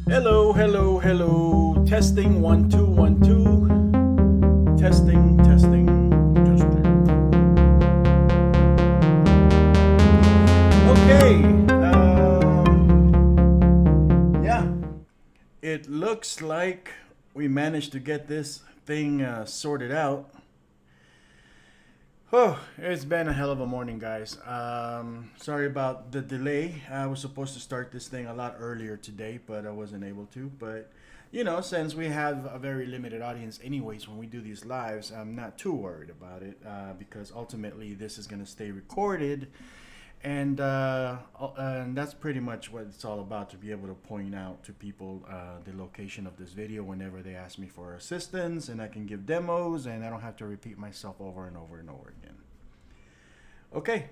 Hello, hello, hello. Testing 1 2 1 2. Testing, testing, testing. Okay. Yeah. It looks like we managed to get this thing sorted out. Oh, it's been a hell of a morning, guys. Sorry about the delay. I was supposed to start this thing a lot earlier today, but I wasn't able to. But, since we have a very limited audience, anyways, when we do these lives, I'm not too worried about it because ultimately this is going to stay recorded. And that's pretty much what it's all about, to be able to point out to people the location of this video whenever they ask me for assistance, and I can give demos and I don't have to repeat myself over and over and over again. Okay,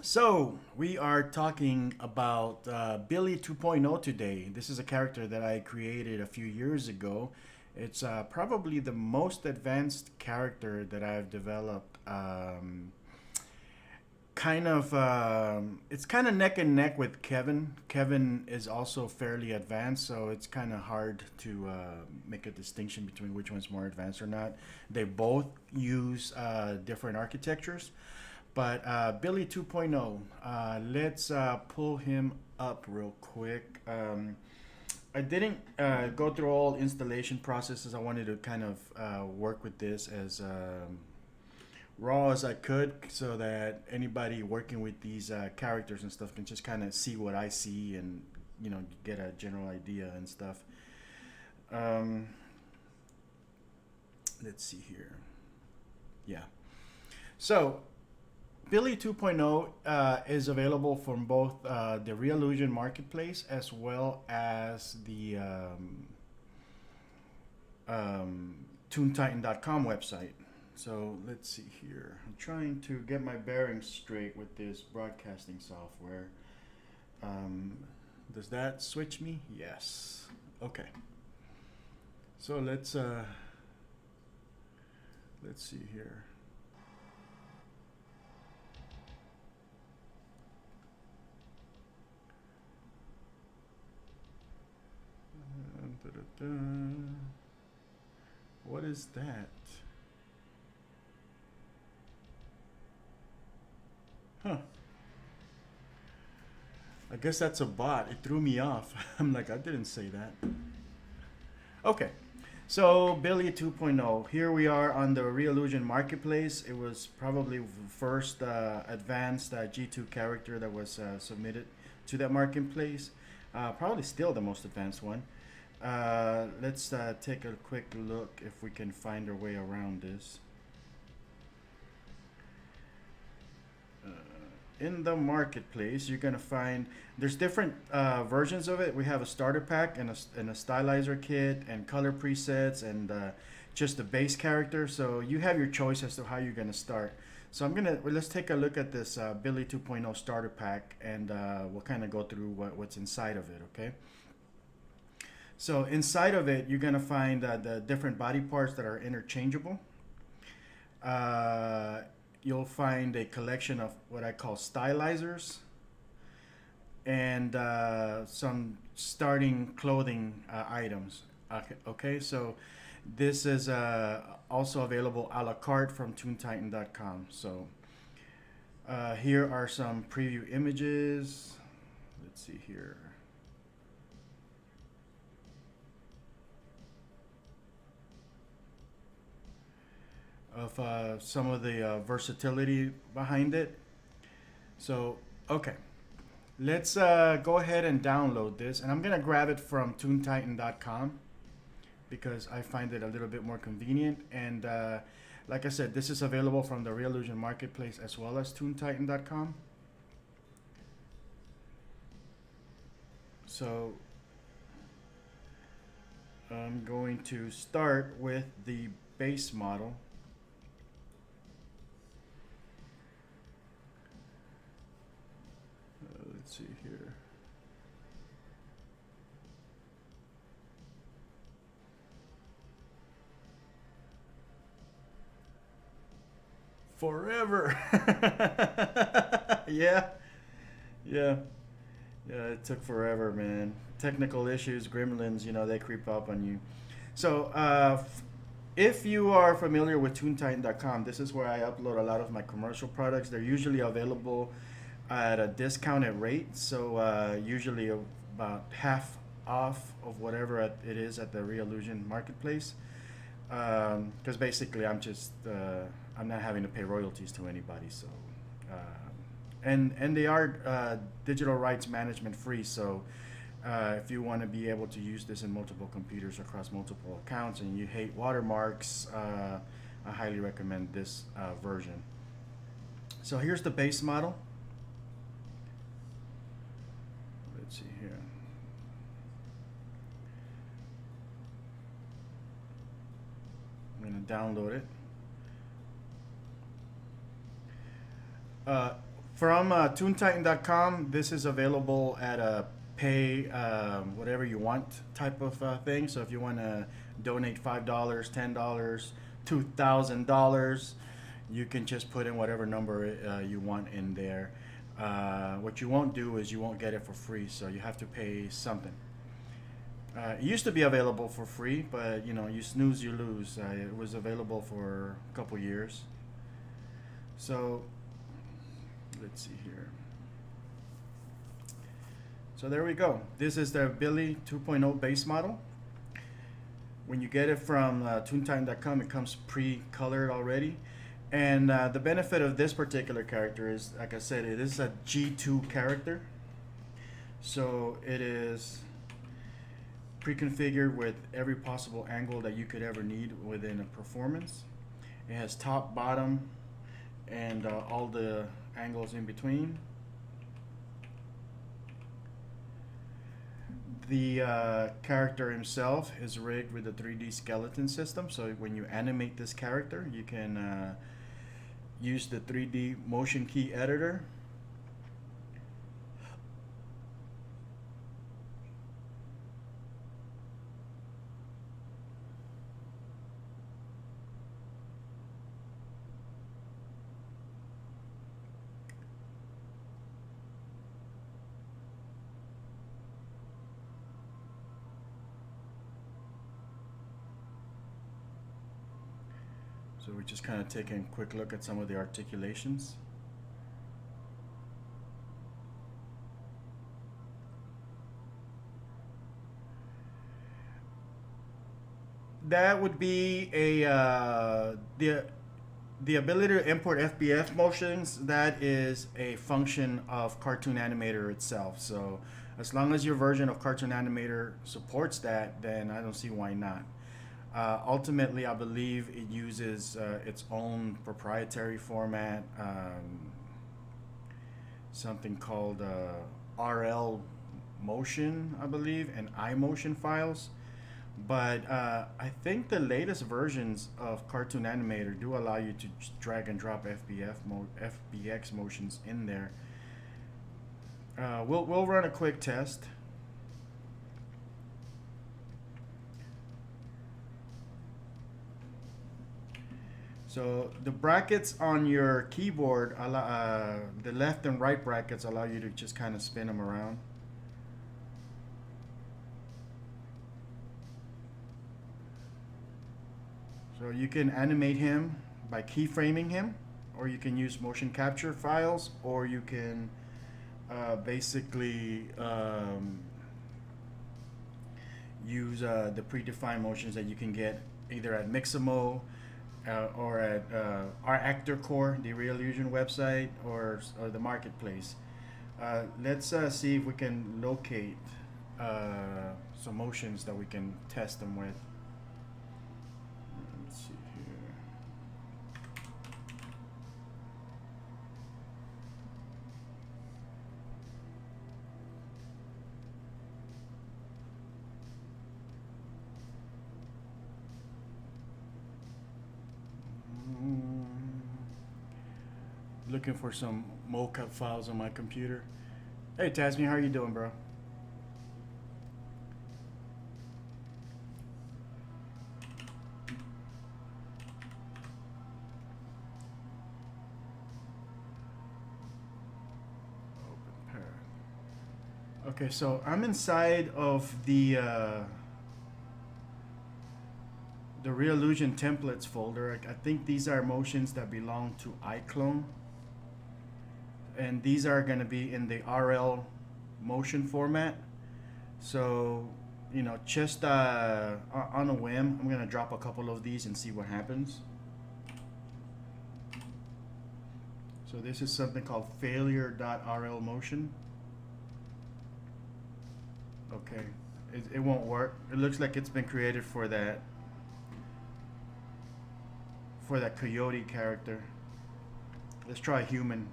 so we are talking about Billy 2.0 today. This is a character that I created a few years ago. It's probably the most advanced character that I've developed. It's kind of neck and neck with Kevin. Kevin is also fairly advanced, so it's kind of hard to make a distinction between which one's more advanced or not. They both use different architectures, but Billy 2.0, let's pull him up real quick. I didn't go through all installation processes. I wanted to kind of work with this as raw as I could, so that anybody working with these characters and stuff can just kind of see what I see and get a general idea and stuff. Let's see here. Yeah. So Billy 2.0 is available from both the Reillusion Marketplace as well as the toontitan.com website. So let's see here. I'm trying to get my bearings straight with this broadcasting software. Does that switch me? Yes. Okay. So let's see here. What is that? Huh. I guess that's a bot. It threw me off. I'm like, I didn't say that. Okay. So Billy 2.0. Here we are on the Reillusion Marketplace. It was probably the first advanced G2 character that was submitted to that marketplace. Probably still the most advanced one. Let's take a quick look if we can find our way around this. In the marketplace, you're gonna find there's different versions of it. We have a starter pack and a stylizer kit and color presets and just the base character. So you have your choice as to how you're gonna start. So let's take a look at this Billy 2.0 starter pack, and we'll kind of go through what's inside of it. Okay. So inside of it, you're gonna find the different body parts that are interchangeable. You'll find a collection of what I call stylizers and some starting clothing items. Okay, so this is also available a la carte from toontitan.com. So here are some preview images. Let's see here. Of some of the versatility behind it. So, okay. Let's go ahead and download this. And I'm going to grab it from toontitan.com because I find it a little bit more convenient. And like I said, this is available from the Reillusion Marketplace as well as toontitan.com. So, I'm going to start with the base model. Let's see here. Forever. Yeah. Yeah. Yeah, it took forever, man. Technical issues, gremlins, they creep up on you. So, if you are familiar with toontitan.com, this is where I upload a lot of my commercial products. They're usually available at a discounted rate, so usually about half off of whatever it is at the Reallusion marketplace. Because basically, I'm not having to pay royalties to anybody. So, uh, and they are digital rights management free. So, if you want to be able to use this in multiple computers across multiple accounts, and you hate watermarks, I highly recommend this version. So here's the base model. Let's see here. I'm going to download it. From toontitan.com, this is available at a pay whatever you want type of thing. So if you want to donate $5, $10, $2,000, you can just put in whatever number you want in there. What you won't do is you won't get it for free, so you have to pay something. It used to be available for free, but you snooze, you lose. It was available for a couple years. So let's see here. So there we go. This is the Billy 2.0 base model. When you get it from toontitan.com, it comes pre-colored already. And the benefit of this particular character is, like I said, it is a G2 character. So it is pre-configured with every possible angle that you could ever need within a performance. It has top, bottom, and all the angles in between. The character himself is rigged with a 3D skeleton system, so when you animate this character, you can use the 3D motion key editor. So we're just kind of taking a quick look at some of the articulations. That would be the ability to import FBF motions. That is a function of Cartoon Animator itself. So as long as your version of Cartoon Animator supports that, then I don't see why not. Ultimately, I believe it uses its own proprietary format, something called RL motion, I believe, and iMotion files. But I think the latest versions of Cartoon Animator do allow you to drag and drop FBX motions in there. We'll run a quick test. So the brackets on your keyboard, the left and right brackets allow you to just kind of spin them around. So you can animate him by keyframing him, or you can use motion capture files, or you can basically use the predefined motions that you can get either at Mixamo, or at our Actor Core, the Reallusion website, or the marketplace. Let's see if we can locate some motions that we can test them with. Let's see here. Looking for some mocap files on my computer. Hey Tasmi, how are you doing, bro? Open path. Okay, so I'm inside of the Reallusion templates folder. I think these are motions that belong to iClone, and these are going to be in the RL motion format. So, you know, just on a whim, I'm going to drop a couple of these and see what happens. So this is something called failure.rl motion. Okay, it won't work. It looks like it's been created for that coyote character. Let's try human.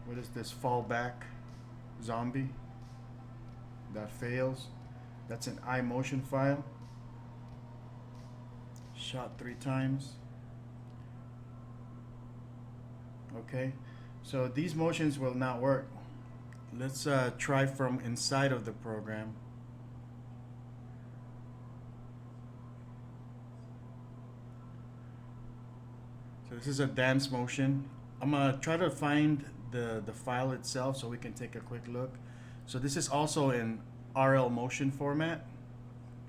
What is this? Fallback zombie. That fails. That's an iMotion file. Shot 3 times. Okay, so these motions will not work. Let's try from inside of the program. So this is a dance motion. I'm gonna try to find the file itself so we can take a quick look. So this is also in RL motion format.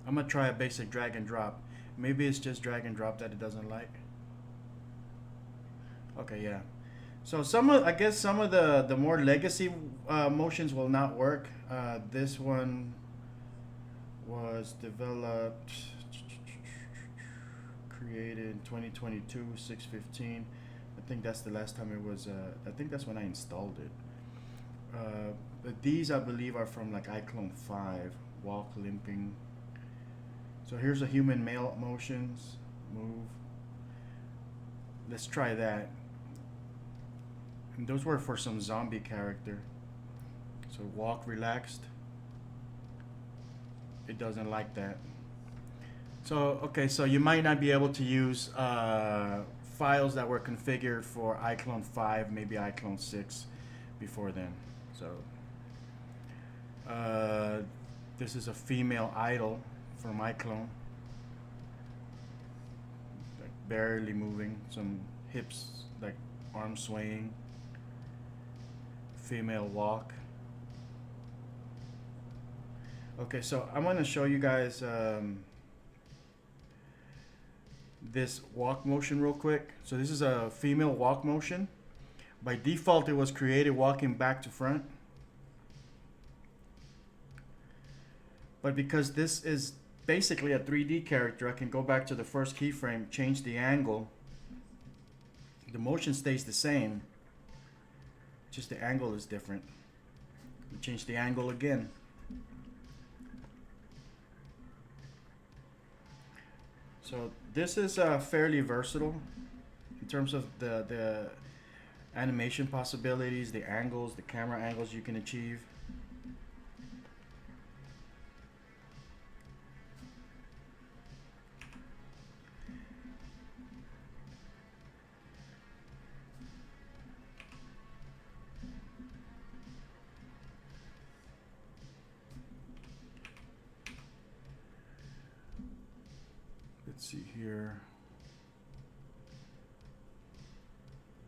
I'm gonna try a basic drag and drop. Maybe it's just drag and drop that it doesn't like. Okay, yeah. So I guess some of the more legacy motions will not work. This one was developed, created in 2022, 6/15. I think that's the last time it was. I think that's when I installed it. But these, I believe, are from like iClone 5. Walk, limping. So here's a human male motions. Move. Let's try that. And those were for some zombie character. So walk relaxed. It doesn't like that. So okay, so you might not be able to use files that were configured for iClone 5, maybe iClone 6 before then. So this is a female idol from iClone. Like barely moving, some hips, like arms swaying. Female walk. Okay, so I'm going to show you guys this walk motion real quick. So this is a female walk motion. By default, it was created walking back to front. But because this is basically a 3D character, I can go back to the first keyframe, change the angle. The motion stays the same. Just the angle is different. We change the angle again. So this is fairly versatile in terms of the animation possibilities, the angles, the camera angles you can achieve. Let's see here.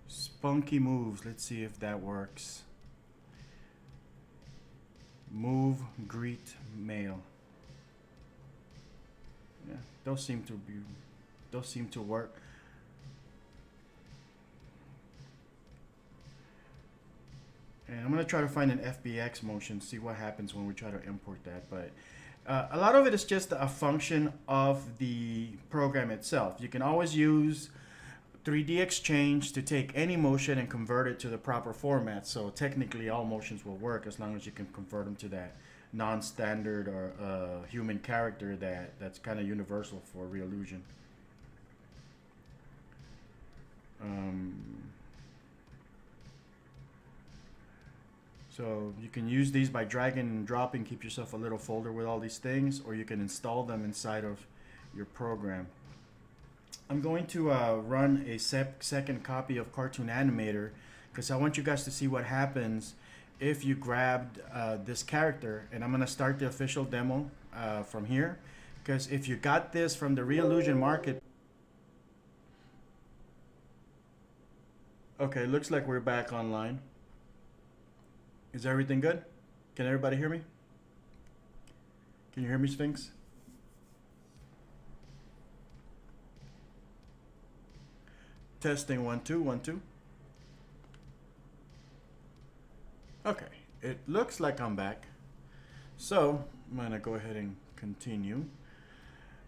Spunky moves. Let's see if that works. Move, greet, mail. Yeah, those seem to work. And I'm gonna try to find an FBX motion, see what happens when we try to import that. But a lot of it is just a function of the program itself. You can always use 3D Exchange to take any motion and convert it to the proper format. So technically all motions will work as long as you can convert them to that non-standard or human character that's kind of universal for Reallusion. So you can use these by dragging and dropping, keep yourself a little folder with all these things, or you can install them inside of your program. I'm going to run a second copy of Cartoon Animator because I want you guys to see what happens if you grabbed this character. And I'm going to start the official demo from here, because if you got this from the Reallusion market. Okay, looks like we're back online. Is everything good? Can everybody hear me? Can you hear me, Sphinx? Testing 1 2 1 2. Okay, it looks like I'm back. So I'm gonna go ahead and continue.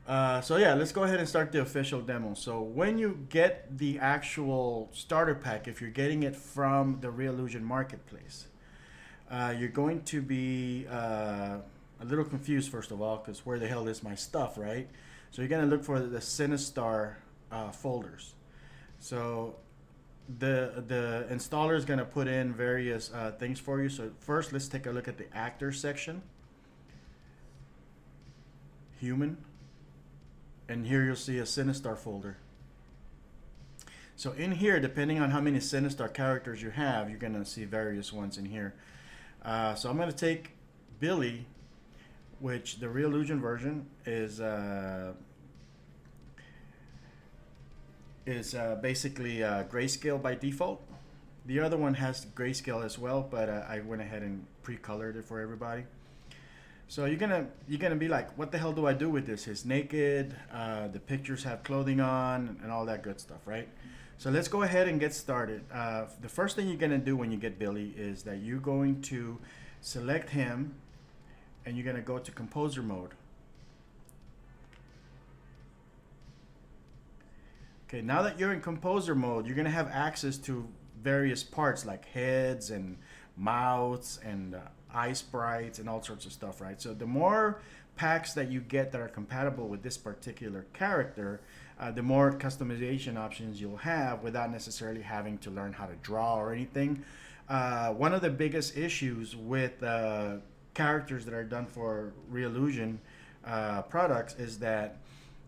So yeah, let's go ahead and start the official demo. So when you get the actual starter pack, if you're getting it from the Reallusion Marketplace, you're going to be a little confused, first of all, because where the hell is my stuff, right? So you're gonna look for the Sinistar folders. So the installer is gonna put in various things for you. So first, let's take a look at the actor section. Human. And here you'll see a Sinistar folder. So in here, depending on how many Sinistar characters you have, you're gonna see various ones in here. So I'm gonna take Billy, which the Reallusion version is basically grayscale by default. The other one has grayscale as well, but I went ahead and pre-colored it for everybody. So you're gonna be like, what the hell do I do with this? It's naked. The pictures have clothing on and all that good stuff, right? So let's go ahead and get started. The first thing you're gonna do when you get Billy is that you're going to select him, and you're gonna go to composer mode. Okay, now that you're in composer mode, you're gonna have access to various parts like heads and mouths and eye sprites and all sorts of stuff, right? So the more packs that you get that are compatible with this particular character, the more customization options you'll have without necessarily having to learn how to draw or anything. One of the biggest issues with characters that are done for Reallusion products is that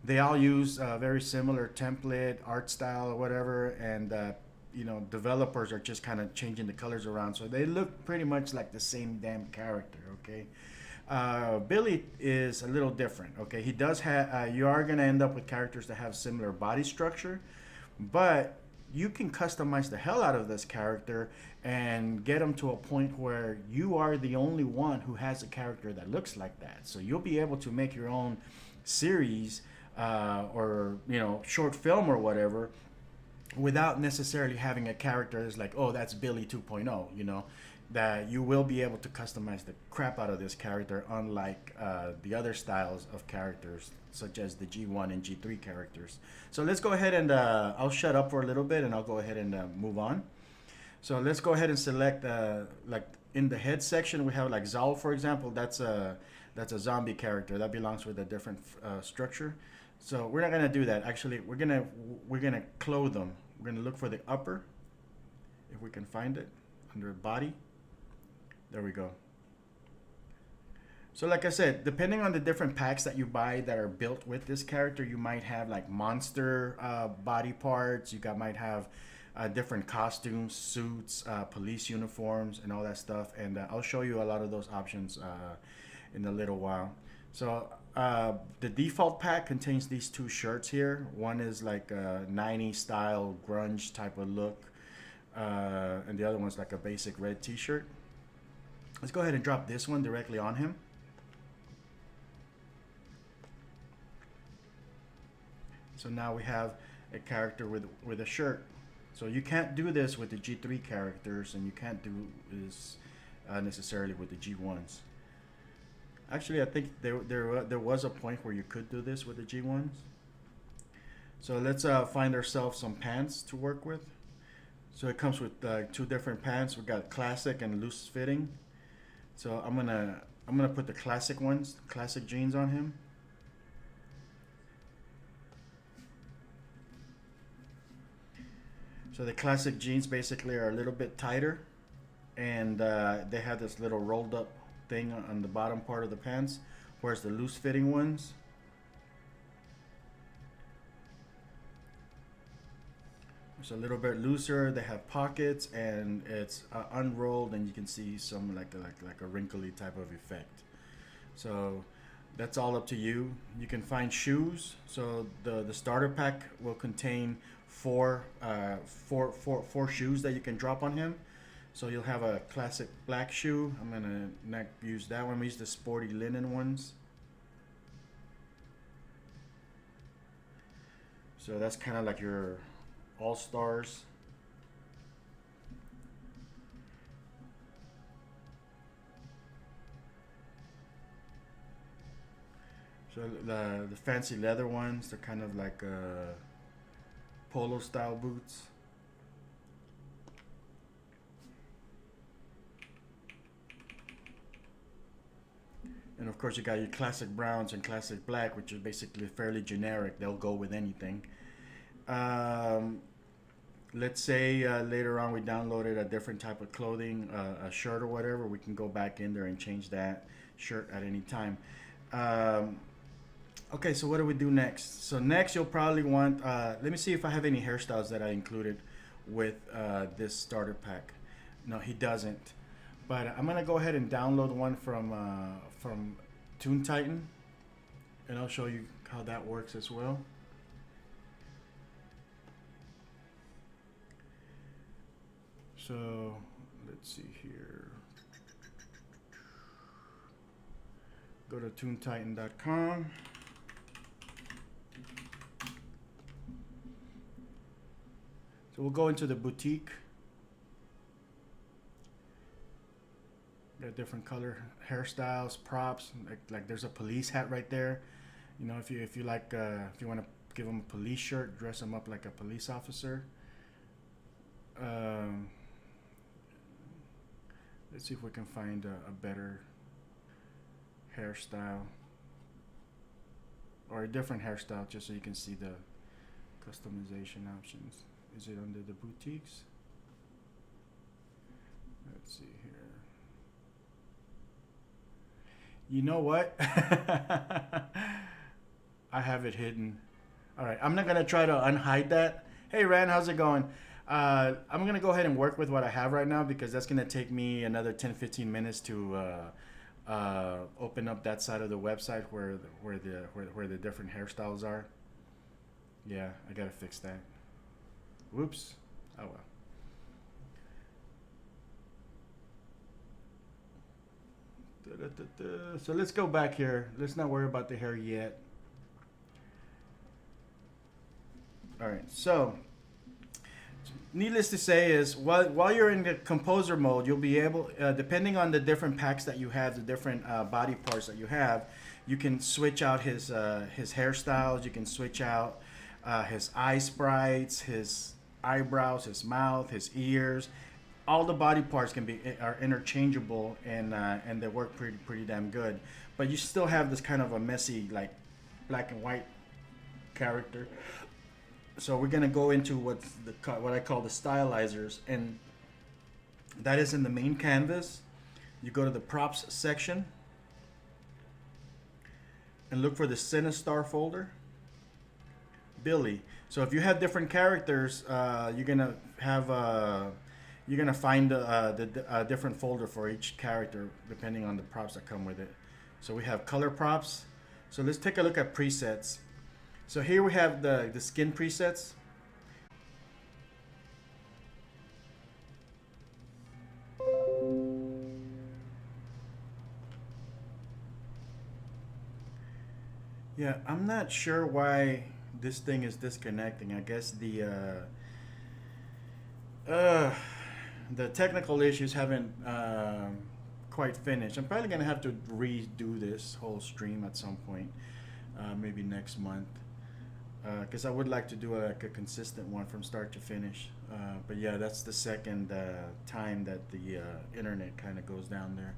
they all use a very similar template, art style, or whatever, and you know, developers are just kind of changing the colors around, so they look pretty much like the same damn character. Okay, Billy is a little different. Okay, he does have. You are gonna end up with characters that have similar body structure, but you can customize the hell out of this character and get him to a point where you are the only one who has a character that looks like that. So you'll be able to make your own series or, you know, short film or whatever, without necessarily having a character that's like, oh, that's Billy 2.0, you know, that you will be able to customize the crap out of this character, unlike the other styles of characters, such as the G1 and G3 characters. So let's go ahead and I'll shut up for a little bit and I'll go ahead and move on. So let's go ahead and select, like in the head section, we have like Zal, for example. That's a zombie character that belongs with a different structure. So we're not gonna do that. Actually, we're gonna clothe them. We're gonna look for the upper, if we can find it, under body. There we go. So like I said, depending on the different packs that you buy that are built with this character, you might have like monster body parts. You might have different costumes, suits, police uniforms, and all that stuff. And I'll show you a lot of those options in a little while. So the default pack contains these two shirts here. One is like a 90s style grunge type of look, and the other one's like a basic red t-shirt. Let's go ahead and drop this one directly on him. So now we have a character with a shirt. So you can't do this with the G3 characters, and you can't do this necessarily with the G1s. Actually, I think there was a point where you could do this with the G1s. So let's find ourselves some pants to work with. So it comes with two different pants. We got classic and loose fitting. So I'm gonna put the classic ones, classic jeans on him. So the classic jeans basically are a little bit tighter, and they have this little rolled up thing on the bottom part of the pants, whereas the loose fitting ones it's a little bit looser. They have pockets, and it's unrolled, and you can see some like a wrinkly type of effect. So that's all up to you. You can find shoes. So the starter pack will contain four shoes that you can drop on him. So you'll have a classic black shoe. I'm gonna not use that one. I'm gonna use the sporty linen ones. So that's kind of like your all-stars. So the fancy leather ones, they're kind of like polo style boots. And of course you got your classic browns and classic black, which are basically fairly generic. They'll go with anything. Let's say later on we downloaded a different type of clothing, a shirt or whatever. We can go back in there and change that shirt at any time. Okay, so what do we do next? So next you'll probably want, let me see if I have any hairstyles that I included with this starter pack. No, he doesn't. But I'm gonna go ahead and download one from Toon Titan, and I'll show you how that works as well. So let's see here. Go to toontitan.com. So we'll go into the boutique. Got different color hairstyles, props. Like there's a police hat right there. You know, if you like, if you want to give them a police shirt, dress them up like a police officer. Let's see if we can find a better hairstyle or a different hairstyle, just so you can see the customization options. Is it under the boutiques? Let's see here. You know what? I have it hidden. All right, I'm not gonna try to unhide that. Hey Rand, how's it going? I'm gonna go ahead and work with what I have right now, because that's gonna take me another 10-15 minutes to open up that side of the website where the different hairstyles are. Yeah, I gotta fix that. Whoops. Oh well. So let's go back here. Let's not worry about the hair yet. All right, so needless to say is while you're in the composer mode, you'll be able, depending on the different packs that you have, the different body parts that you have, you can switch out his hairstyles. You can switch out his eye sprites, his eyebrows, his mouth, his ears. All the body parts are interchangeable, and they work pretty damn good. But you still have this kind of a messy, like, black and white character. So we're gonna go into what I call the stylizers, and that is in the main canvas. You go to the props section and look for the Sinistar folder. Billy. So if you have different characters, you're gonna find a different folder for each character depending on the props that come with it. So we have color props. So let's take a look at presets. So here we have the skin presets. Yeah, I'm not sure why this thing is disconnecting. I guess the technical issues haven't quite finished. I'm probably gonna have to redo this whole stream at some point, maybe next month, because I would like to do a consistent one from start to finish. But yeah, that's the second time that the internet kind of goes down there.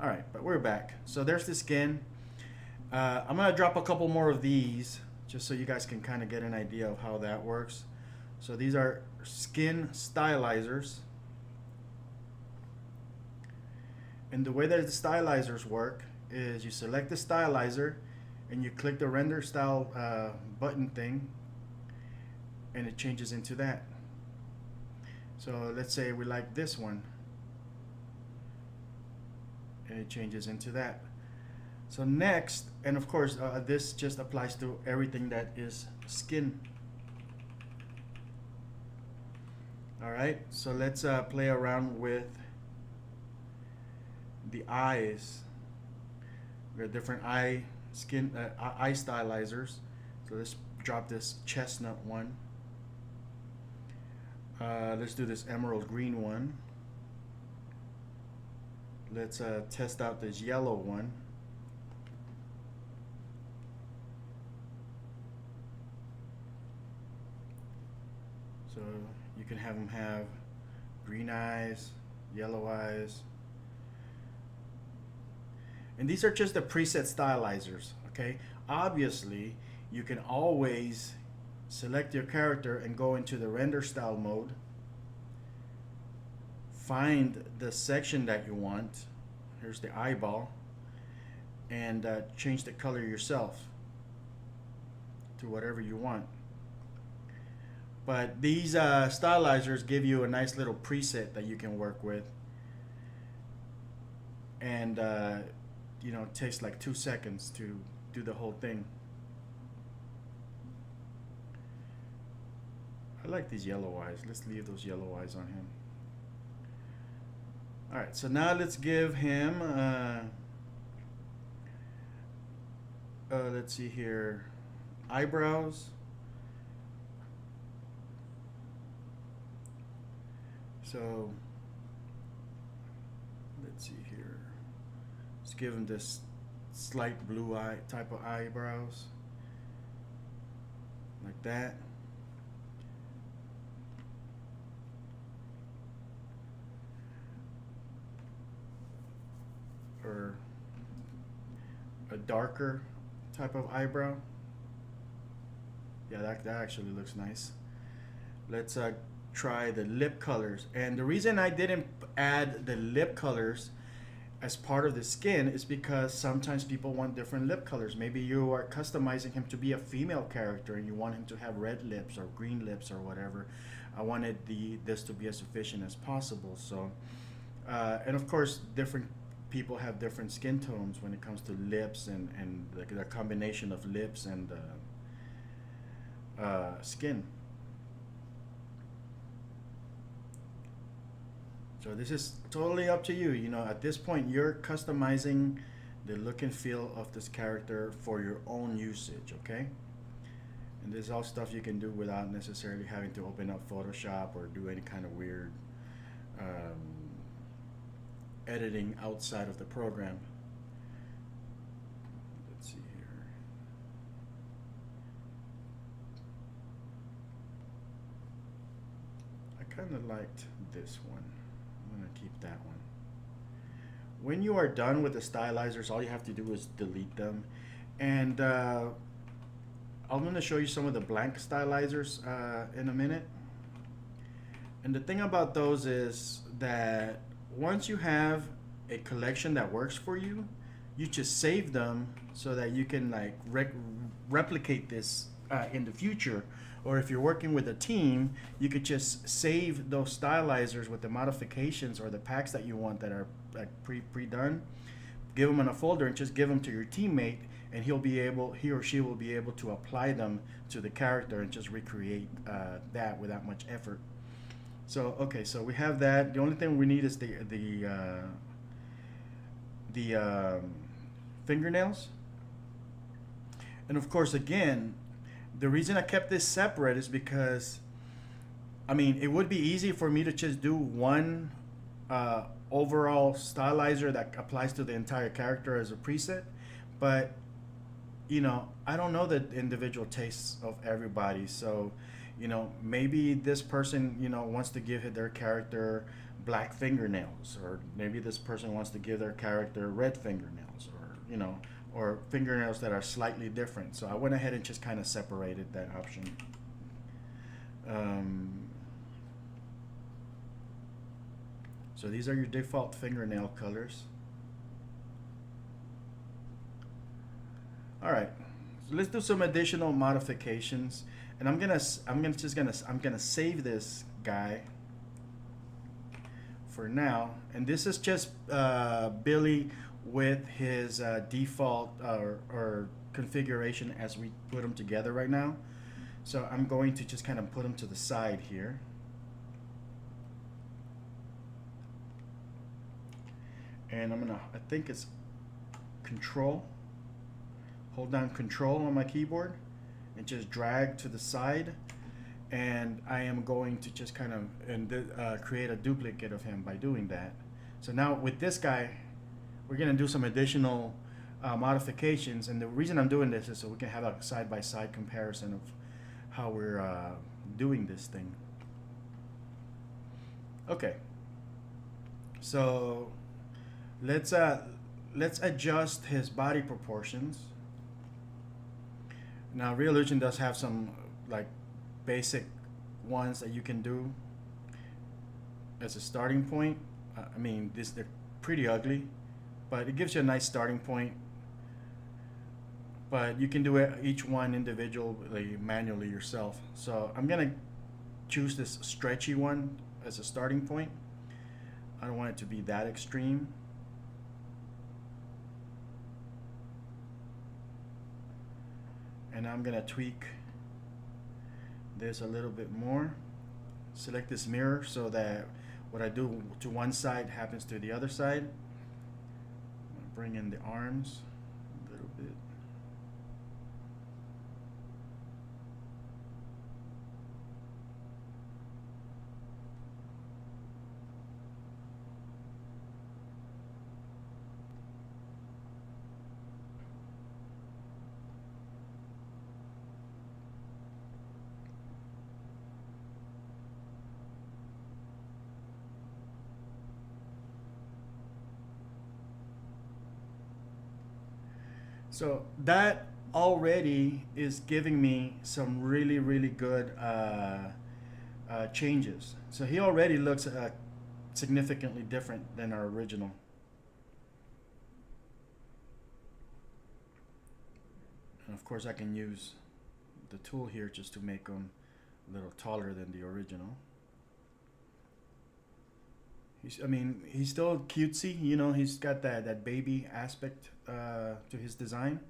All right, but we're back. So there's the skin. I'm gonna drop a couple more of these just so you guys can kind of get an idea of how that works. So these are skin stylizers. And the way that the stylizers work is you select the stylizer and you click the render style button thing, and it changes into that. So let's say we like this one, and it changes into that. So next, and of course this just applies to everything that is skin. All right, so let's play around with the eyes. We got different eye stylizers. So let's drop this chestnut one. Let's do this emerald green one. Let's test out this yellow one. So you can have them have green eyes, yellow eyes. And these are just the preset stylizers, okay? Obviously, you can always select your character and go into the render style mode. Find the section that you want. Here's the eyeball. And change the color yourself to whatever you want. But these stylizers give you a nice little preset that you can work with. And you know, it takes like 2 seconds to do the whole thing. I like these yellow eyes. Let's leave those yellow eyes on him. All right, so now let's give him, let's see here, eyebrows. So let's see here. Let's give him this slight blue eye type of eyebrows, like that. Or a darker type of eyebrow. Yeah, that actually looks nice. Let's try the lip colors. And the reason I didn't add the lip colors as part of the skin is because sometimes people want different lip colors. Maybe you are customizing him to be a female character and you want him to have red lips or green lips or whatever. I wanted this to be as efficient as possible. So, and of course, different people have different skin tones when it comes to lips and the combination of lips and skin. So this is totally up to you. You know, at this point, you're customizing the look and feel of this character for your own usage, okay? And this is all stuff you can do without necessarily having to open up Photoshop or do any kind of weird editing outside of the program. Let's see here. I kind of liked this one. I'm gonna keep that one. When you are done with the stylizers, all you have to do is delete them. And I'm gonna show you some of the blank stylizers in a minute. And the thing about those is that once you have a collection that works for you, you just save them so that you can like replicate this in the future. Or if you're working with a team, you could just save those stylizers with the modifications or the packs that you want that are like pre-done. Give them in a folder and just give them to your teammate, and he or she will be able to apply them to the character and just recreate that without much effort. So okay, so we have that. The only thing we need is the fingernails. And of course, again, the reason I kept this separate is because, I mean, it would be easy for me to just do one overall stylizer that applies to the entire character as a preset, but you know, I don't know the individual tastes of everybody. So you know, maybe this person, you know, wants to give their character black fingernails, or maybe this person wants to give their character red fingernails, or you know, or fingernails that are slightly different. So I went ahead and just kind of separated that option. So these are your default fingernail colors. All right, so let's do some additional modifications. And I'm gonna save this guy for now. And this is just Billy with his default or configuration as we put them together right now. So I'm going to just kind of put them to the side here. and I think it's control, hold down control on my keyboard and just drag to the side, and I am going to just kind of create a duplicate of him by doing that. So now with this guy, we're going to do some additional modifications, and the reason I'm doing this is so we can have a side-by-side comparison of how we're doing this thing. Okay, so let's adjust his body proportions. Now Reolution does have some like basic ones that you can do as a starting point. I mean, they're pretty ugly, but it gives you a nice starting point. But you can do it each one individually, manually yourself. So I'm gonna choose this stretchy one as a starting point. I don't want it to be that extreme. And I'm gonna tweak this a little bit more. Select this mirror so that what I do to one side happens to the other side. I'm gonna bring in the arms a little bit. So that already is giving me some really, really good changes. So he already looks significantly different than our original. And of course I can use the tool here just to make him a little taller than the original. I mean, he's still cutesy, you know, he's got that baby aspect to his design.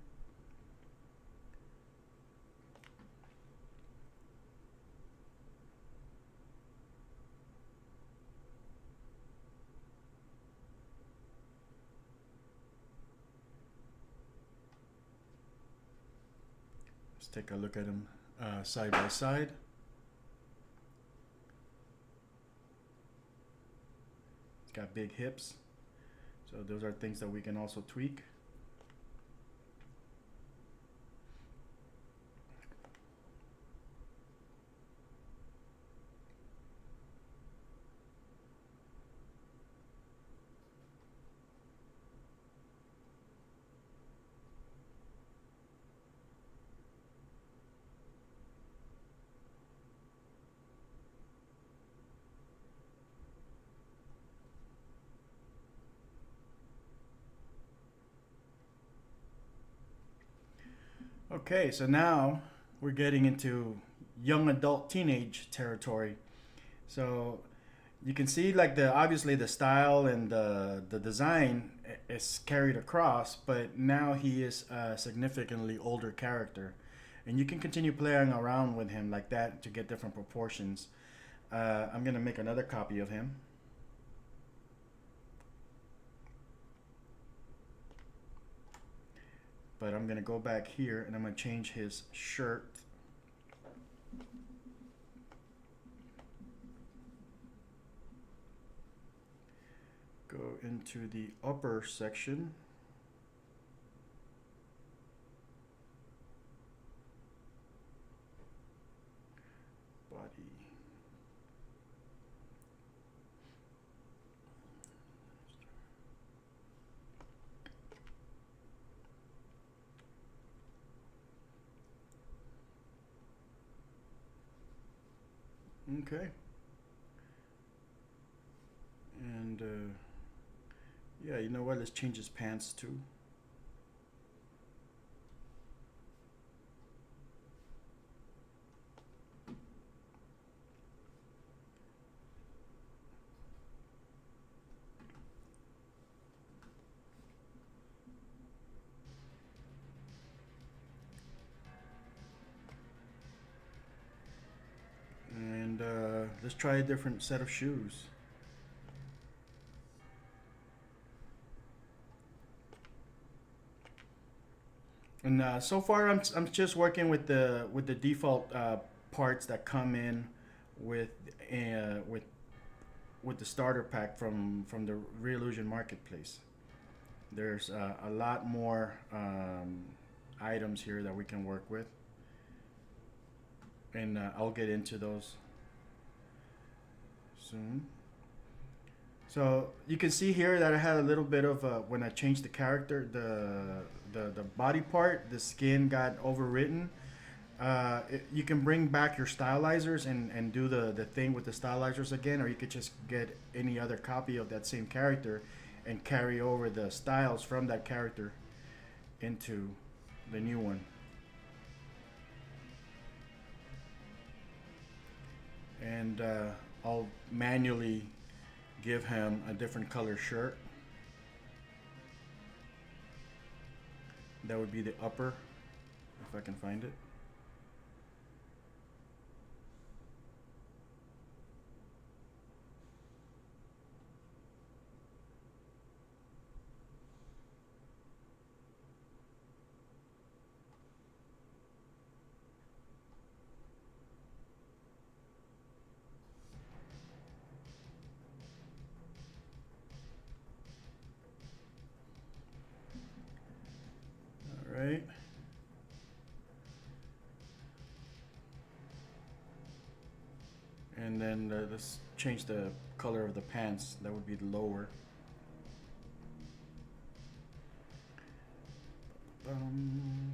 Let's take a look at him side by side. Got big hips, so those are things that we can also tweak. Okay, so now we're getting into young adult teenage territory. So you can see like obviously the style and the design is carried across, but now he is a significantly older character. And you can continue playing around with him like that to get different proportions. I'm gonna make another copy of him. But I'm gonna go back here and I'm gonna change his shirt. Go into the upper section. Body. Okay. And yeah, you know what? Let's change his pants too. And let's try a different set of shoes. And so far, I'm just working with the default parts that come in with uh, with with the starter pack from the Realusion Marketplace. There's a lot more items here that we can work with, and I'll get into those soon. So you can see here that I had a little bit of when I changed the character, the body part, the skin got overwritten. You can bring back your stylizers and do the thing with the stylizers again, or you could just get any other copy of that same character and carry over the styles from that character into the new one. And I'll manually give him a different color shirt. That would be the upper, if I can find it. All right. And then let's change the color of the pants. That would be the lower. Um,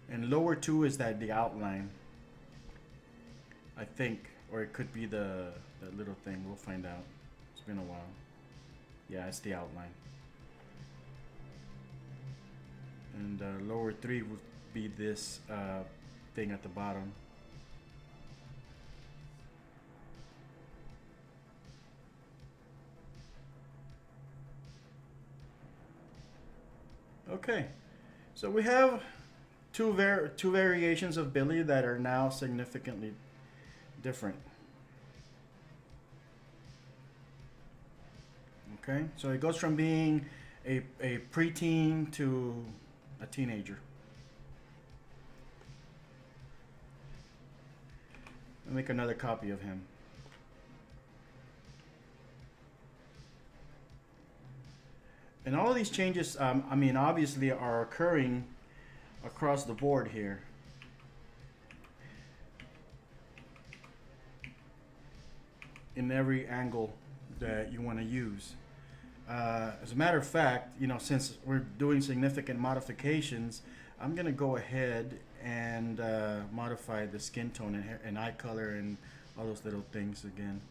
and lower two is that the outline, I think, or it could be the little thing. We'll find out. It's been a while. Yeah, it's the outline. And lower three would be this thing at the bottom. Okay, so we have two variations of Billy that are now significantly different. Okay, so it goes from being a preteen to a teenager. I'll make another copy of him. And all of these changes, I mean, obviously are occurring across the board here. In every angle that you want to use. As a matter of fact, you know, since we're doing significant modifications, I'm gonna go ahead and modify the skin tone and, hair, and eye color and all those little things again.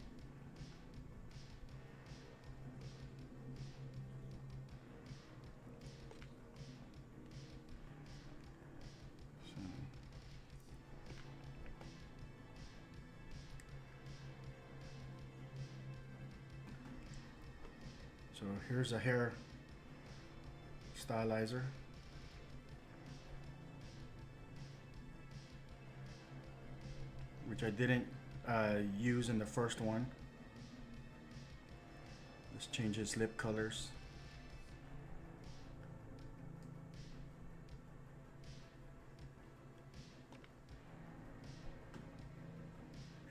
So here's a hair stylizer. Which I didn't use in the first one. Let's change his lip colors.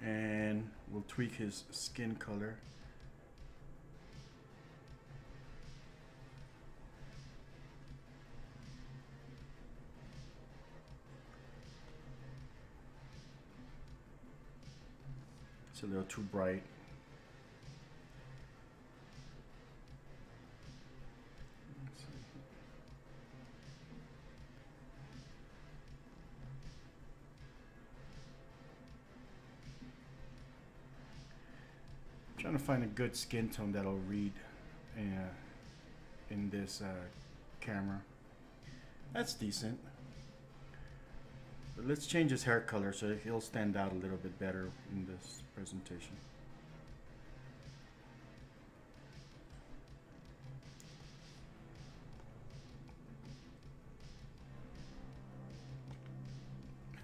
And we'll tweak his skin color. It's a little too bright. Let's see. I'm trying to find a good skin tone that'll read in this camera. That's decent. But let's change his hair color so he'll stand out a little bit better in this presentation.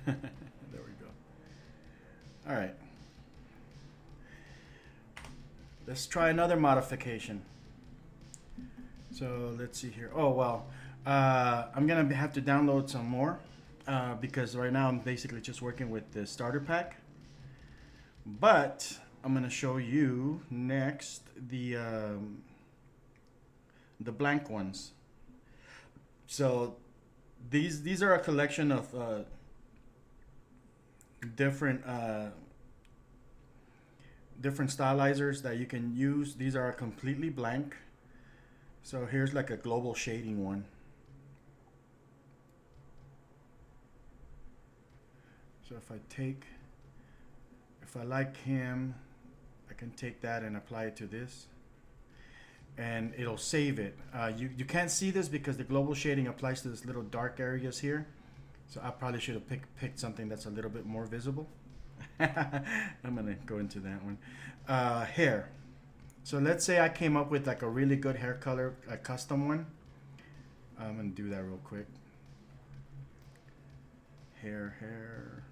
There we go. All right. Let's try another modification. So let's see here. Oh, well, I'm going to have to download some more because right now I'm basically just working with the starter pack. But I'm going to show you next the blank ones. So these are a collection of different stylizers that you can use. These are completely blank. So here's like a global shading one. So if I like him, I can take that and apply it to this, and it'll save it. You can't see this because the global shading applies to this little dark areas here. So I probably should have picked something that's a little bit more visible. I'm gonna go into that one. Hair. So let's say I came up with like a really good hair color, a custom one. I'm gonna do that real quick. Hair.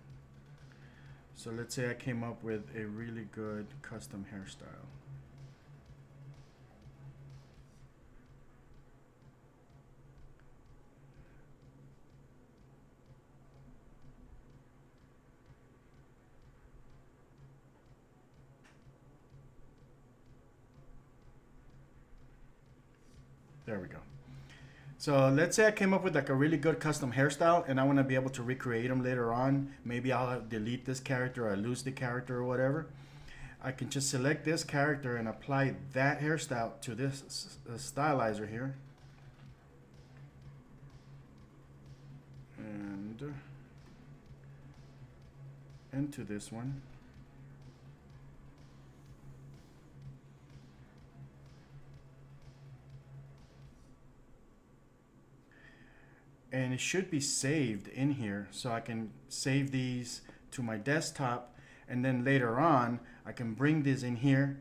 So let's say I came up with a really good custom hairstyle. There we go. So let's say I came up with like a really good custom hairstyle and I want to be able to recreate them later on. Maybe I'll delete this character or lose the character or whatever. I can just select this character and apply that hairstyle to this stylizer here. And to this one. And it should be saved in here, so I can save these to my desktop, and then later on I can bring these in here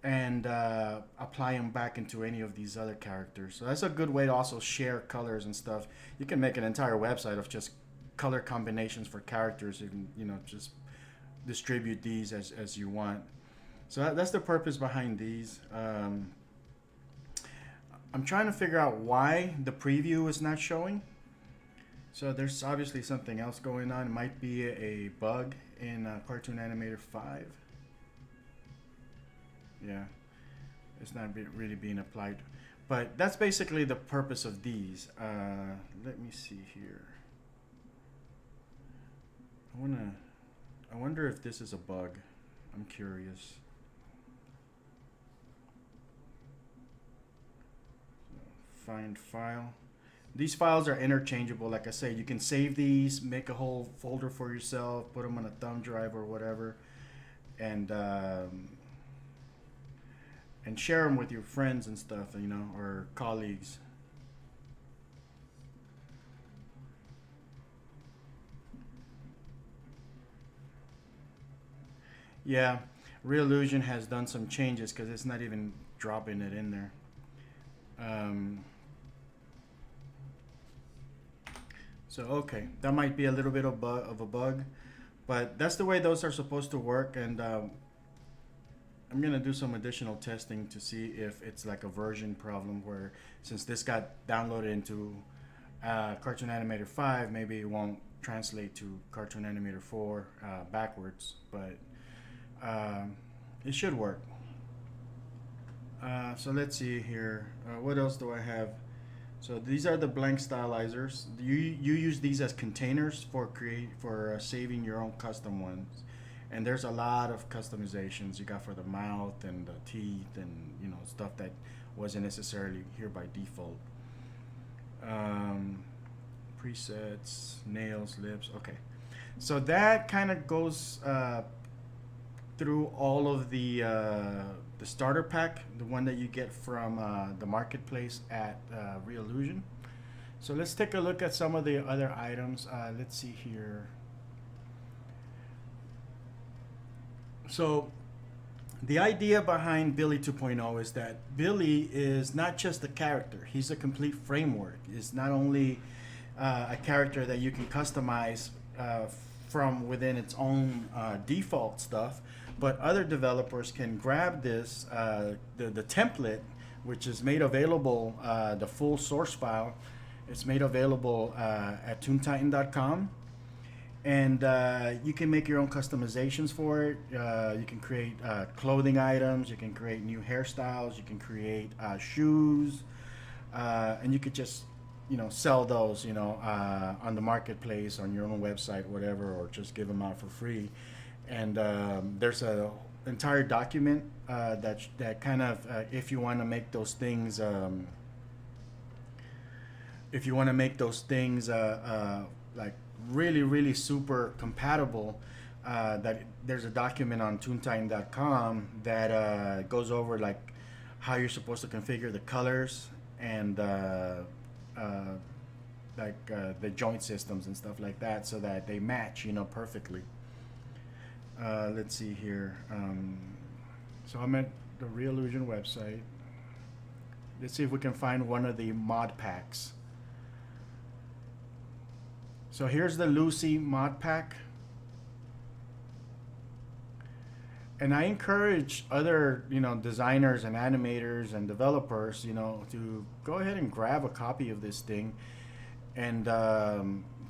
and apply them back into any of these other characters. So that's a good way to also share colors and stuff. You can make an entire website of just color combinations for characters. You can, just distribute these as you want. So that's the purpose behind these. I'm trying to figure out why the preview is not showing. So there's obviously something else going on. It might be a bug in Cartoon Animator 5. Yeah, it's not really being applied. But that's basically the purpose of these. Let me see here. I wonder if this is a bug. I'm curious. Find file. These files are interchangeable. Like I say, you can save these, make a whole folder for yourself, put them on a thumb drive or whatever, and share them with your friends and stuff, or colleagues. Yeah, Reillusion has done some changes because it's not even dropping it in there. So okay, that might be a little bit of a bug, but that's the way those are supposed to work. And I'm gonna do some additional testing to see if it's like a version problem where, since this got downloaded into Cartoon Animator 5, maybe it won't translate to Cartoon Animator 4 backwards, but it should work. So let's see here. What else do I have? So these are the blank stylizers. You use these as containers for saving your own custom ones, and there's a lot of customizations you got for the mouth and the teeth and stuff that wasn't necessarily here by default. Presets, nails, lips. Okay, so that kind of goes through all of the starter pack, the one that you get from the marketplace at Reillusion. So let's take a look at some of the other items. Let's see here. So the idea behind Billy 2.0 is that Billy is not just a character, he's a complete framework. It's not only a character that you can customize from within its own default stuff, but other developers can grab this the template, which is made available, the full source file. It's made available at toontitan.com, and you can make your own customizations for it. You can create clothing items, you can create new hairstyles, you can create shoes, and you could just sell those on the marketplace, on your own website, whatever, or just give them out for free. And there's a entire document that kind of if you want to make those things like really super compatible, that there's a document on toontitan.com that goes over like how you're supposed to configure the colors and the joint systems and stuff like that, so that they match perfectly. Let's see here. So I'm at the Reallusion website. Let's see if we can find one of the mod packs. So here's the Lucy mod pack. And I encourage other, designers and animators and developers, to go ahead and grab a copy of this thing and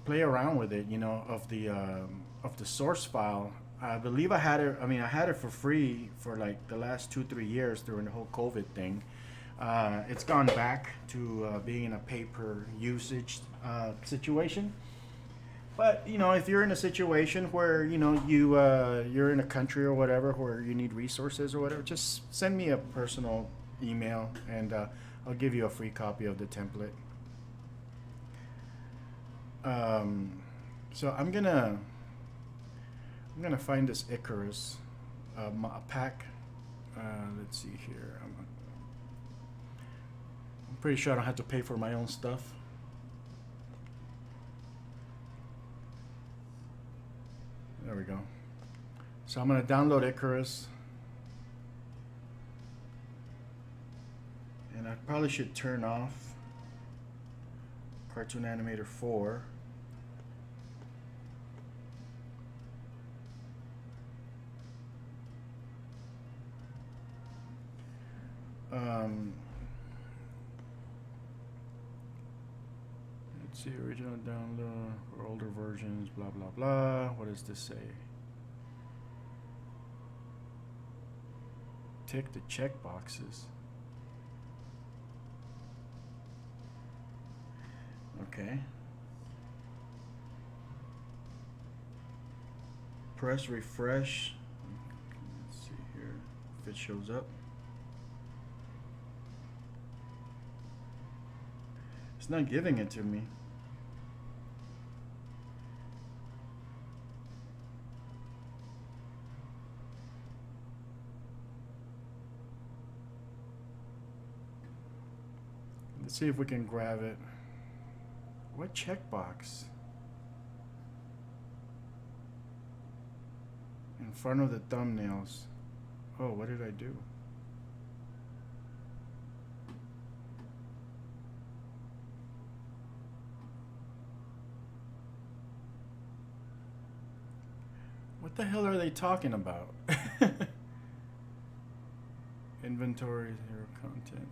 play around with it, of the source file. I believe I had it. I mean, I had it for free for like the last 2-3 years during the whole COVID thing. It's gone back to being a pay-per-usage situation. But if you're in a situation where you're in a country or whatever where you need resources or whatever, just send me a personal email and I'll give you a free copy of the template. So I'm gonna find this Icarus pack. Let's see here. I'm pretty sure I don't have to pay for my own stuff. There we go. So I'm going to download Icarus. And I probably should turn off Cartoon Animator 4. Let's see, original download for older versions, blah blah blah. What does this say? Tick the check boxes. Okay. Press refresh. Let's see here if it shows up. It's not giving it to me. Let's see if we can grab it. What checkbox? In front of the thumbnails. Oh, what did I do? What the hell are they talking about? Inventory, zero content.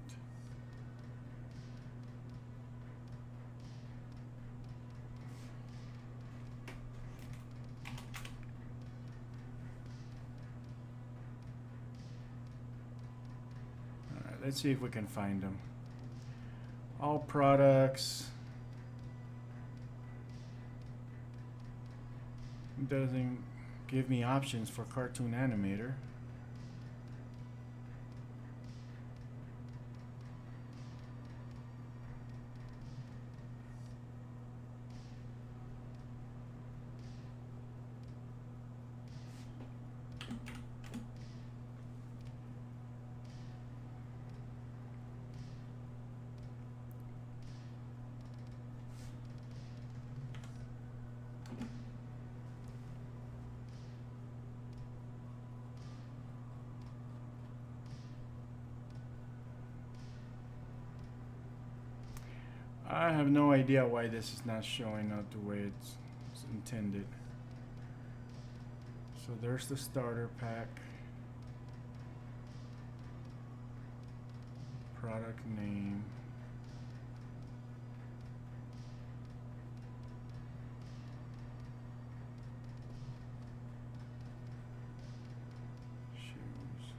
Let's see if we can find them. All products. It doesn't give me options for Cartoon Animator. I have no idea why this is not showing up the way it's intended. So there's the starter pack. Product name. Shoes.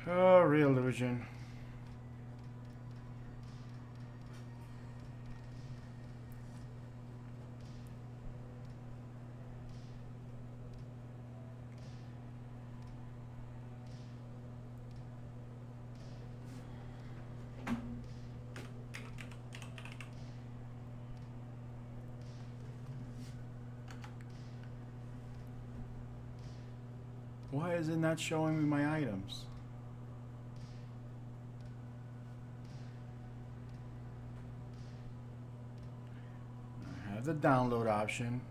Oh, Reillusion. Why is it not showing me my items? I have the download option.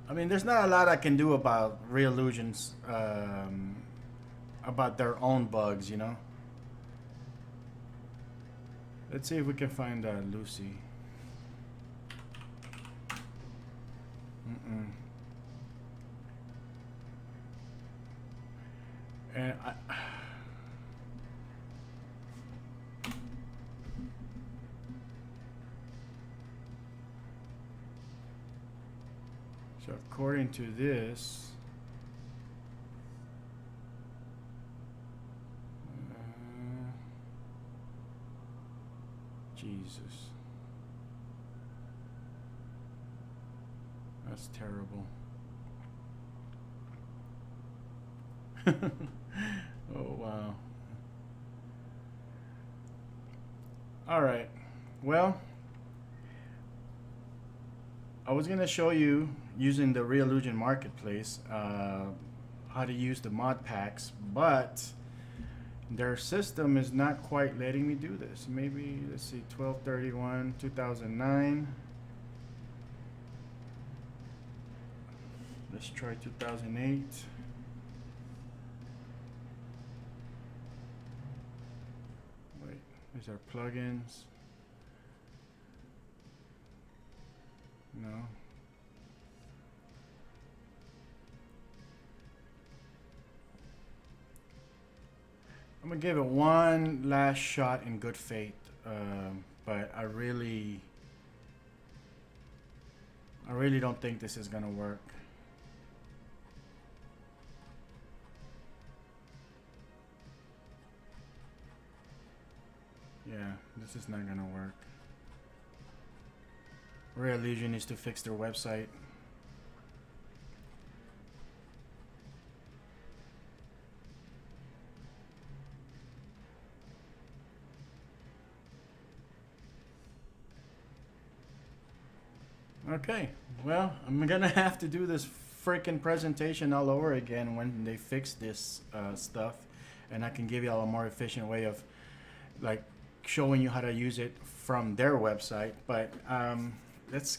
I mean, there's not a lot I can do about Reillusion's, about their own bugs, you know? Let's see if we can find Lucy. Mm-mm. And so according to this, Jesus, that's terrible. Oh, wow. All right. Well, I was going to show you using the Reillusion Marketplace how to use the mod packs, but their system is not quite letting me do this. Maybe, let's see, 12/31/2009. Let's try 2008. These are plugins. No. I'm gonna give it one last shot in good faith, but I really don't think this is gonna work. Yeah, this is not gonna work. Reillusion needs to fix their website. Okay, well, I'm gonna have to do this freaking presentation all over again when they fix this stuff, and I can give you all a more efficient way of like showing you how to use it from their website. But let's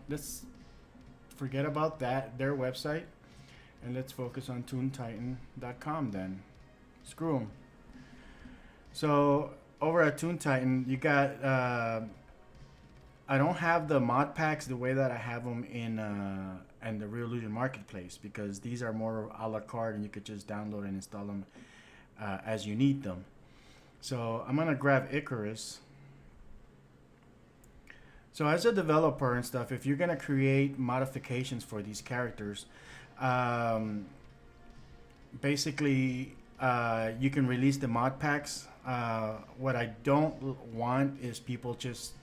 let's forget about their website, and let's focus on toontitan.com then. Screw them. So over at Toon Titan, you got I don't have the mod packs the way that I have them in the Reillusion Marketplace, because these are more a la carte and you could just download and install them as you need them. So I'm gonna grab Icarus. So as a developer and stuff, if you're gonna create modifications for these characters, basically you can release the mod packs. What I don't want is people just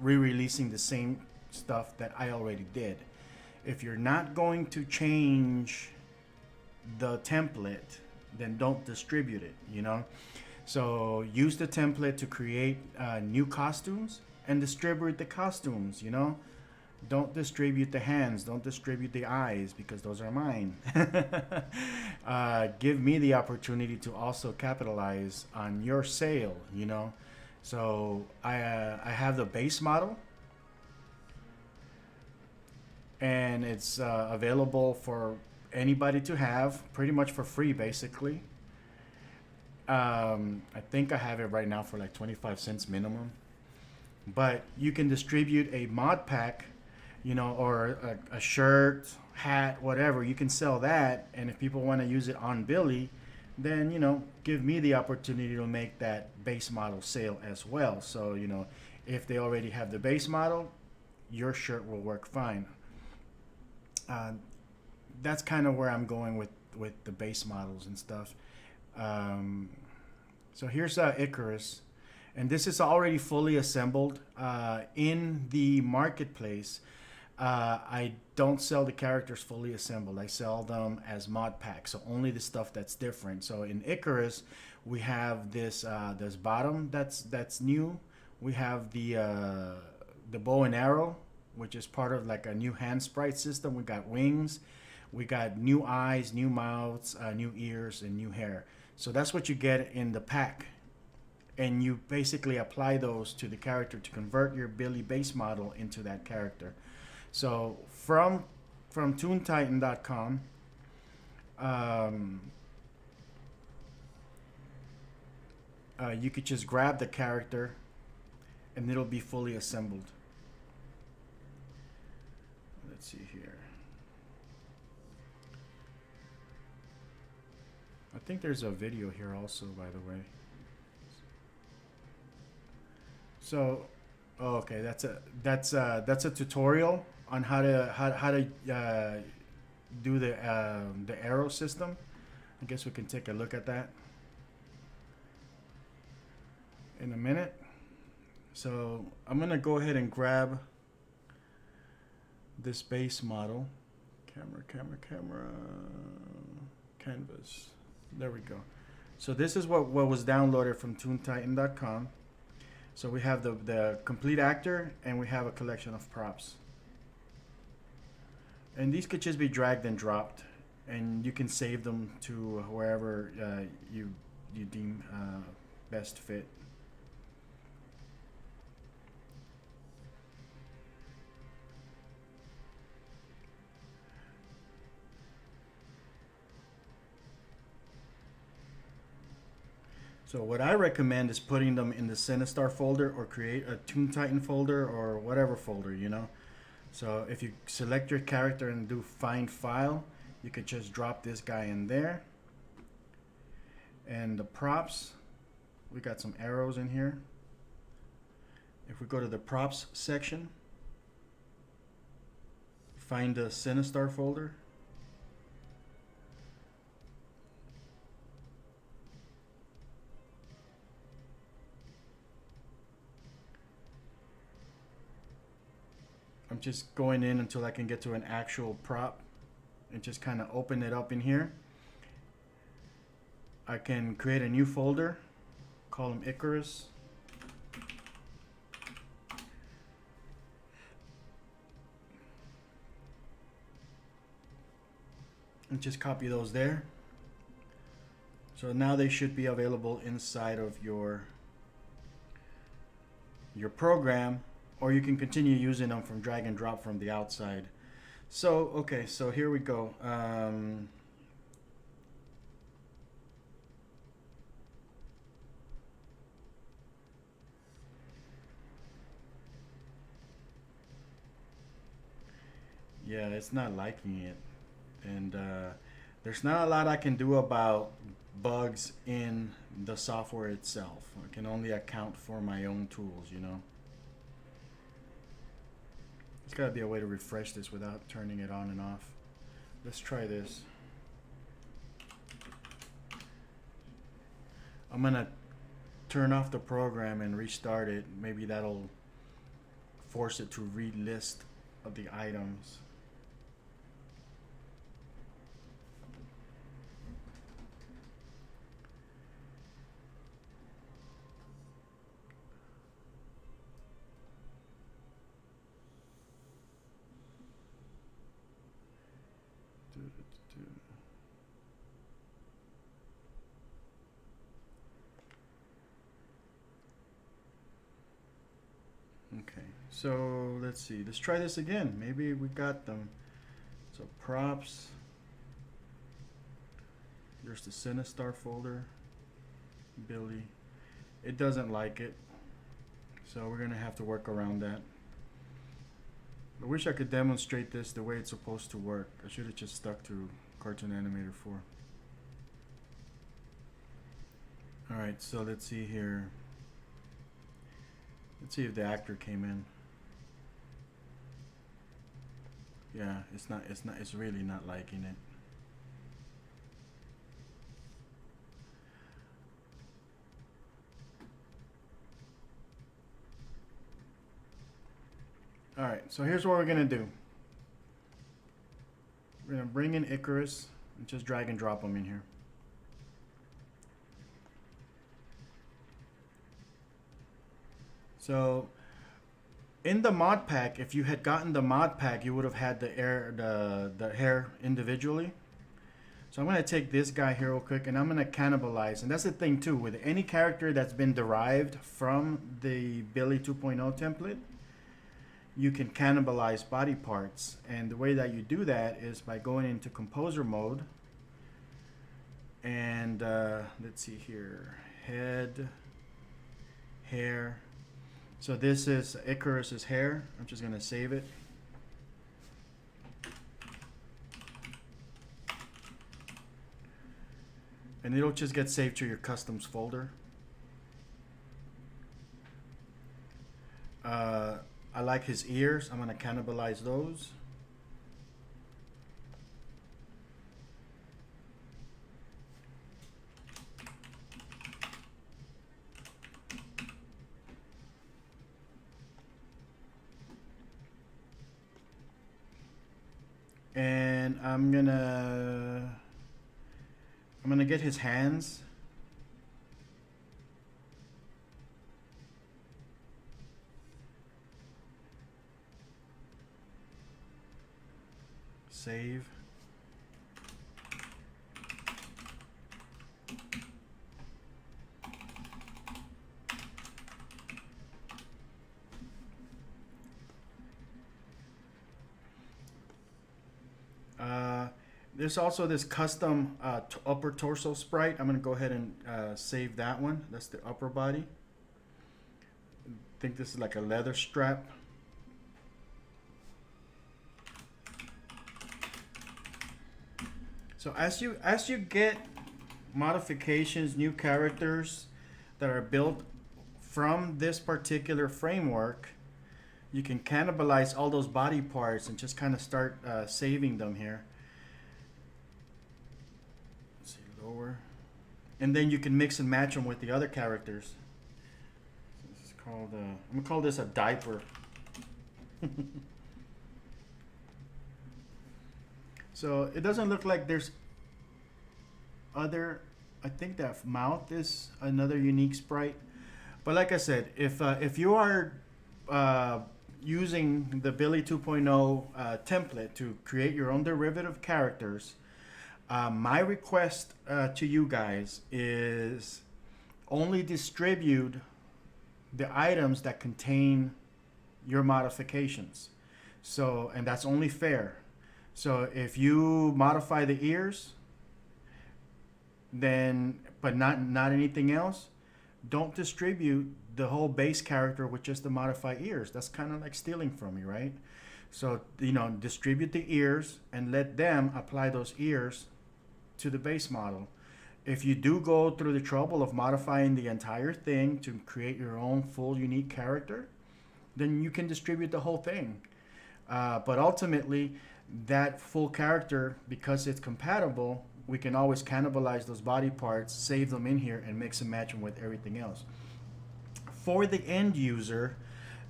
re-releasing the same stuff that I already did. If you're not going to change the template, then don't distribute it, you know? So use the template to create new costumes and distribute the costumes, you know? Don't distribute the hands, don't distribute the eyes, because those are mine. Give me the opportunity to also capitalize on your sale, you know? So I have the base model, and it's available for anybody to have, pretty much for free, basically. I think I have it right now for like 25 cents minimum. But you can distribute a mod pack, you know, or a shirt, hat, whatever. You can sell that, and if people want to use it on Billy, then you know, give me the opportunity to make that base model sale as well. So you know, if they already have the base model, your shirt will work fine. Uh, that's kind of where I'm going with the base models and stuff. Um, so here's Icarus, and this is already fully assembled in the marketplace. I don't sell the characters fully assembled. I sell them as mod packs, so only the stuff that's different. So in Icarus, we have this bottom that's new. We have the bow and arrow, which is part of like a new hand sprite system. We got wings, we got new eyes, new mouths, new ears, and new hair. So that's what you get in the pack, and you basically apply those to the character to convert your Billy base model into that character. So from toontitan.com, you could just grab the character and it'll be fully assembled. Let's see here. I think there's a video here also, by the way. So, oh, okay, that's a tutorial on how to do the arrow system. I guess we can take a look at that in a minute. So I'm gonna go ahead and grab this base model. Camera, canvas. There we go. So this is what was downloaded from toontitan.com. So we have the complete actor, and we have a collection of props. And these could just be dragged and dropped, and you can save them to wherever you deem best fit. So what I recommend is putting them in the Sinistar folder, or create a Toon Titan folder, or whatever folder, you know. So if you select your character and do find file, you could just drop this guy in there. And the props, we got some arrows in here. If we go to the props section, find the Sinistar folder. I'm just going in until I can get to an actual prop and just kind of open it up in here. I can create a new folder, call him Icarus. And just copy those there. So now they should be available inside of your program, or you can continue using them from drag and drop from the outside. So, okay, so here we go. Yeah, it's not liking it. And there's not a lot I can do about bugs in the software itself. I can only account for my own tools, you know. There's got to be a way to refresh this without turning it on and off. Let's try this. I'm going to turn off the program and restart it. Maybe that'll force it to relist of the items. Okay, so let's see. Let's try this again. Maybe we got them. So props. There's the Sinistar folder. Billy. It doesn't like it. So we're gonna have to work around that. I wish I could demonstrate this the way it's supposed to work. I should have just stuck to Cartoon Animator 4. Alright, so let's see here. Let's see if the actor came in. Yeah, it's really not liking it. Alright, so here's what we're gonna do. We're gonna bring in Icarus and just drag and drop him in here. So in the mod pack, if you had gotten the mod pack, you would have had the hair individually. So I'm going to take this guy here real quick and I'm going to cannibalize. And that's the thing too, with any character that's been derived from the Billy 2.0 template, you can cannibalize body parts. And the way that you do that is by going into composer mode. And let's see here, head, hair. So this is Icarus's hair. I'm just gonna save it. And it'll just get saved to your customs folder. I like his ears. I'm gonna cannibalize those. And I'm gonna get his hands. Save. There's also this custom upper torso sprite. I'm going to go ahead and save that one. That's the upper body. I think this is like a leather strap. So as you get modifications, new characters that are built from this particular framework, you can cannibalize all those body parts and just kind of start saving them here. Let's see, lower. And then you can mix and match them with the other characters. So this is called, I'm going to call this a diaper. So it doesn't look like there's other, I think that mouth is another unique sprite. But like I said, if you are using the Billy 2.0 template to create your own derivative characters, my request to you guys is only distribute the items that contain your modifications. So, and that's only fair. So if you modify the ears, then, but not anything else, don't distribute the whole base character with just the modified ears. That's kind of like stealing from me, right? So, you know, distribute the ears and let them apply those ears to the base model. If you do go through the trouble of modifying the entire thing to create your own full unique character, then you can distribute the whole thing. But ultimately, that full character, because it's compatible, we can always cannibalize those body parts, save them in here, and mix and match them with everything else. For the end user,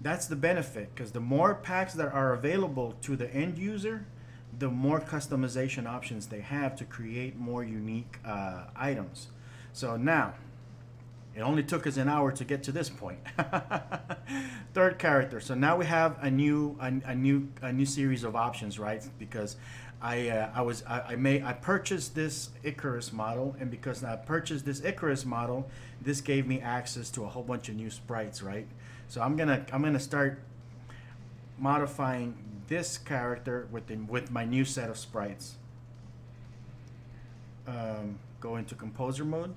that's the benefit, because the more packs that are available to the end user, the more customization options they have to create more unique items. So now, it only took us an hour to get to this point. Third character. So now we have a new series of options, right? Because I purchased this Icarus model, and because I purchased this Icarus model, this gave me access to a whole bunch of new sprites, right? So I'm gonna start modifying this character with my new set of sprites. Go into composer mode.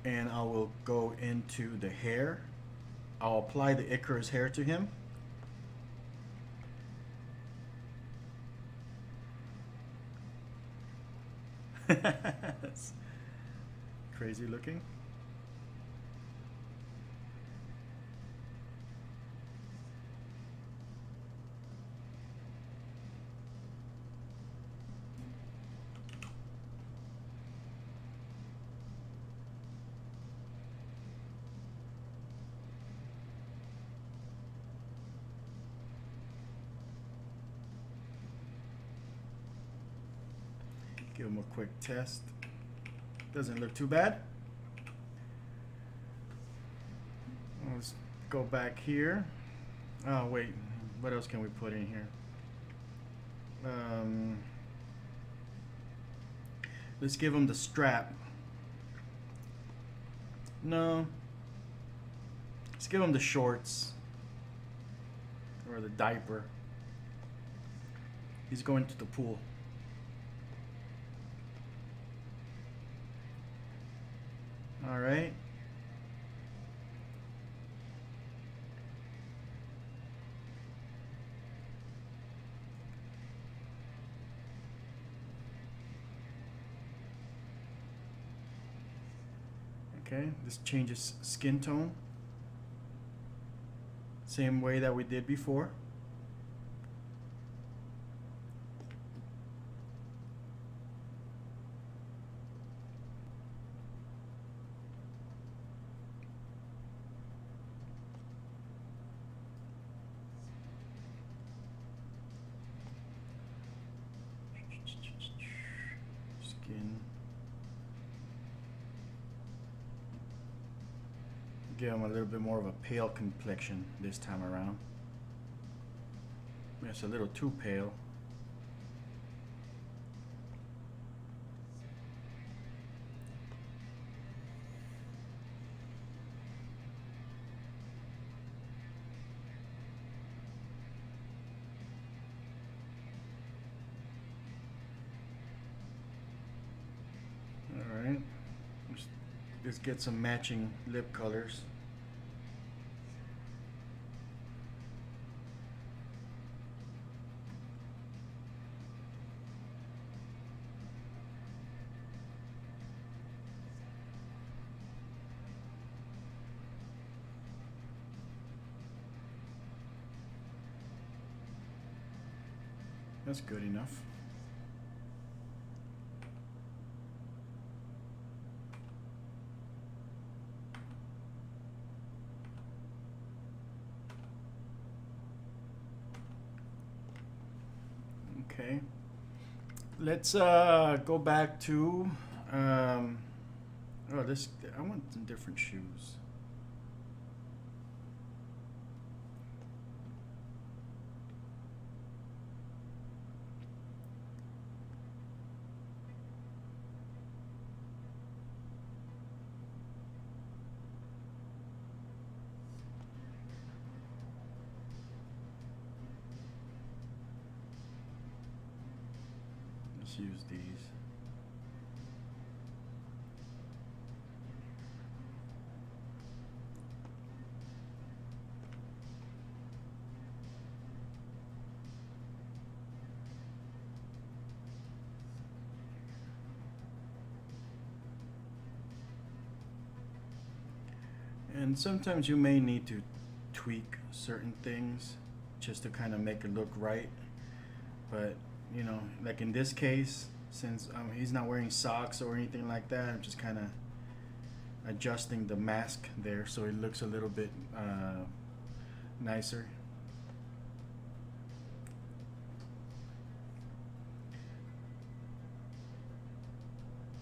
and I will go into the hair. I'll apply the Icarus hair to him. That's crazy looking. Give him a quick test. Doesn't look too bad. Let's go back here. Oh wait, what else can we put in here? Let's give him the strap. No. Let's give him the shorts. Or the diaper. He's going to the pool. All right. Okay, this changes skin tone. Same way that we did before. Skin. Give him a little bit more of a pale complexion this time around. It's a little too pale. All right. Let's get some matching lip colors. That's good enough. Okay, let's go back to oh, this, I want some different shoes. Let's use these. And sometimes you may need to tweak certain things just to kind of make it look right. But, you know, like in this case, since he's not wearing socks or anything like that, I'm just kind of adjusting the mask there so it looks a little bit nicer.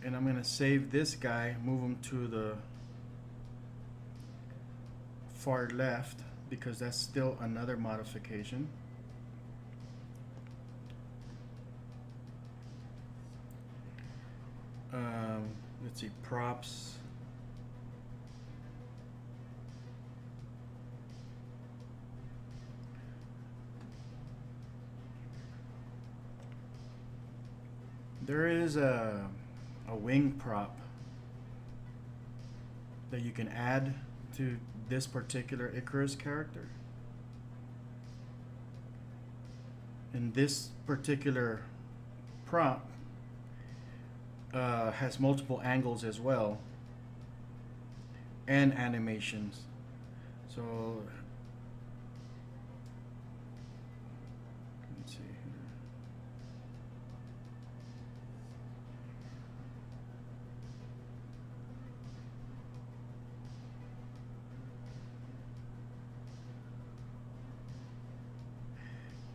And I'm going to save this guy, move him to the far left because that's still another modification. Let's see, props. There is a wing prop that you can add to this particular Icarus character. And this particular prop has multiple angles as well and animations. So let's see here.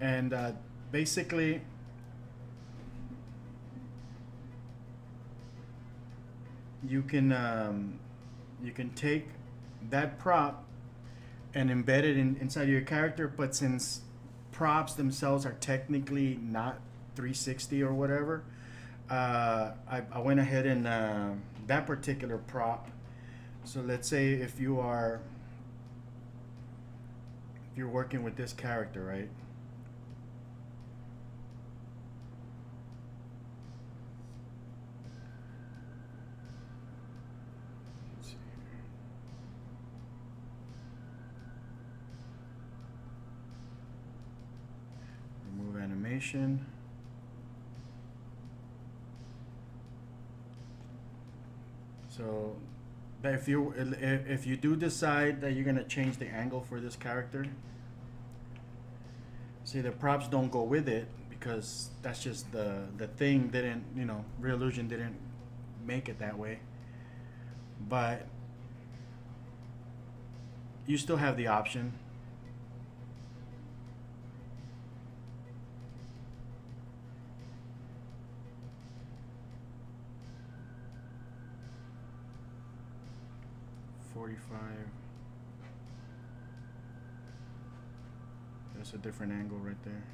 And basically you can take that prop and embed it inside your character, but since props themselves are technically not 360 or whatever, I went ahead and that particular prop. So let's say if you're working with this character, right? Animation. So if you do decide that you're gonna change the angle for this character, see the props don't go with it because that's just the thing didn't, Reallusion didn't make it that way. But you still have the option. That's a different angle right there.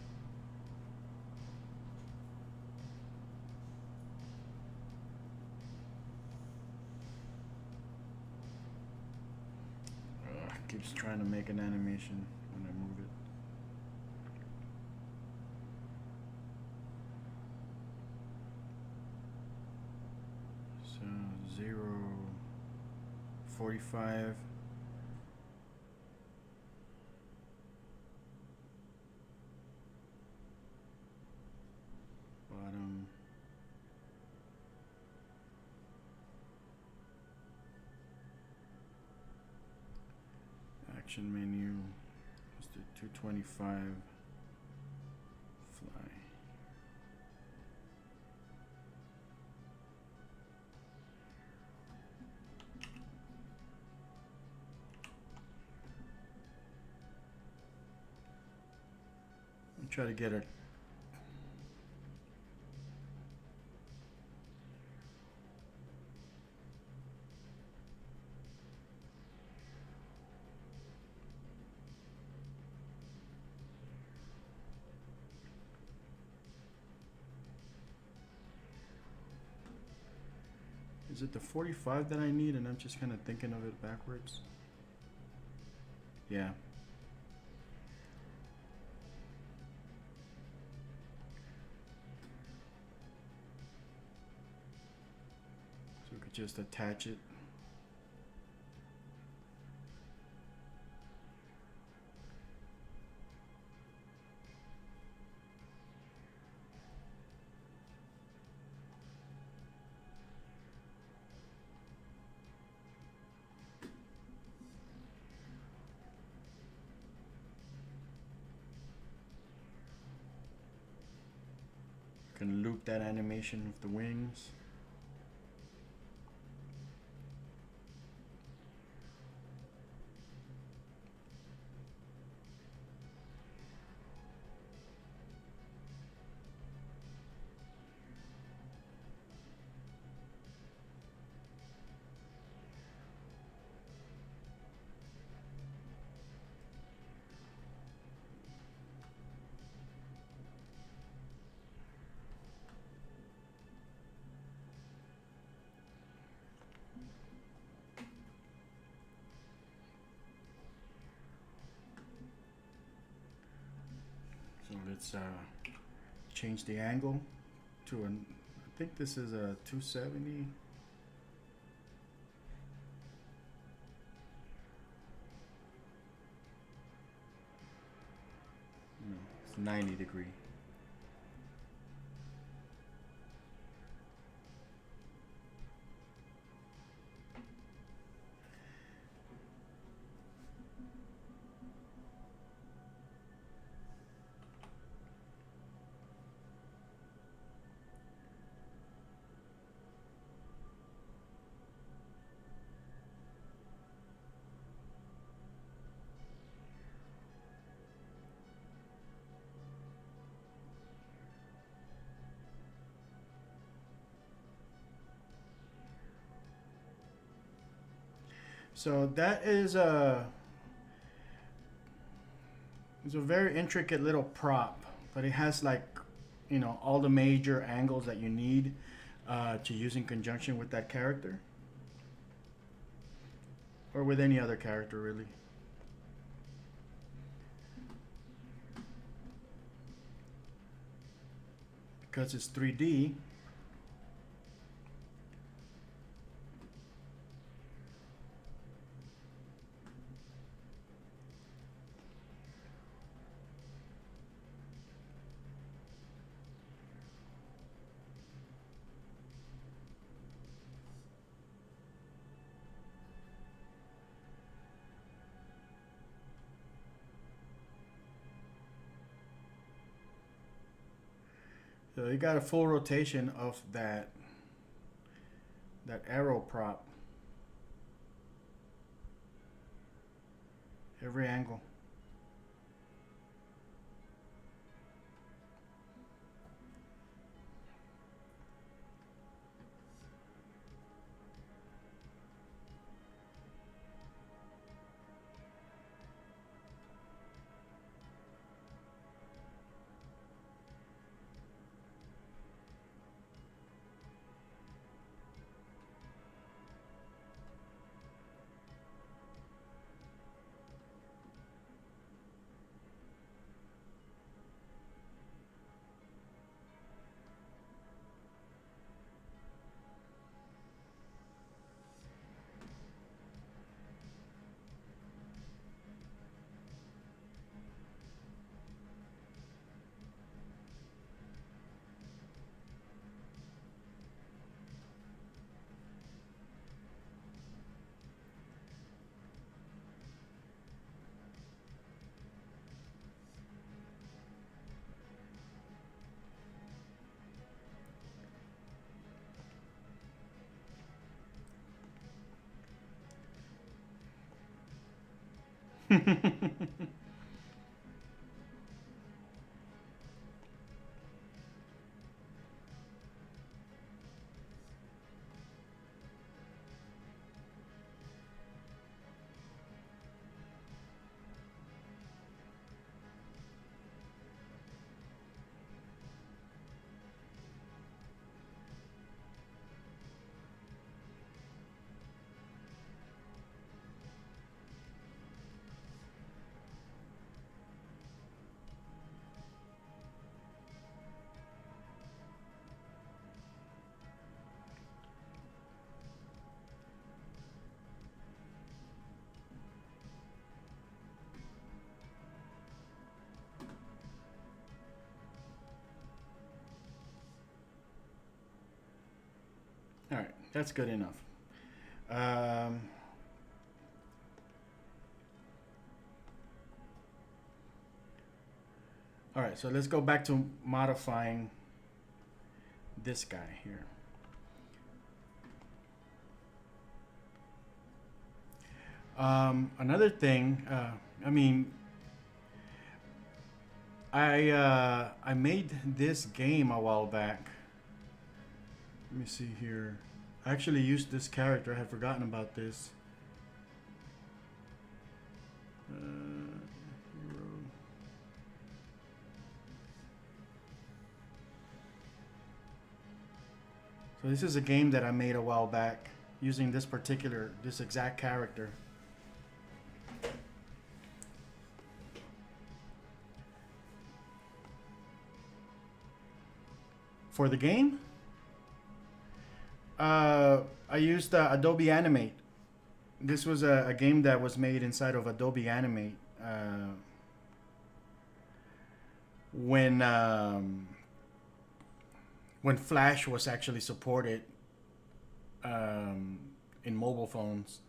Keeps trying to make an animation when I move it. So 0, 45. Bottom. Action menu. Let's do 225. Fly. I'll try to get it. Is it the 45 that I need and I'm just kind of thinking of it backwards? Yeah. So we could just attach it. Can loop that animation with the wings. So let's change the angle to an, I think this is a 270. It's 90°. So that is it's a very intricate little prop, but it has like, you know, all the major angles that you need to use in conjunction with that character, or with any other character really. Because it's 3D, so you got a full rotation of that arrow prop, every angle. All right, that's good enough. All right, so let's go back to modifying this guy here. Another thing, I mean, I made this game a while back. Let me see here. I actually used this character. I had forgotten about this. Hero. So this is a game that I made a while back using this exact character. For the game, I used Adobe Animate. This was a game that was made inside of Adobe Animate. when when Flash was actually supported um, in mobile phones.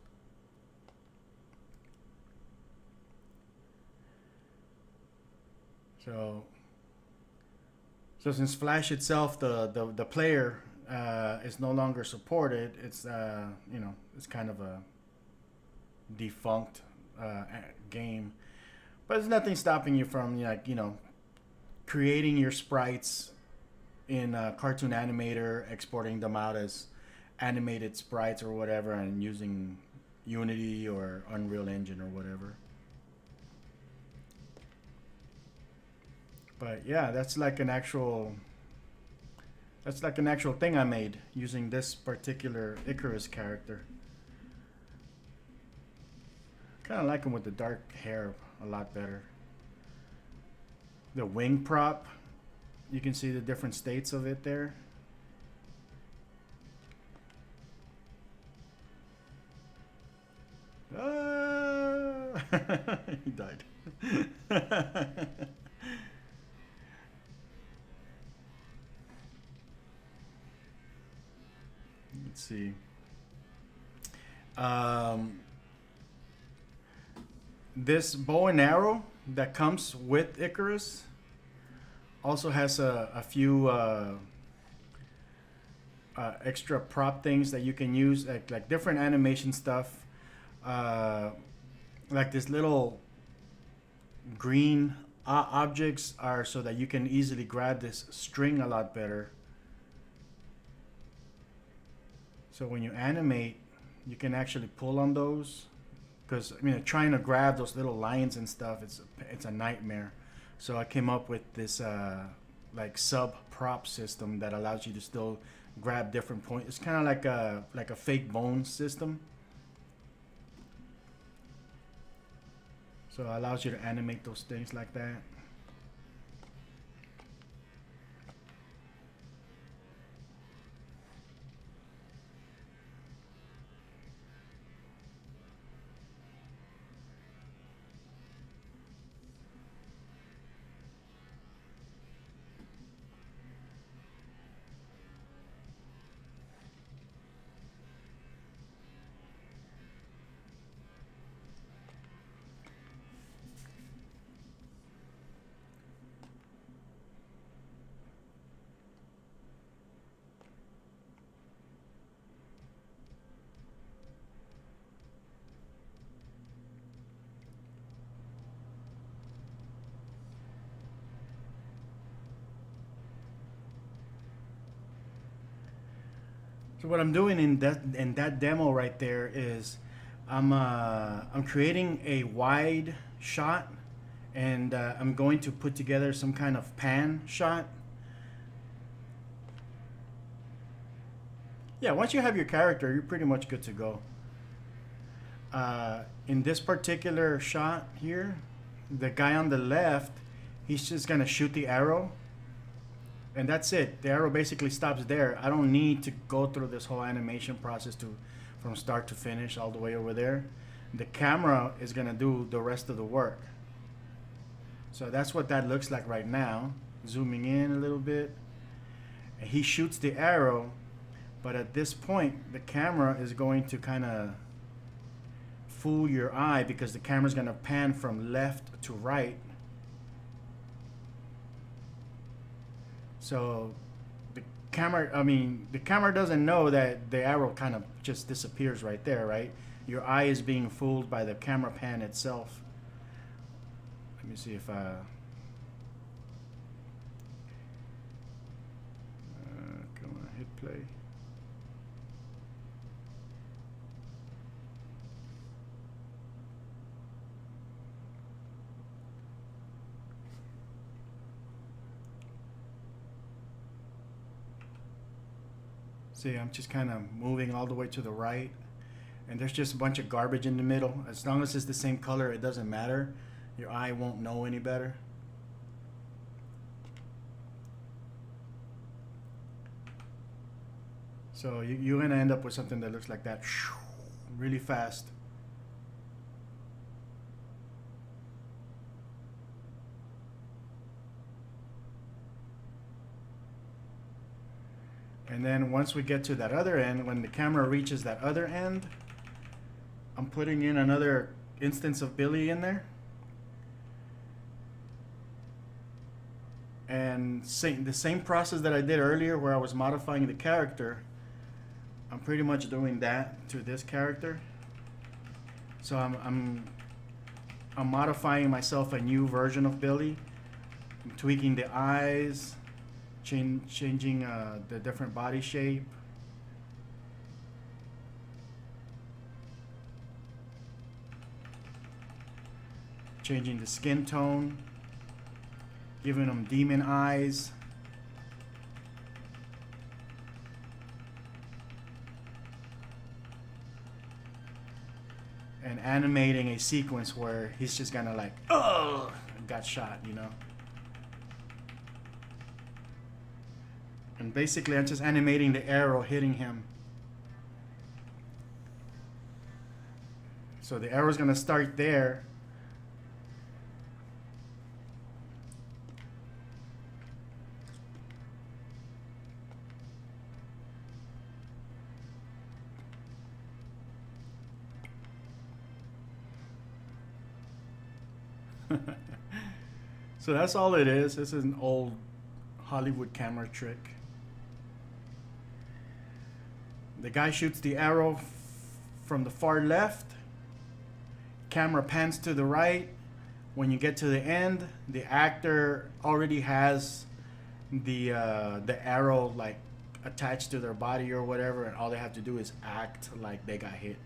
So so since Flash itself, the player is no longer supported, it's you know, it's kind of a defunct game. But there's nothing stopping you from, like, you know, creating your sprites in Cartoon Animator, exporting them out as animated sprites or whatever, and using Unity or Unreal Engine or whatever. But yeah, that's like an actual thing I made using this particular Icarus character. Kind of like him with the dark hair a lot better. The wing prop, you can see the different states of it there. He died. Let's see. Um, this bow and arrow that comes with Icarus also has a few extra prop things that you can use, like different animation stuff. Uh, like this little green objects are so that you can easily grab this string a lot better. So when you animate, you can actually pull on those, because I mean, trying to grab those little lines and stuff, it's a nightmare. So I came up with this like sub prop system that allows you to still grab different points. It's kind of like a fake bone system. So it allows you to animate those things like that. So what I'm doing in that demo right there is I'm creating a wide shot, and I'm going to put together some kind of pan shot. Yeah, once you have your character, you're pretty much good to go. In this particular shot here, the guy on the left, he's just gonna shoot the arrow, and that's it. The arrow basically stops there. I don't need to go through this whole animation process to from start to finish all the way over there. The camera is gonna do the rest of the work. So that's what that looks like right now. Zooming in a little bit. He shoots the arrow, but at this point the camera is going to kind of fool your eye, because the camera's gonna pan from left to right. So the camera doesn't know that the arrow kind of just disappears right there, right? Your eye is being fooled by the camera pan itself. Let me see if come on, hit play. See, I'm just kind of moving all the way to the right, and there's just a bunch of garbage in the middle. As long as it's the same color, it doesn't matter. Your eye won't know any better. So you're gonna end up with something that looks like that, really fast. And then once we get to that other end, when the camera reaches that other end, I'm putting in another instance of Billy in there. And the same process that I did earlier where I was modifying the character, I'm pretty much doing that to this character. So I'm modifying myself a new version of Billy. I'm tweaking the eyes, changing the different body shape. Changing the skin tone. Giving him demon eyes. And animating a sequence where he's just gonna like, oh, got shot, you know. And basically I'm just animating the arrow hitting him. So the arrow's gonna start there. So that's all it is. This is an old Hollywood camera trick. The guy shoots the arrow from the far left. Camera pans to the right. When you get to the end, the actor already has the arrow like attached to their body or whatever, and all they have to do is act like they got hit.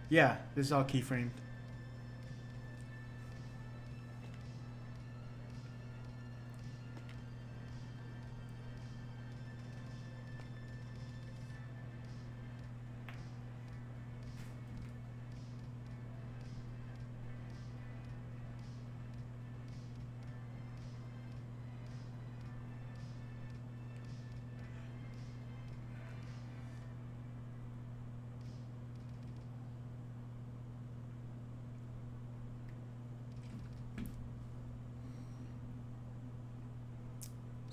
Yeah, this is all keyframed.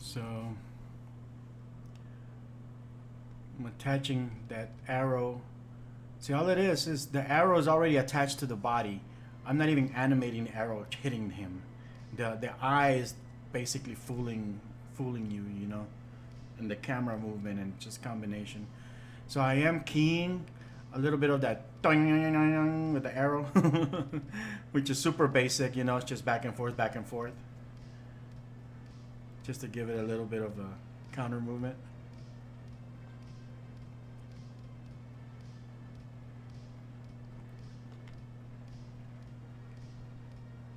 So I'm attaching that arrow. See, all it is the arrow is already attached to the body. I'm not even animating the arrow hitting him. The eye is basically fooling you, you know, and the camera movement and just combination. So I am keying a little bit of that with the arrow, which is super basic, you know, it's just back and forth, just to give it a little bit of a counter movement.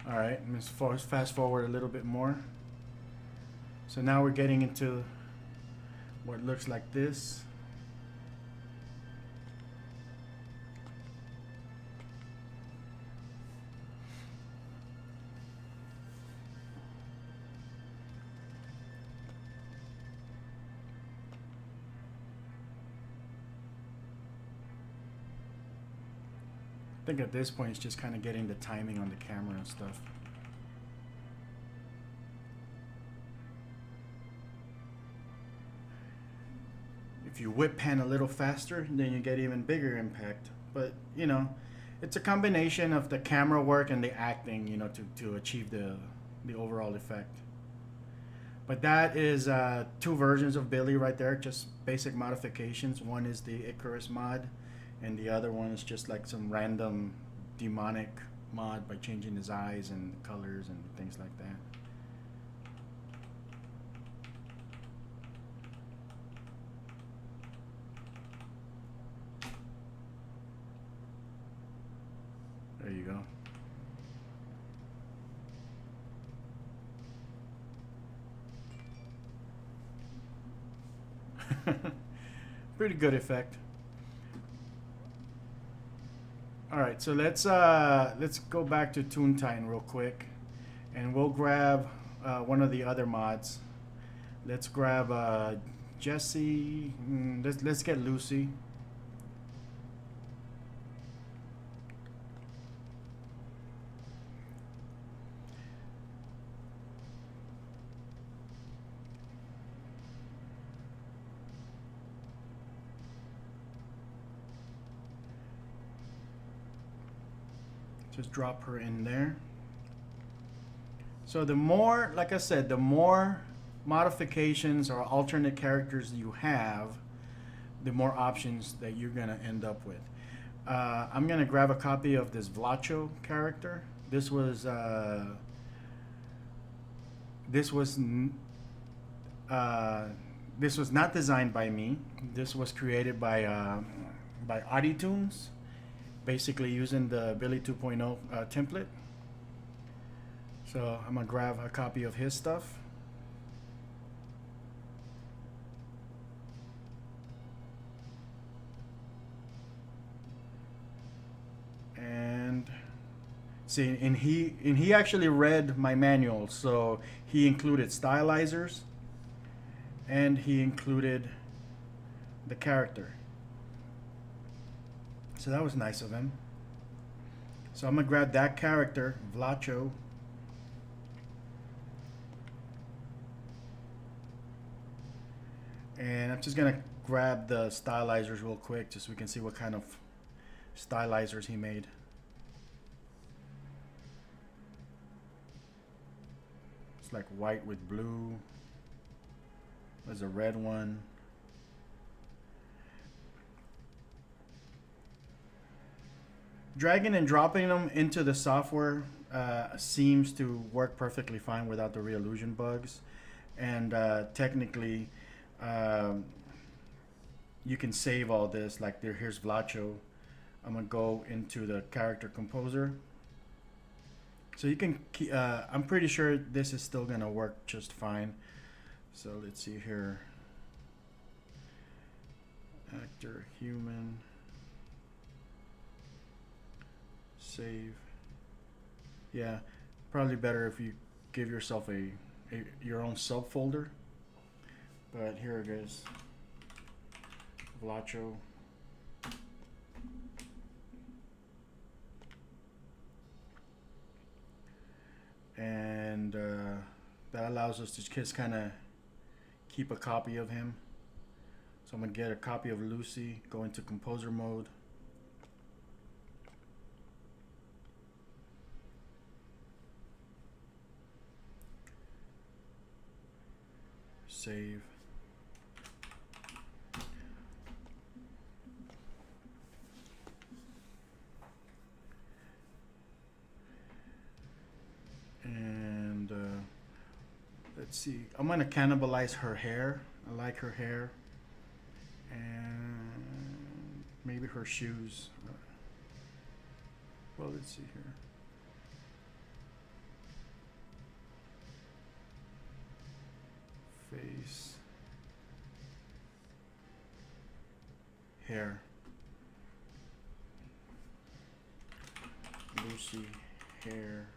All right, let's fast forward a little bit more. So now we're getting into what looks like this. I think at this point it's just kind of getting the timing on the camera and stuff. If you whip pan a little faster, then you get even bigger impact. But, you know, it's a combination of the camera work and the acting, you know, to achieve the overall effect. But that is two versions of Billy right there, just basic modifications. One is the Icarus mod, and the other one is just like some random demonic mod by changing his eyes and colors and things like that. There you go. Pretty good effect. All right, so let's go back to Toontown real quick, and we'll grab one of the other mods. Let's grab Jessie. Let's get Lucy. Just drop her in there. So the more, like I said, the more modifications or alternate characters you have, the more options that you're gonna end up with. I'm gonna grab a copy of this Vlacho character. This was not designed by me. This was created by AudiTunes, basically using the Billy 2.0 template. So I'm gonna grab a copy of his stuff. And see, and he actually read my manual, so he included stylizers and he included the character. So that was nice of him. So I'm gonna grab that character, Vlacho. And I'm just gonna grab the stylizers real quick just so we can see what kind of stylizers he made. It's like white with blue. There's a red one. Dragging and dropping them into the software seems to work perfectly fine without the re-illusion bugs. And technically, you can save all this. Like here's Vlacho. I'm gonna go into the character composer. So you can, I'm pretty sure this is still gonna work just fine. So let's see here. Actor, human. Save. Yeah, probably better if you give yourself your own subfolder. But here it is. Vlacho. And that allows us to just kind of keep a copy of him. So I'm gonna get a copy of Lucy, go into composer mode. Save. And let's see, I'm gonna cannibalize her hair. I like her hair. And maybe her shoes. Well, let's see here. Face. Hair. Lucy, hair.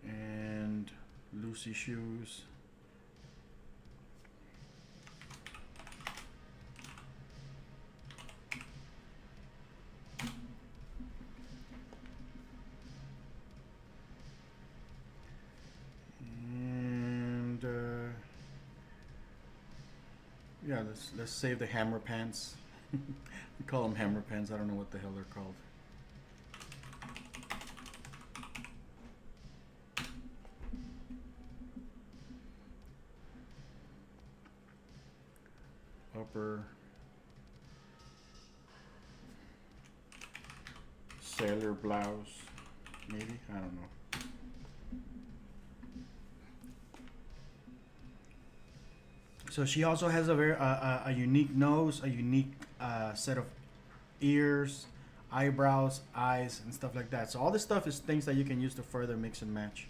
And Lucy shoes. And yeah, let's save the hammer pants. We call them hammer pants. I don't know what the hell they're called. Upper sailor blouse, maybe, I don't know. So she also has a very a unique nose, a unique set of ears, eyebrows, eyes, and stuff like that. So all this stuff is things that you can use to further mix and match.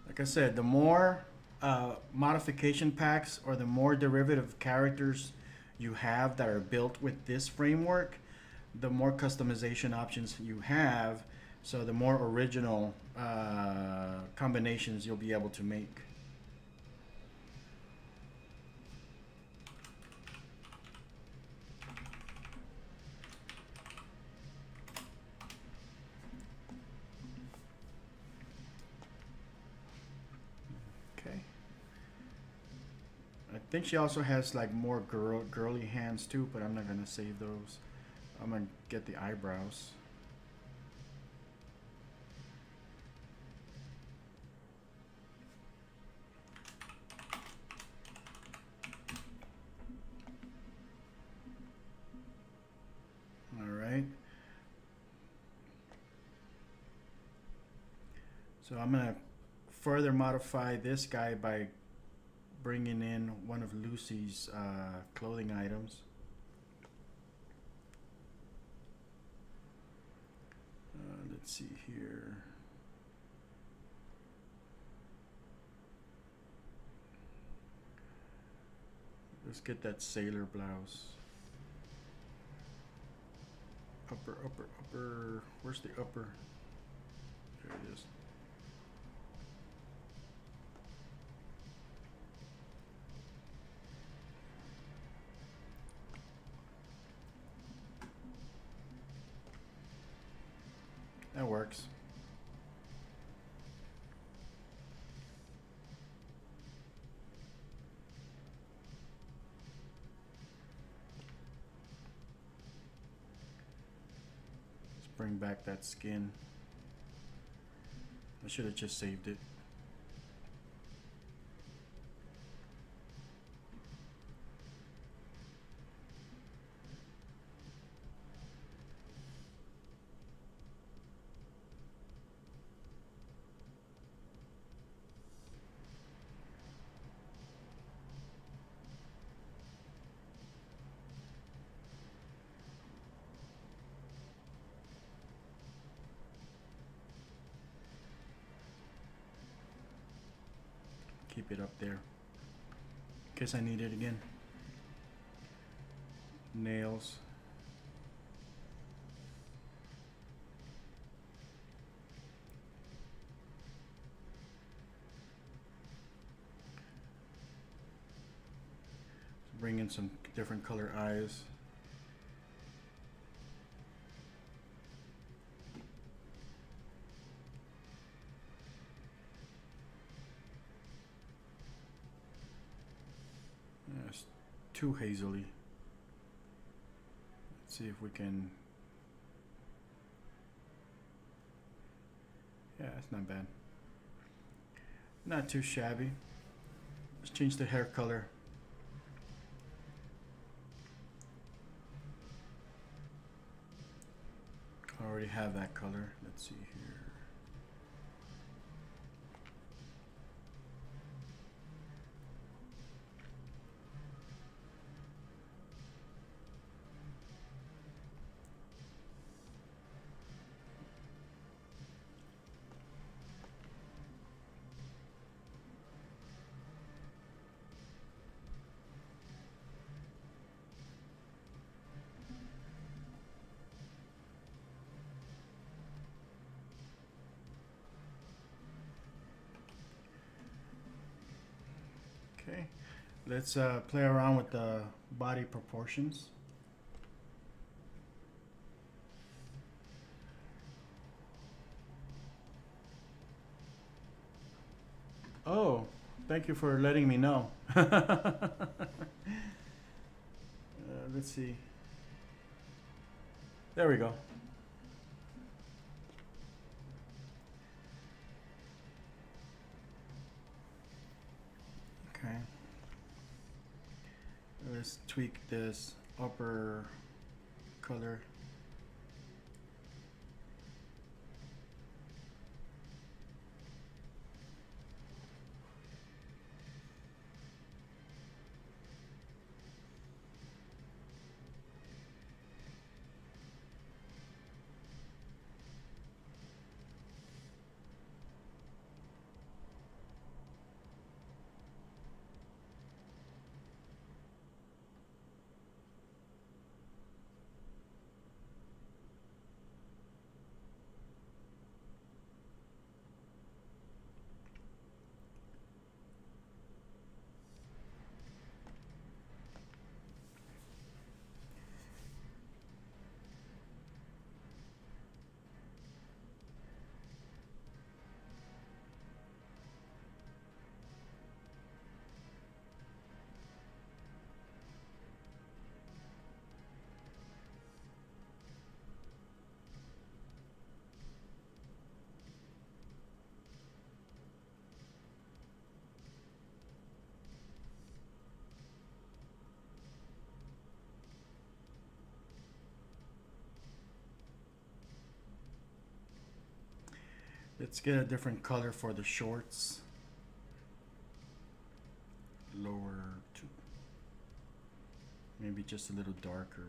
Like I said, the more modification packs or the more derivative characters you have that are built with this framework, the more customization options you have So the more original combinations you'll be able to make. Okay. I think she also has like more girly hands too, but I'm not gonna save those. I'm gonna get the eyebrows. All right. So I'm gonna further modify this guy by bringing in one of Lucy's clothing items. Let's see here. Let's get that sailor blouse. Upper. Where's the upper? There it is. That works. Let's bring back that skin. I should have just saved it. Keep it up there. In case I need it again. Nails. Bring in some different color eyes. It's too hazily. Let's see if we can. Yeah, it's not bad. Not too shabby. Let's change the hair color. I already have that color. Let's see here. Okay, let's play around with the body proportions. Oh, thank you for letting me know. Let's see. There we go. Okay. Let's tweak this upper color. Let's get a different color for the shorts. Lower to maybe just a little darker.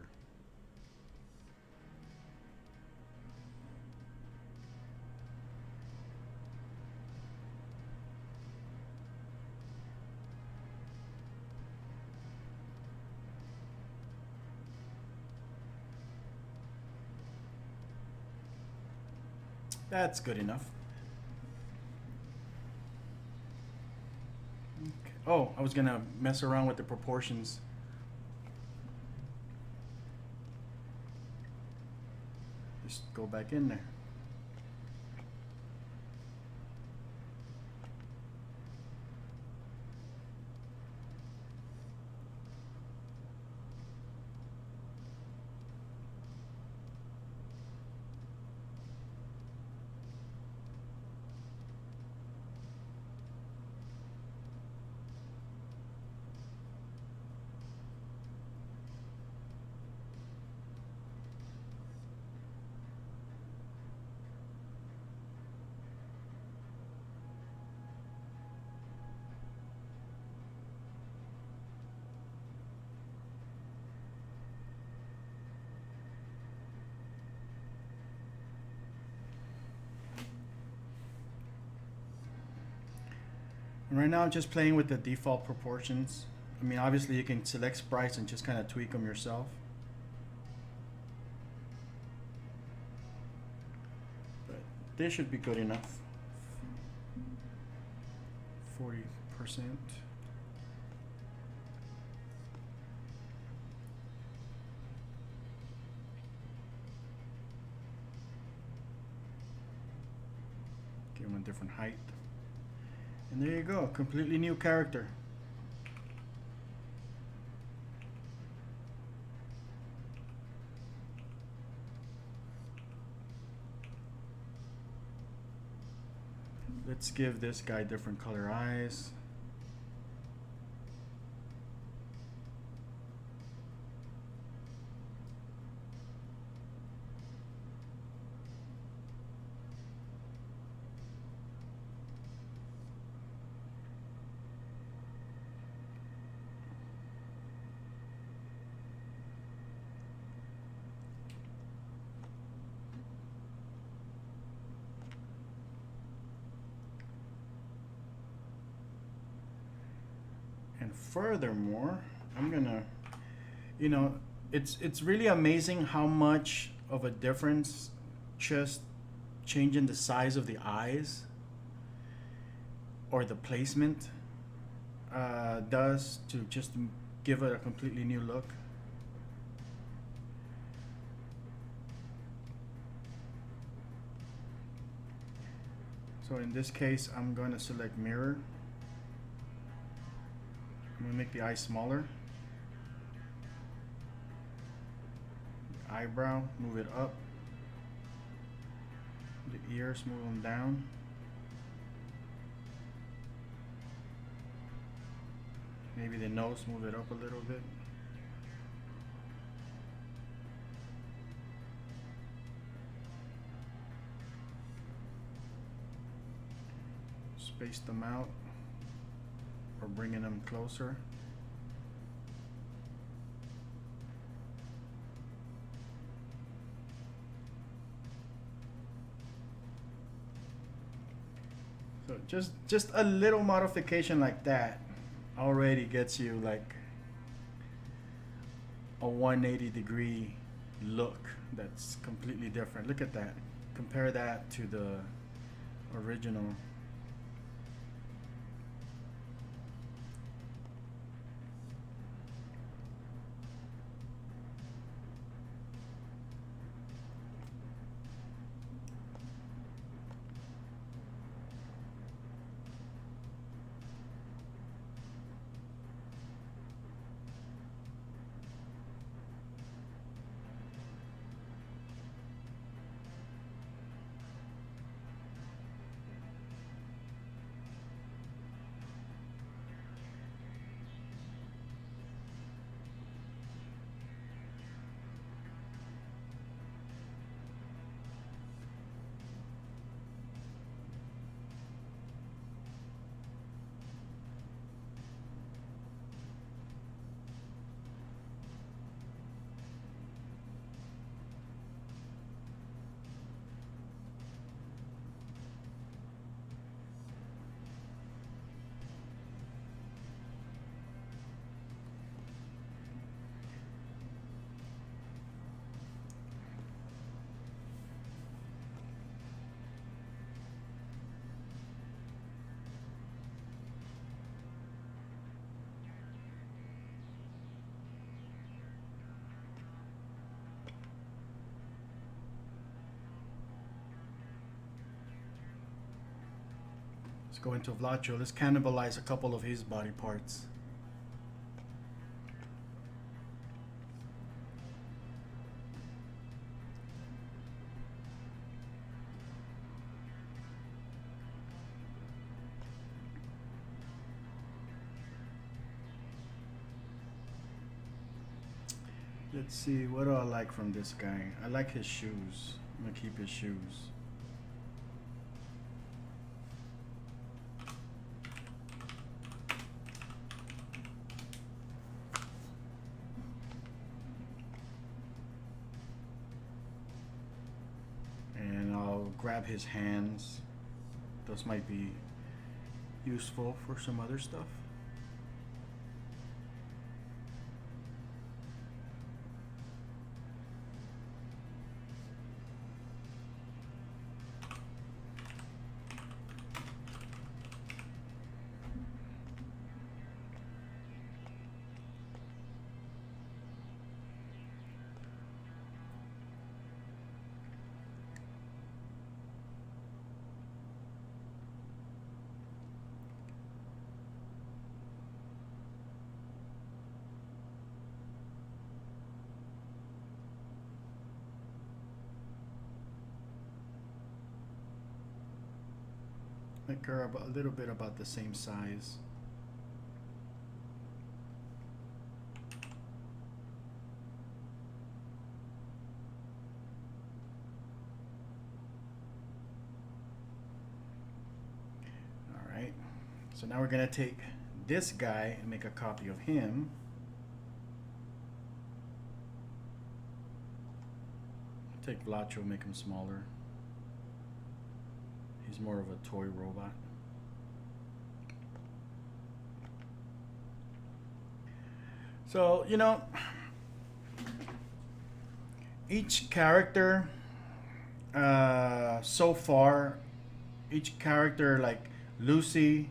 That's good enough. Okay. Oh, I was gonna mess around with the proportions. Just go back in there. And right now I'm just playing with the default proportions. I mean, obviously you can select sprites and just kind of tweak them yourself. But this should be good enough. 40%. Give them a different height. And there you go, completely new character. Let's give this guy different color eyes. And furthermore, I'm gonna, you know, it's really amazing how much of a difference just changing the size of the eyes or the placement does to just give it a completely new look. So in this case, I'm going to select mirror. I'm going to make the eye smaller. The eyebrow, move it up. The ears, move them down. Maybe the nose, move it up a little bit. Space them out or bringing them closer. So just a little modification like that already gets you like a 180-degree look that's completely different. Look at that. Compare that to the original. Let's go into Vlacho. Let's cannibalize a couple of his body parts. Let's see, what do I like from this guy? I like his shoes. I'm gonna keep his shoes. And I'll grab his hands. Those might be useful for some other stuff. Make her about a little bit about the same size. All right, so now we're gonna take this guy and make a copy of him. Take Vlacho, make him smaller. He's more of a toy robot. So, you know, each character, so far, each character like Lucy,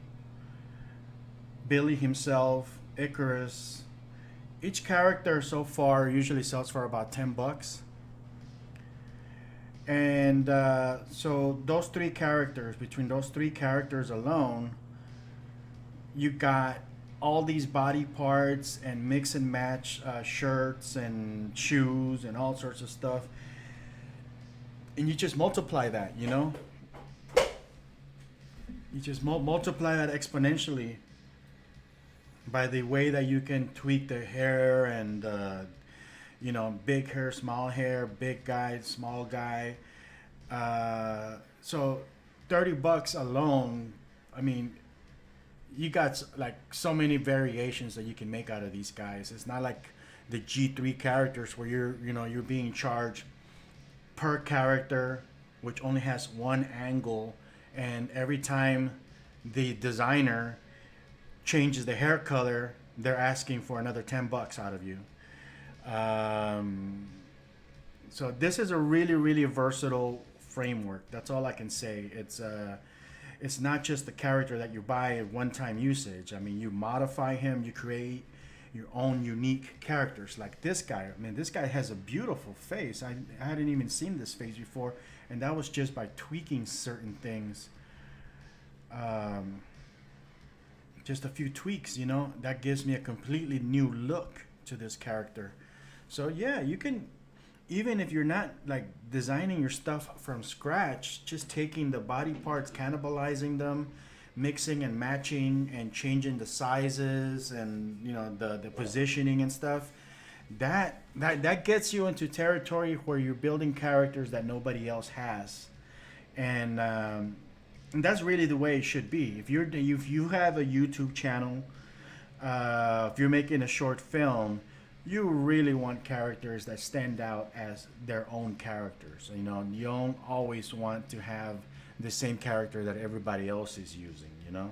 Billy himself, Icarus, each character so far usually sells for about $10. And so those three characters, between those three characters alone, you got all these body parts and mix and match shirts and shoes and all sorts of stuff. And you just multiply that, you know? You just multiply that exponentially by the way that you can tweak the hair and you know, big hair, small hair, big guy, small guy. So $30 alone, I mean, you got like so many variations that you can make out of these guys. It's not like the G3 characters where you're being charged per character, which only has one angle, and every time the designer changes the hair color, they're asking for another $10 out of you. So this is a really versatile framework. That's all I can say. It's not just the character that you buy at one-time usage. I mean, you modify him, you create your own unique characters. Like this guy. I mean, this guy has a beautiful face. I hadn't even seen this face before, and that was just by tweaking certain things. Just a few tweaks, you know, that gives me a completely new look to this character. So yeah, you can, even if you're not like designing your stuff from scratch, just taking the body parts, cannibalizing them, mixing and matching and changing the sizes and, you know, the positioning and stuff, that gets you into territory where you're building characters that nobody else has. And that's really the way it should be. If you have a YouTube channel, if you're making a short film, you really want characters that stand out as their own characters. You know, you don't always want to have the same character that everybody else is using, you know?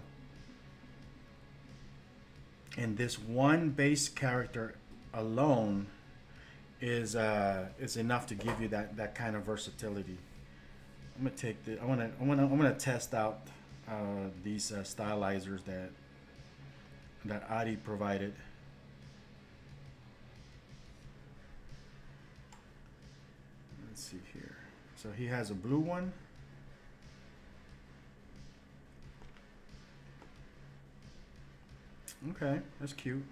And this one base character alone is enough to give you that kind of versatility. I'm gonna take the. I'm gonna test out these stylizers that Adi provided. Let's see here. So he has a blue one. Okay, that's cute.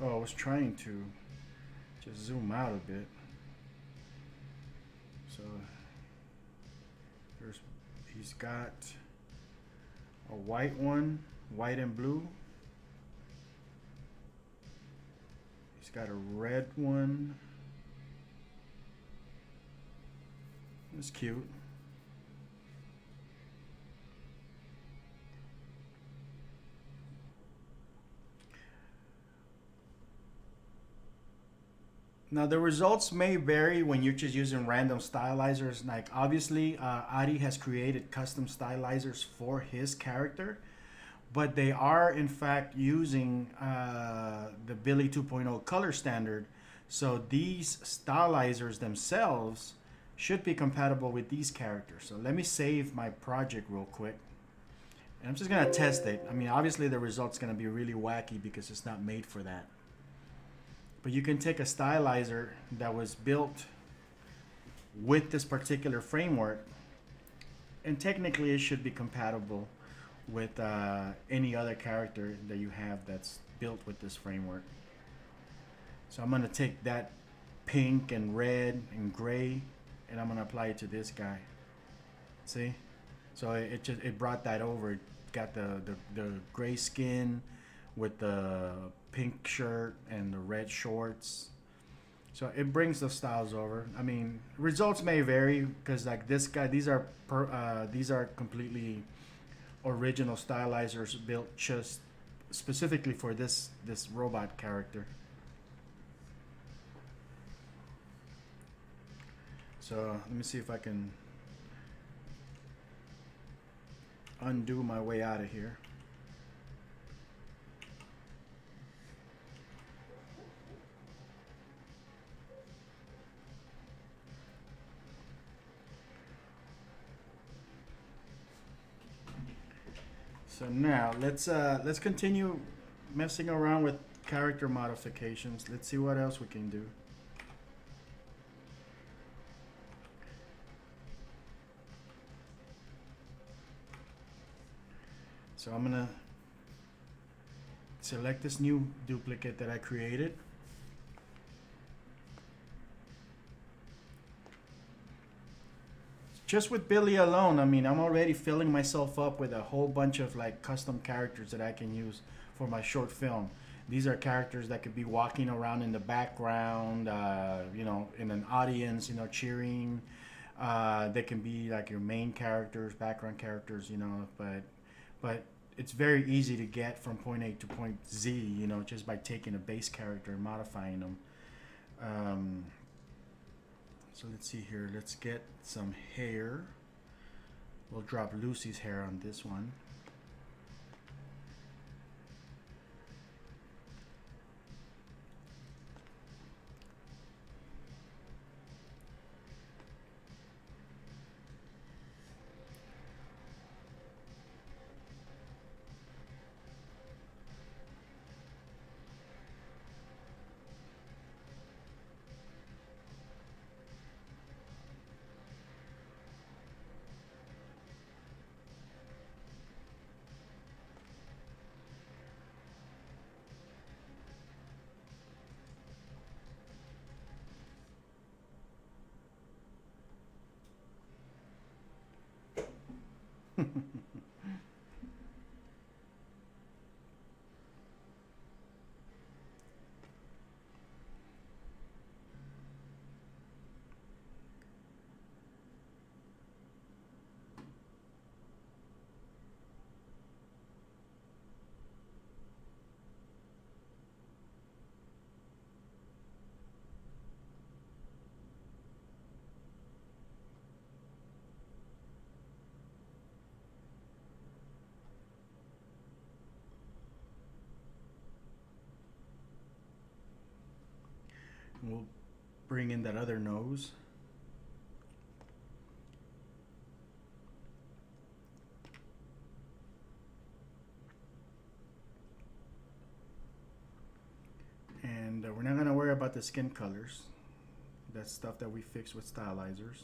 Oh, I was trying to just zoom out a bit. So there's, he's got a white one, white and blue. He's got a red one. It's cute. Now the results may vary when you're just using random stylizers. Like obviously, Ari has created custom stylizers for his character, but they are in fact using the Billy 2.0 color standard. So these stylizers themselves should be compatible with these characters. So let me save my project real quick. And I'm just gonna test it. I mean, obviously the result's gonna be really wacky because it's not made for that. But you can take a stylizer that was built with this particular framework, and technically it should be compatible with any other character that you have that's built with this framework. So I'm gonna take that pink and red and gray, and I'm gonna apply it to this guy. See? So it brought that over. It got the gray skin with the pink shirt and the red shorts. So it brings the styles over. I mean, results may vary because like this guy, these are completely original stylizers built just specifically for this robot character. So let me see if I can undo my way out of here. So now let's continue messing around with character modifications. Let's see what else we can do. So I'm gonna select this new duplicate that I created. Just with Billy alone, I mean, I'm already filling myself up with a whole bunch of like custom characters that I can use for my short film. These are characters that could be walking around in the background, you know, in an audience, you know, cheering. They can be like your main characters, background characters, you know, but it's very easy to get from point A to point Z, you know, just by taking a base character and modifying them. So let's see here. Let's get some hair. We'll drop Lucy's hair on this one. We'll bring in that other nose. got the skin colors. That's stuff that we fix with Stylizers.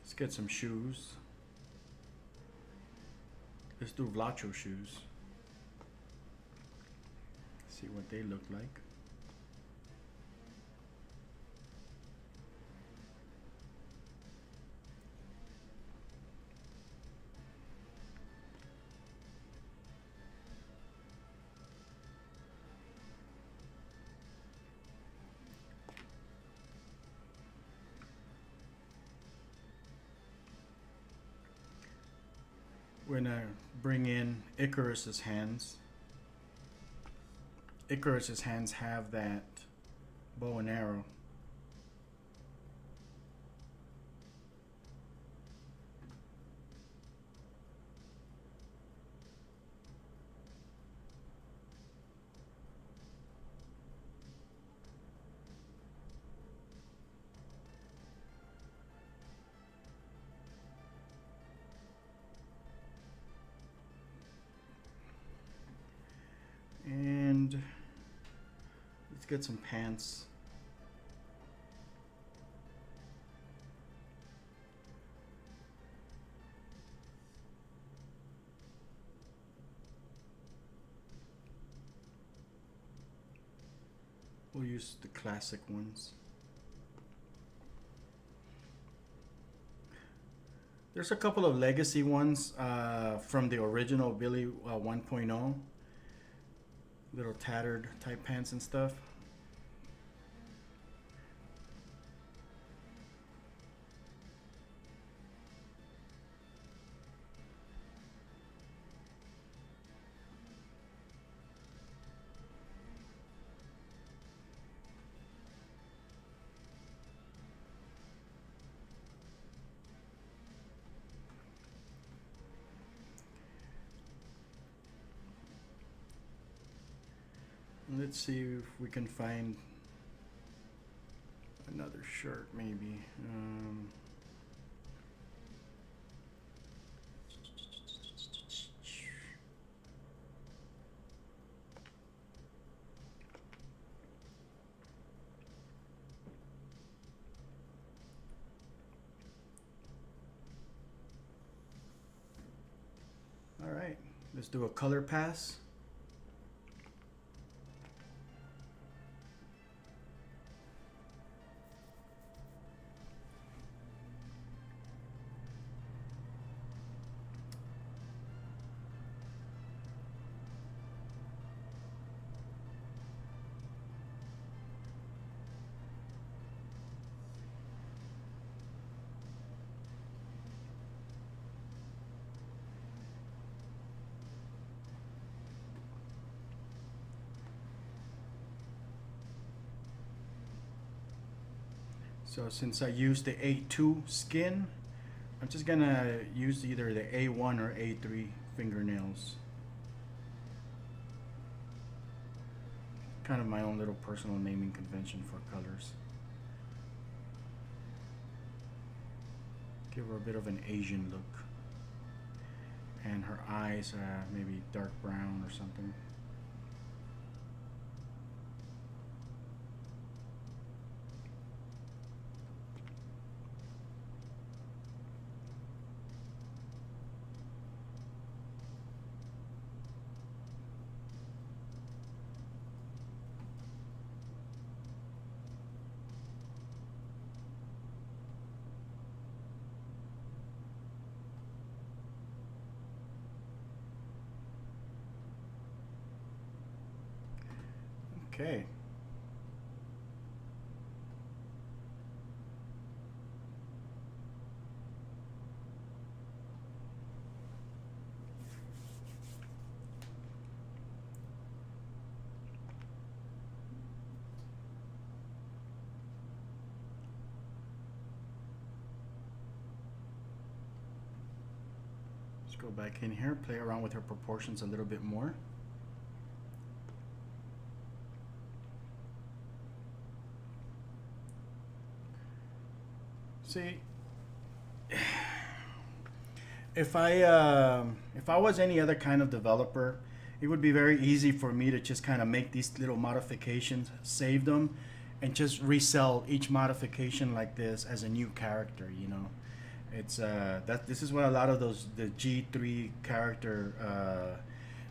Let's get some shoes. Let's do Vlacho shoes. See what they look like. We're gonna bring in Icarus's hands. Icarus's hands have that bow and arrow. And let's get some pants. We'll use the classic ones. There's a couple of legacy ones from the original Billy 1.0. Little tattered type pants and stuff. Let's see if we can find another shirt, maybe. All right, let's do a color pass. So since I used the A2 skin, I'm just gonna use either the A1 or A3 fingernails. Kind of my own little personal naming convention for colors. Give her a bit of an Asian look. And her eyes, maybe dark brown or something. Okay. Let's go back in here, play around with her proportions a little bit more. See, if I was any other kind of developer, it would be very easy for me to just kind of make these little modifications, save them, and just resell each modification like this as a new character. You know, it's that this is what a lot of those the G3 character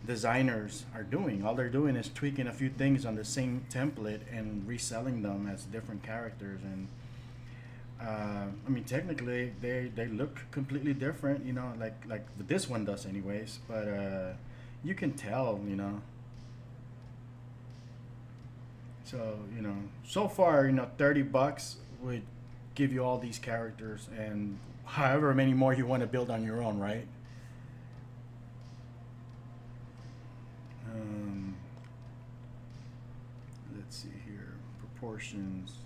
designers are doing. All they're doing is tweaking a few things on the same template and reselling them as different characters. And I mean, technically, they look completely different, you know, like this one does, anyways. But you can tell, you know. So you know, so far, you know, $30 would give you all these characters and however many more you want to build on your own, right? Um, let's see here, proportions.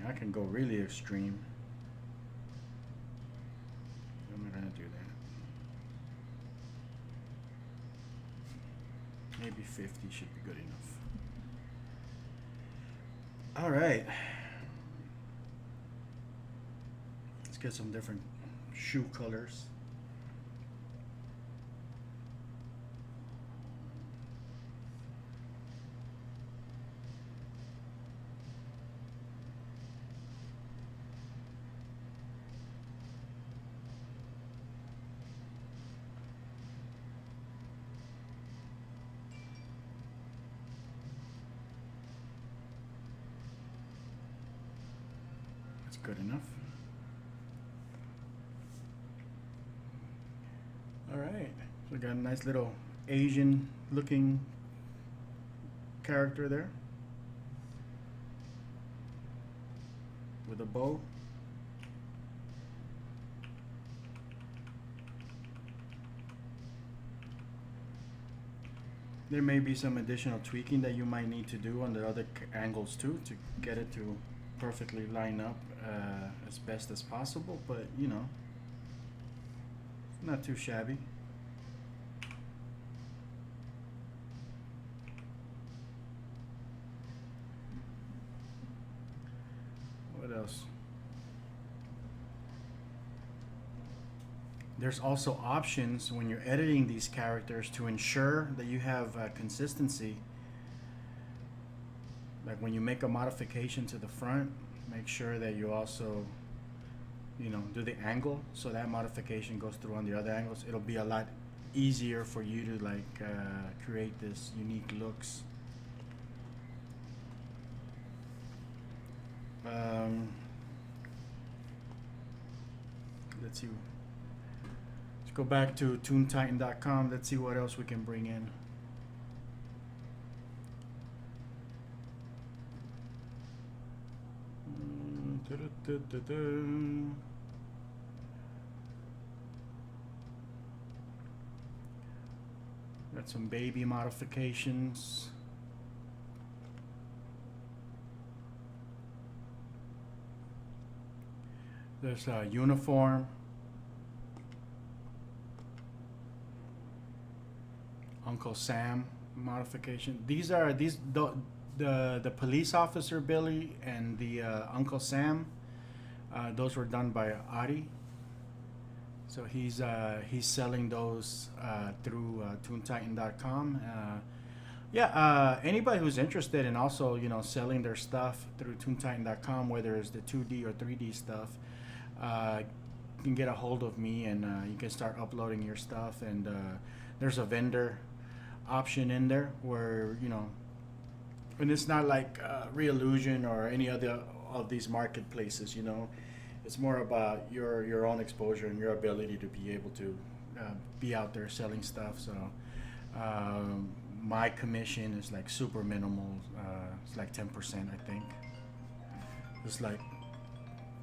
I can go really extreme. I'm not gonna do that. Maybe 50 should be good enough. All right. Let's get some different shoe colors. Good enough. All right, so we got a nice little Asian looking character there with a bow. There may be some additional tweaking that you might need to do on the other angles too to get it to perfectly line up as best as possible, but you know, it's not too shabby. What else? There's also options when you're editing these characters to ensure that you have consistency. Like when you make a modification to the front, make sure that you also, you know, do the angle so that modification goes through on the other angles. It'll be a lot easier for you to like create this unique looks. Let's see. Let's go back to toontitan.com. Let's see what else we can bring in. Got some baby modifications. There's a uniform. Uncle Sam modification. These are the police officer Billy and the Uncle Sam. Those were done by Adi. So he's selling those through toontitan.com. Anybody who's interested in also, you know, selling their stuff through toontitan.com, whether it's the 2D or 3D stuff, you can get a hold of me and you can start uploading your stuff. And there's a vendor option in there where, you know, and it's not like Reallusion or any other of these marketplaces, you know. It's more about your own exposure and your ability to be able to be out there selling stuff. So my commission is like super minimal. It's like 10%, I think. It's like,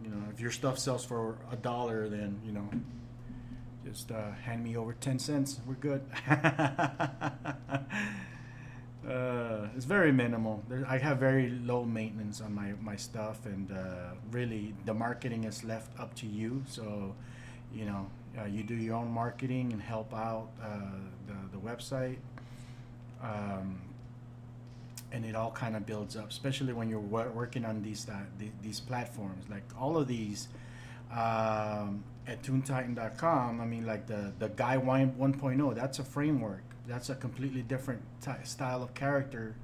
you know, if your stuff sells for $1, then, you know, just hand me over 10 cents. We're good. It's very minimal. I have very low maintenance on my stuff, and really the marketing is left up to you. So, you know, You do your own marketing and help out the website. Um, and it all kind of builds up, especially when you're working on these platforms. Like all of these at toontitan.com, I mean, like the Guy 1.0, that's a framework. That's a completely different style of character.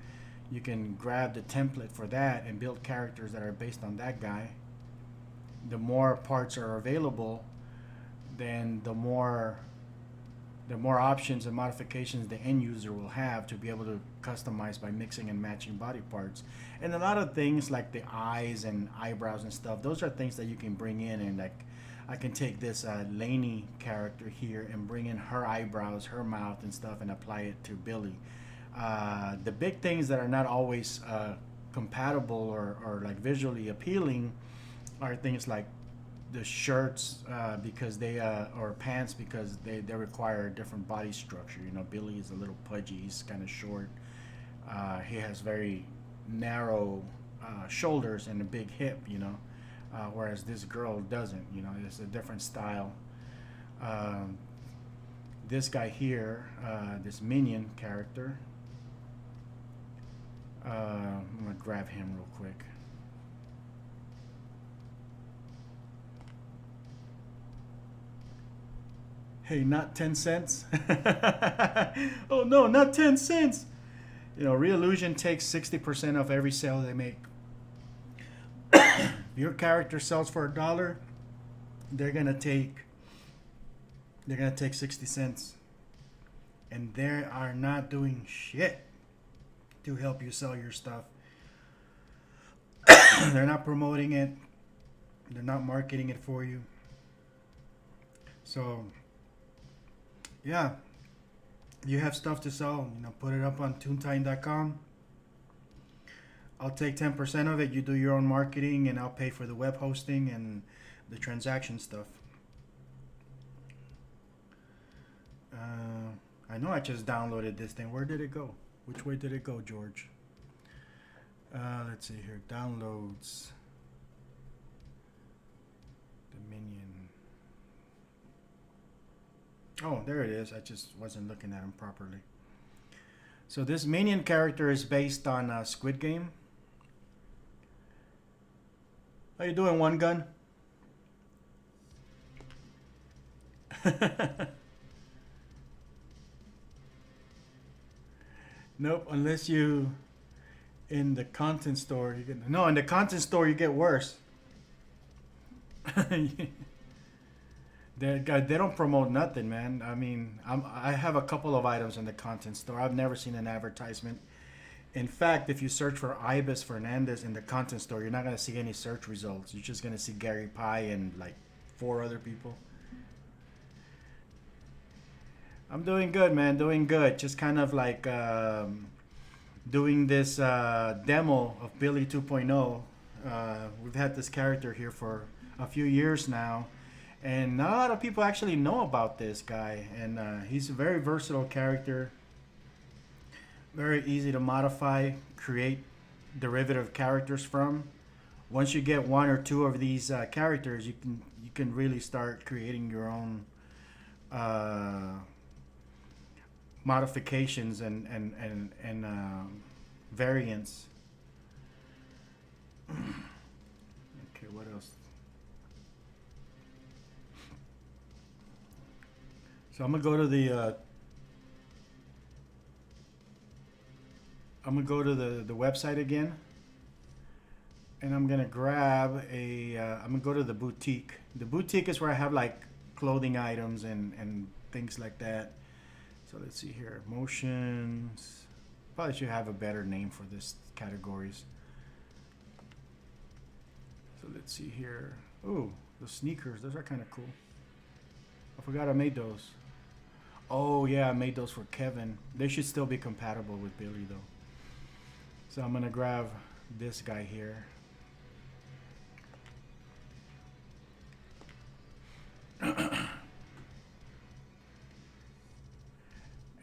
You can grab the template for that and build characters that are based on that guy. The more parts are available, then the more options and modifications the end user will have to be able to customize by mixing and matching body parts. And a lot of things like the eyes and eyebrows and stuff, those are things that you can bring in. And like I can take this Lainey character here and bring in her eyebrows, her mouth and stuff, and apply it to Billy. The big things that are not always compatible or like visually appealing are things like the shirts because they or pants because they require a different body structure. You know, Billy is a little pudgy, he's kind of short. He has very narrow shoulders and a big hip, you know, whereas this girl doesn't. You know, it's a different style. This guy here, this minion character, I'm gonna grab him real quick. Hey, not 10 cents. Oh no, not 10 cents. You know, Reallusion takes 60% of every sale they make. Your character sells for $1, they're gonna take 60 cents. And they are not doing shit to help you sell your stuff. They're not promoting it. They're not marketing it for you. So yeah, you have stuff to sell, you know, put it up on toontitan.com. I'll take 10% of it. You do your own marketing, and I'll pay for the web hosting and the transaction stuff. I know I just downloaded this thing. Where did it go? Which way did it go, George? Let's see here. Downloads. Dominion. Oh, there it is. I just wasn't looking at him properly. So this minion character is based on Squid Game. How you doing, One Gun? Nope, unless you in the content store. You get, no, in the content store you get worse. They don't promote nothing, man. I mean, I have a couple of items in the content store. I've never seen an advertisement. In fact, if you search for Ibis Fernandez in the content store, you're not going to see any search results. You're just going to see Gary Pye and like 4 other people. I'm doing good, man. Doing good. Just kind of like doing this demo of Billy 2.0. We've had this character here for a few years now. And not a lot of people actually know about this guy. And he's a very versatile character. Very easy to modify, create derivative characters from. Once you get 1 or 2 of these characters, you can really start creating your own modifications and variants. Okay, what else? So I'm gonna go to the the website again, and I'm gonna grab a. I'm gonna go to the boutique. The boutique is where I have like clothing items and things like that. So let's see here, motions. Probably should have a better name for this categories. So let's see here. Oh, the sneakers. Those are kind of cool. I forgot I made those. Oh yeah, I made those for Kevin. They should still be compatible with Billy though. So I'm gonna grab this guy here.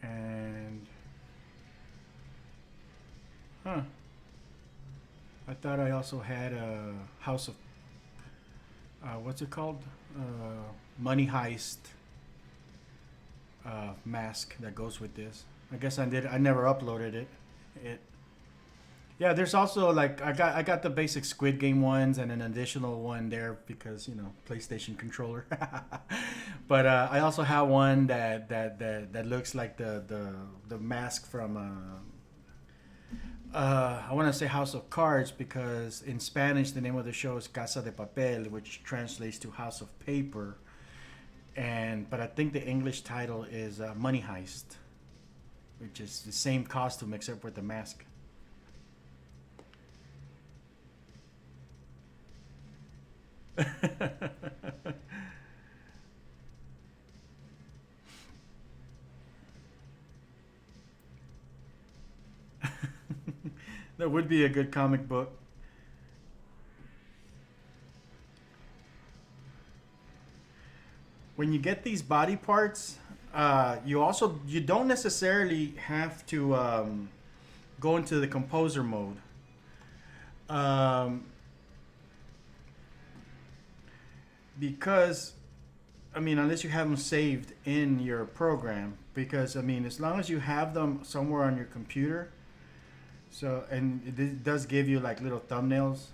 And I thought I also had a House of what's it called? Money Heist mask that goes with this. I guess I never uploaded it. It. Yeah, there's also like I got the basic Squid Game ones and an additional one there because PlayStation controller. But I also have one that looks like the mask from I want to say House of Cards because in Spanish the name of the show is Casa de Papel, which translates to House of Paper, but I think the English title is Money Heist, which is the same costume except with the mask. That would be a good comic book. When you get these body parts, you don't necessarily have to go into the composer mode. Um, because I mean, unless you have them saved in your program, because I mean, as long as you have them somewhere on your computer, and it does give you like little thumbnails.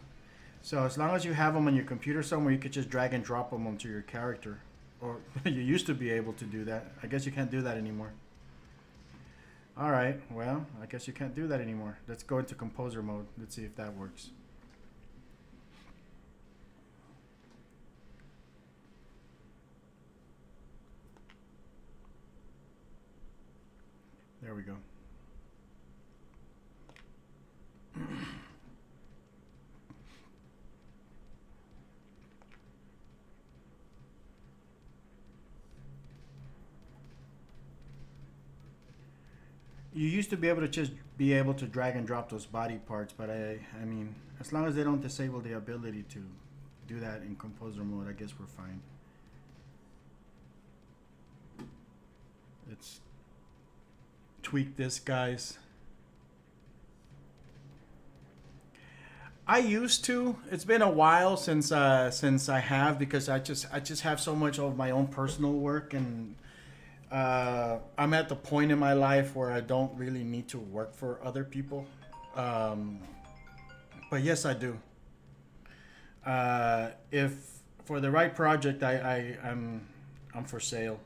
So as long as you have them on your computer somewhere, you could just drag and drop them onto your character, or you used to be able to do that. I guess you can't do that anymore. All right, well, I guess you can't do that anymore. Let's go into composer mode. Let's see if that works. There we go. You used to be able to just be able to drag and drop those body parts, but I mean, as long as they don't disable the ability to do that in composer mode, I guess we're fine. Let's tweak this, guys. I used to. It's been a while since I have because I just have so much of my own personal work and I'm at the point in my life where I don't really need to work for other people. Um, but yes, I do. If for the right project, I'm for sale.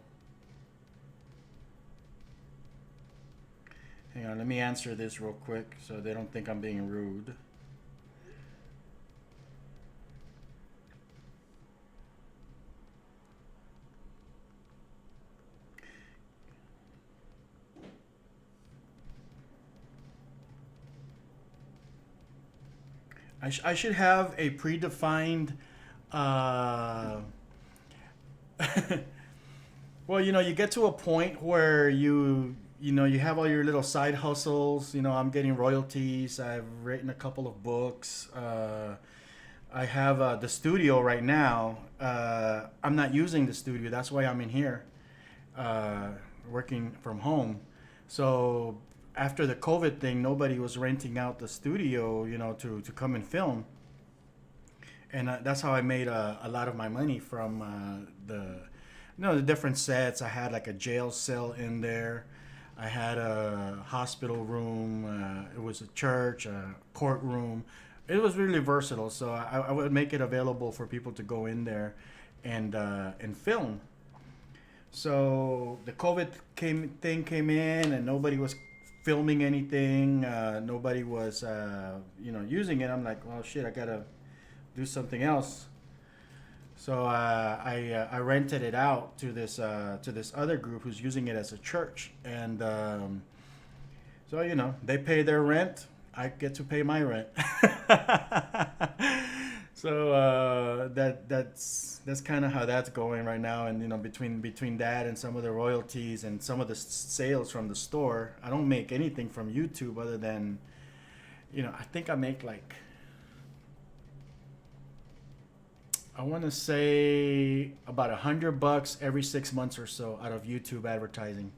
Hang on, let me answer this real quick so they don't think I'm being rude. I should have a predefined. Uh, well, you get to a point where you have all your little side hustles. I'm getting royalties. I've written a couple of books. I have the studio right now. I'm not using the studio. That's why I'm in here, working from home. So after the COVID thing, nobody was renting out the studio, to come and film. And that's how I made a lot of my money from the different sets. I had like a jail cell in there. I had a hospital room. It was a church, a courtroom. It was really versatile. So I would make it available for people to go in there and film. So the COVID thing came in, and nobody was filming anything. Nobody was, using it. I'm like, well, shit, I gotta do something else. So I rented it out to this other group who's using it as a church, and so they pay their rent. I get to pay my rent. So that's kind of how that's going right now, and between that and some of the royalties and some of the sales from the store, I don't make anything from YouTube other than, I think I make like, I want to say about $100 every 6 months or so out of YouTube advertising.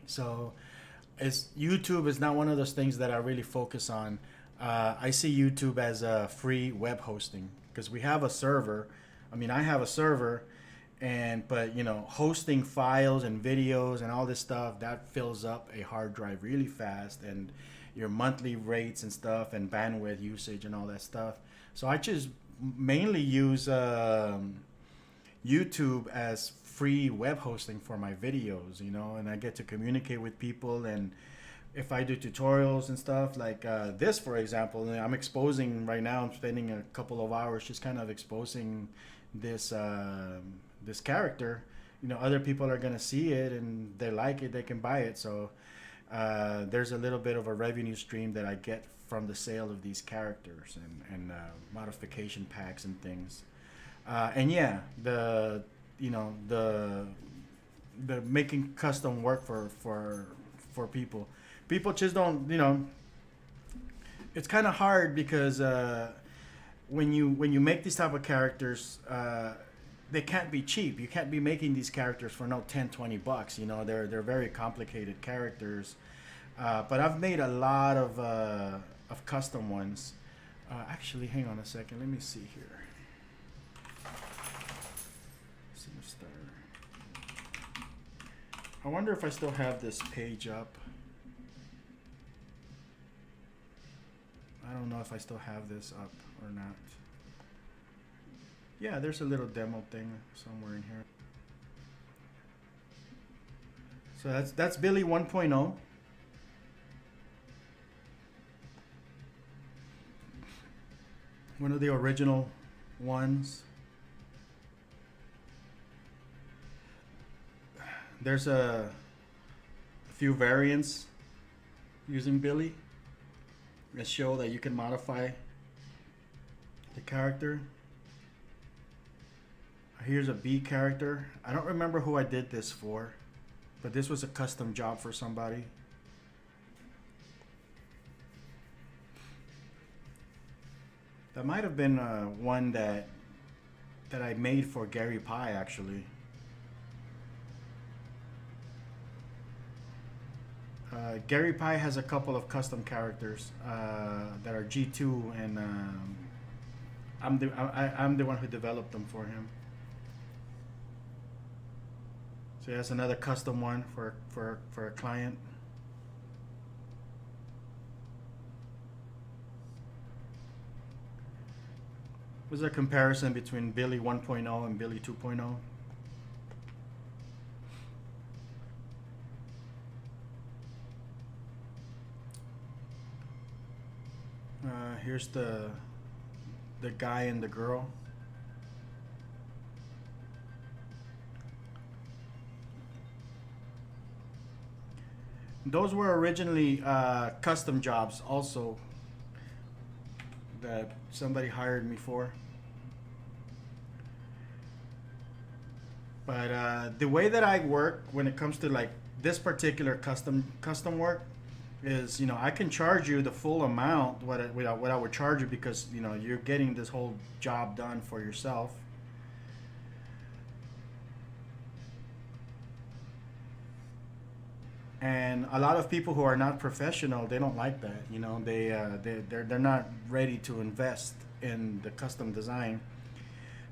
So YouTube is not one of those things that I really focus on. I see YouTube as a free web hosting because we have a server. I mean, I have a server, And but you know, hosting files and videos and all this stuff that fills up a hard drive really fast, and your monthly rates and stuff and bandwidth usage and all that stuff. So I just mainly use YouTube as free web hosting for my videos, you know, and I get to communicate with people. And if I do tutorials and stuff like this, for example, I'm exposing right now. I'm spending a couple of hours just kind of exposing this this character. You know, other people are gonna see it and they like it, they can buy it. So there's a little bit of a revenue stream that I get from the sale of these characters and modification packs and things. And yeah, the you know the making custom work for people. People just don't, you know. It's kind of hard because when you make these type of characters, they can't be cheap. You can't be making these characters for no 10, 20 bucks. You know, they're very complicated characters. But I've made a lot of custom ones. Actually, hang on a second. Let me see here. I wonder if I still have this page up. I don't know if I still have this up or not. Yeah, there's a little demo thing somewhere in here. So that's Billy 1.0. One of the original ones. There's a few variants using Billy that show that you can modify the character. Here's a B character. I don't remember who I did this for, but this was a custom job for somebody. That might have been one that I made for Gary Pye, actually. Gary Pye has a couple of custom characters that are G2, and I'm the one who developed them for him. So that's another custom one for a client. What's a comparison between Billy 1.0 and Billy 2.0? Here's the guy and the girl. Those were originally custom jobs also that somebody hired me for. But the way that I work when it comes to like this particular custom work is, you know, I can charge you the full amount what I would charge you, because, you know, you're getting this whole job done for yourself. And a lot of people who are not professional, they don't like that. You know, they're not ready to invest in the custom design.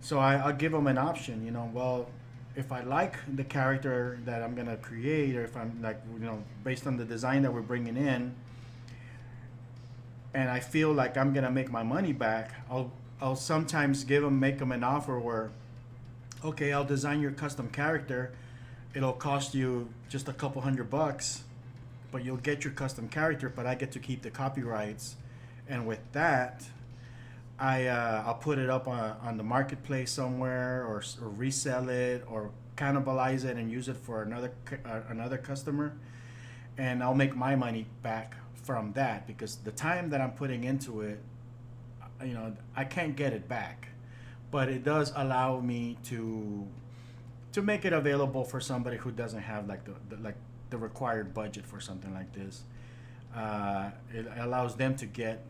So I'll give them an option. You know, well, if I like the character that I'm gonna create, or if I'm like, you know, based on the design that we're bringing in, and I feel like I'm gonna make my money back, I'll sometimes make them an offer where, okay, I'll design your custom character. It'll cost you just a couple $100, but you'll get your custom character, but I get to keep the copyrights. And with that, I'll put it up on the marketplace somewhere, or resell it, or cannibalize it and use it for another customer, and I'll make my money back from that, because the time that I'm putting into it, you know, I can't get it back, but it does allow me to make it available for somebody who doesn't have like the required budget for something like this. It allows them to get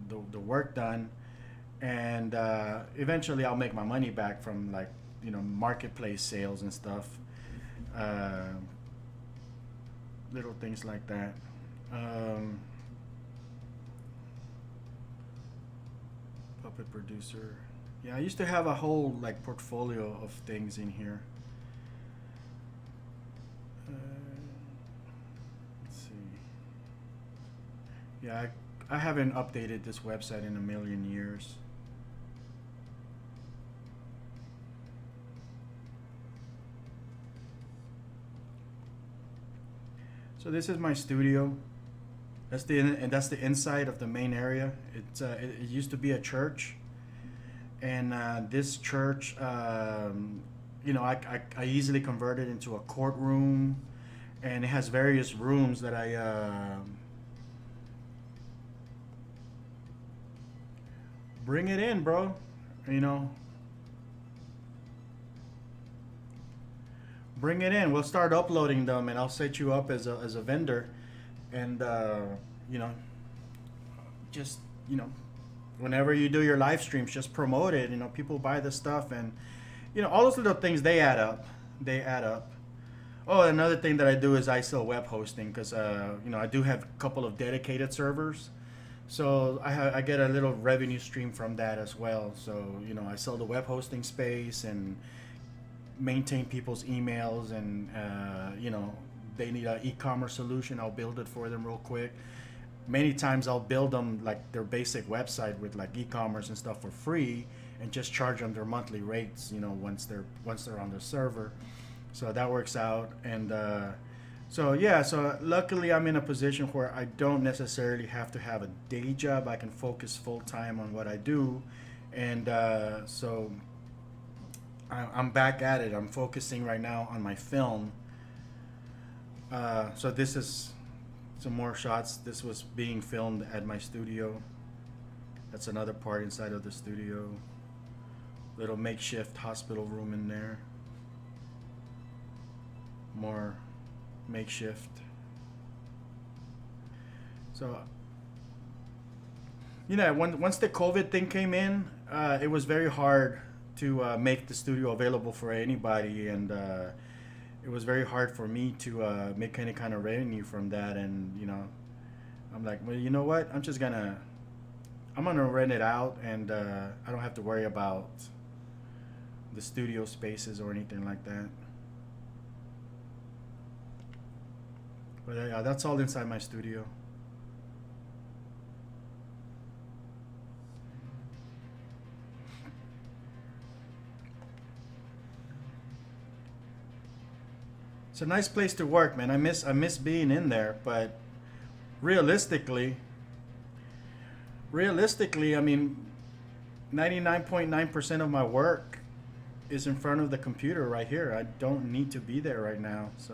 the work done, and eventually I'll make my money back from, like, you know, marketplace sales and stuff, little things like that. Puppet producer, Yeah, I used to have a whole like portfolio of things in here. Uh, let's see. Yeah, I haven't updated this website in a million years. So this is my studio. That's the inside of the main area. It used to be a church, and this church, I easily converted into a courtroom, and it has various rooms that I bring it in, bro. You know, bring it in. We'll start uploading them, and I'll set you up as a vendor, and you know, just you know, whenever you do your live streams, just promote it. You know, people buy the stuff, and all those little things, they add up. They add up. Oh, another thing that I do is I sell web hosting because I do have a couple of dedicated servers, so I get a little revenue stream from that as well. So I sell the web hosting space and maintain people's emails, and they need an e-commerce solution, I'll build it for them real quick. Many times I'll build them like their basic website with like e-commerce and stuff for free, and just charge them their monthly rates once they're on the server. So that works out. And so luckily I'm in a position where I don't necessarily have to have a day job. I can focus full time on what I do. And so I'm back at it. I'm focusing right now on my film. So this is some more shots. This was being filmed at my studio. That's another part inside of the studio. Little makeshift hospital room in there. More makeshift. So, once the COVID thing came in, it was very hard to make the studio available for anybody, and it was very hard for me to make any kind of revenue from that. And I'm like, well, you know what? I'm gonna rent it out, and I don't have to worry about the studio spaces or anything like that. But yeah, that's all inside my studio. It's a nice place to work, man. I miss being in there, but realistically, I mean, 99.9% of my work is in front of the computer right here. I don't need to be there right now, so.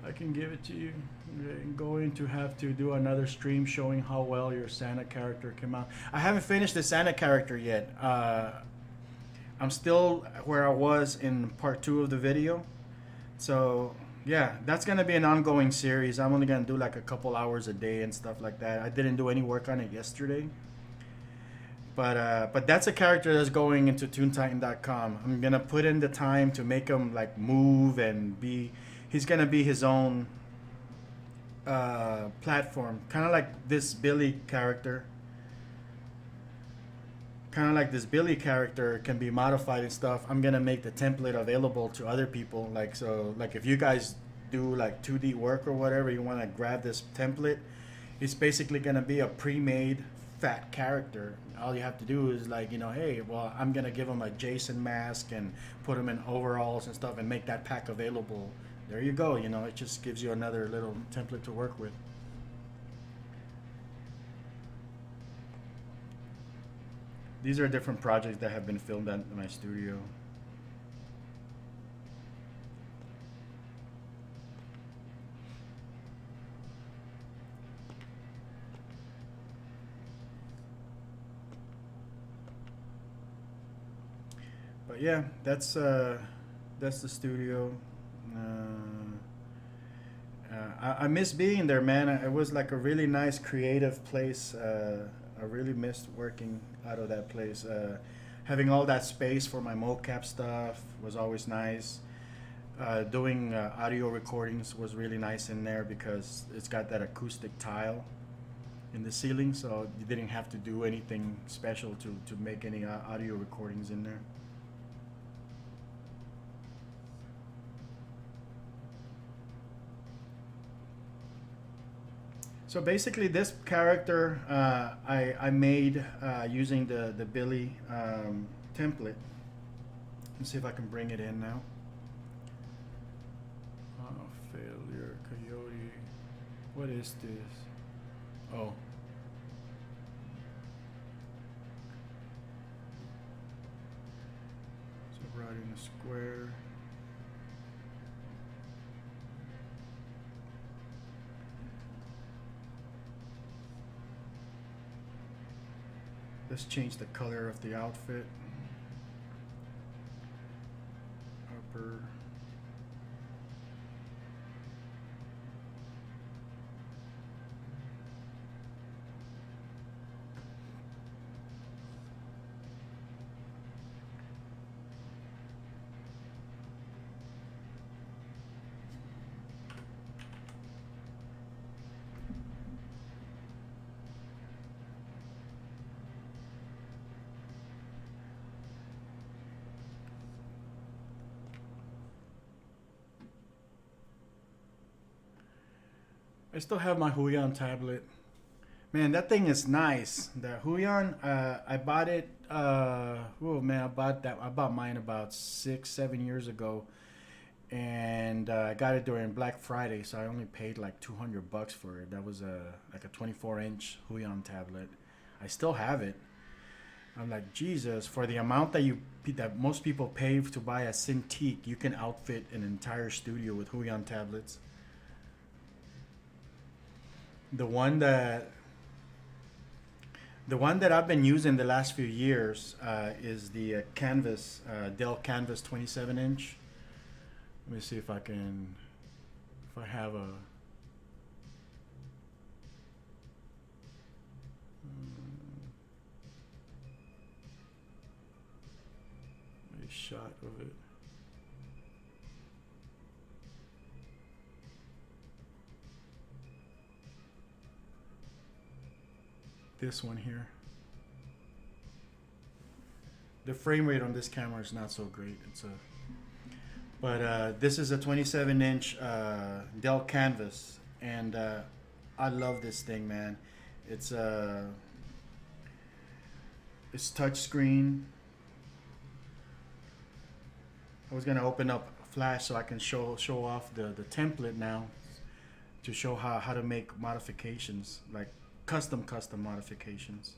I can give it to you. You're going to have to do another stream showing how well your Santa character came out. I haven't finished the Santa character yet. I'm still where I was in part 2 of the video. So yeah, that's gonna be an ongoing series. I'm only gonna do like a couple hours a day and stuff like that. I didn't do any work on it yesterday. But that's a character that's going into toontitan.com. I'm gonna put in the time to make him like move and be. He's gonna be his own platform, kind of like this Billy character. Kind of like this Billy character can be modified and stuff. I'm gonna make the template available to other people. Like if you guys do like 2D work or whatever, you want to grab this template. It's basically gonna be a pre-made fat character. All you have to do is like, hey, well, I'm gonna give him a Jason mask and put him in overalls and stuff and make that pack available. There you go. It just gives you another little template to work with. These are different projects that have been filmed at my studio. But yeah, that's the studio. I miss being there, man. It was like a really nice creative place. I really missed working out of that place. Having all that space for my mocap stuff was always nice. Doing audio recordings was really nice in there because it's got that acoustic tile in the ceiling, so you didn't have to do anything special to make any audio recordings in there. So basically, this character I made using the Billy template. Let's see if I can bring it in now. Oh, failure, coyote. What is this? Oh. So riding a square. Let's change the color of the outfit. Upper. I still have my Huion tablet. Man, that thing is nice. The Huion, I bought it. Oh man, I bought mine about 6-7 years ago, and I got it during Black Friday, so I only paid like $200 for it. That was like a 24-inch Huion tablet. I still have it. I'm like, Jesus, for the amount that most people pay to buy a Cintiq, you can outfit an entire studio with Huion tablets. The one that I've been using the last few years is the Canvas Dell Canvas 27-inch. Let me see if I have a shot of it. This one here. The frame rate on this camera is not so great. But this is a 27-inch Dell Canvas, and I love this thing, man. It's touchscreen. I was gonna open up Flash so I can show off the template now to show how to make modifications, like custom modifications.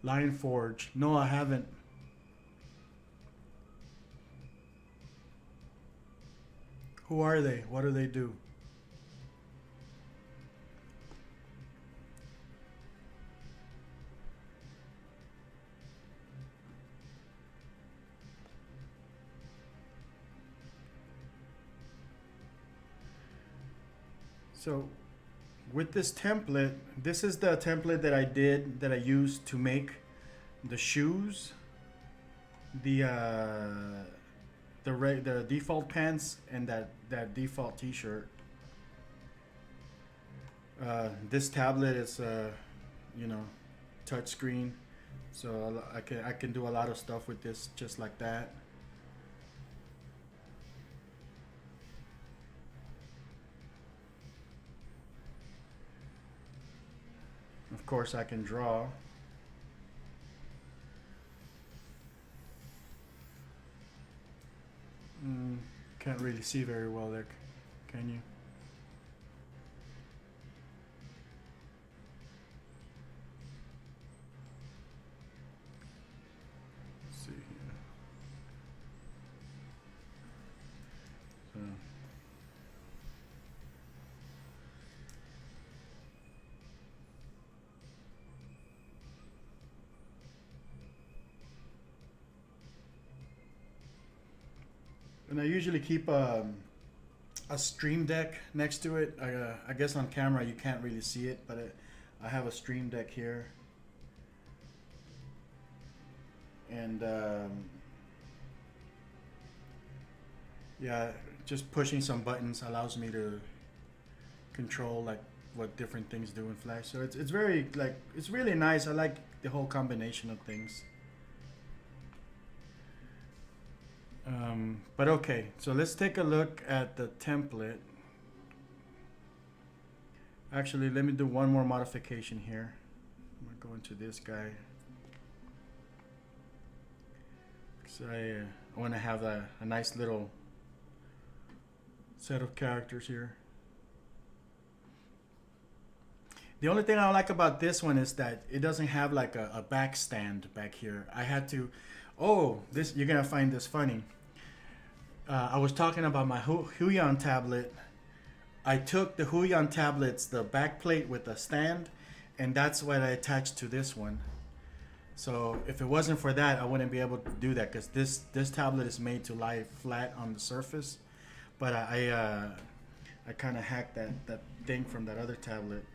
Line Forge. No, I haven't. Who are they? What do they do? So with this template, this is the template that I used to make the shoes, the default pants, and that default t-shirt. This tablet is touch screen, so I can do a lot of stuff with this just like that. Of course, I can draw. Can't really see very well there, can you? Let's see here. So. And I usually keep a Stream Deck next to it. I guess on camera you can't really see it, but I have a Stream Deck here. and yeah, just pushing some buttons allows me to control like what different things do in Flash. So it's very like it's really nice. I like the whole combination of things. But okay, so let's take a look at the template. Actually, let me do one more modification here. I'm gonna go into this guy. So I want to have a nice little set of characters here. The only thing I like about this one is that it doesn't have like a back stand back here. I had to, oh, this, you're gonna find this funny. I was talking about my Huion tablet. I took the Huion tablets, the back plate with the stand, and that's what I attached to this one. So if it wasn't for that, I wouldn't be able to do that because this tablet is made to lie flat on the surface. But I kind of hacked that thing from that other tablet.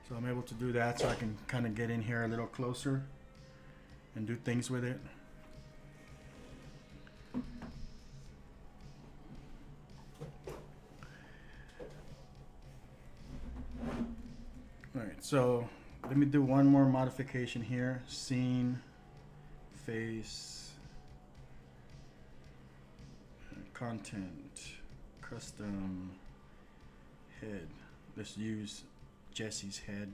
So I'm able to do that so I can kind of get in here a little closer and do things with it. Alright, so let me do one more modification here. Scene, face, content, custom, head. Let's use Jesse's head.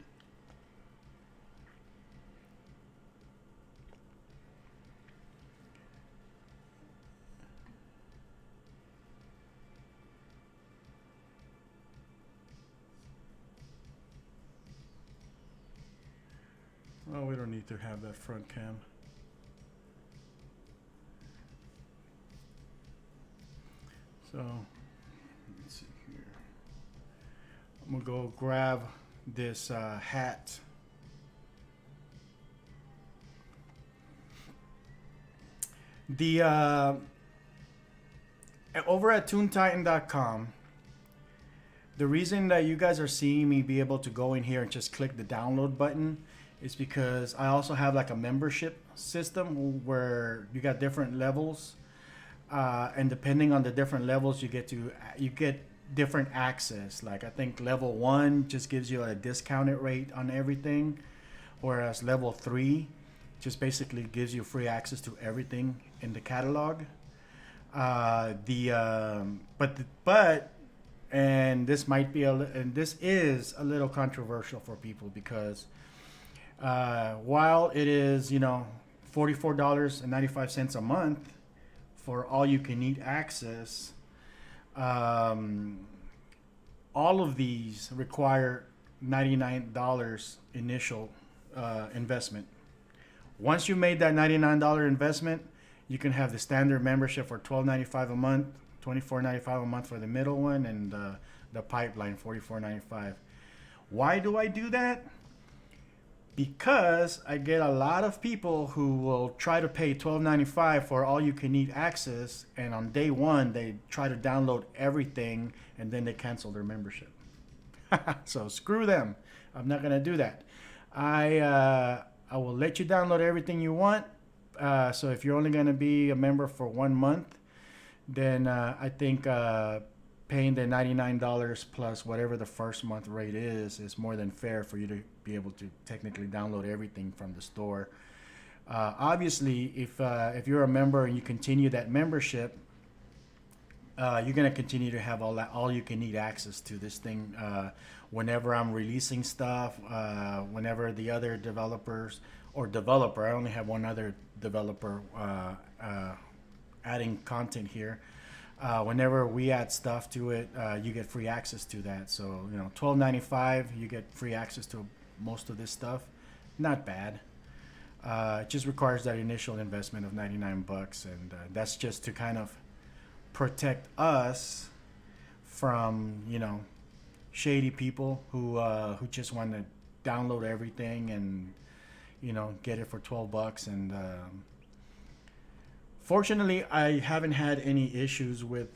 Oh, we don't need to have that front cam. So, let's see here. I'm gonna go grab this hat. The over at toontitan.com, the reason that you guys are seeing me be able to go in here and just click the download button is because I also have like a membership system where you got different levels, and depending on the different levels, you get different access. Like I think level 1 just gives you a discounted rate on everything, whereas level 3 just basically gives you free access to everything in the catalog. And this might be and this is a little controversial for people because while it is, $44.95 a month for all you can eat access, all of these require $99 initial investment. Once you made that $99 investment, you can have the standard membership for $12.95 a month, $24.95 a month for the middle one, and the pipeline $44.95. Why do I do that? Because I get a lot of people who will try to pay $12.95 for all you can eat access, and on day one they try to download everything and then they cancel their membership. So screw them. I'm not gonna do that. I will let you download everything you want. So if you're only gonna be a member for 1 month, then I think paying the $99 plus whatever the first month rate is more than fair for you to be able to technically download everything from the store. Obviously, if you're a member and you continue that membership, you're gonna continue to have all you can eat access to this thing. Whenever I'm releasing stuff, whenever the other developers I only have one other developer adding content here. Whenever we add stuff to it, you get free access to that. So $12.95, you get free access to most of this stuff. Not bad. It just requires that initial investment of $99, and that's just to kind of protect us from shady people who just want to download everything and get it for $12. And fortunately, I haven't had any issues with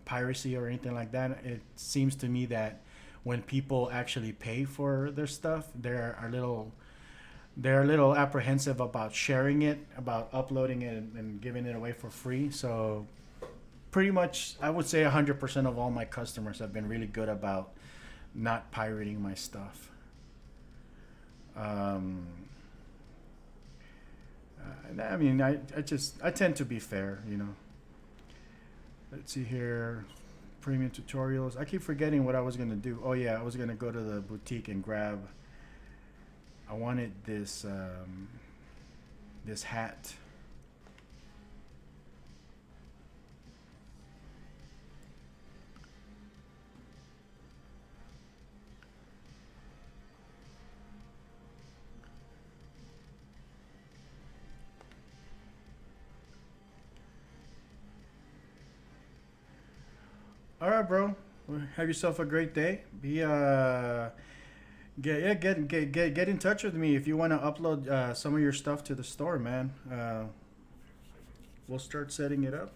piracy or anything like that. It seems to me that when people actually pay for their stuff, there are little they're a little apprehensive about sharing it, about uploading it and giving it away for free. So pretty much, I would say 100% of all my customers have been really good about not pirating my stuff. Um, I mean, I tend to be fair, you know. Let's see here, premium tutorials. I keep forgetting what I was gonna do. Oh yeah, I was gonna go to the boutique and grab. I wanted this hat. All right, bro. Well, have yourself a great day. Be get in touch with me if you want to upload some of your stuff to the store, man. We'll start setting it up.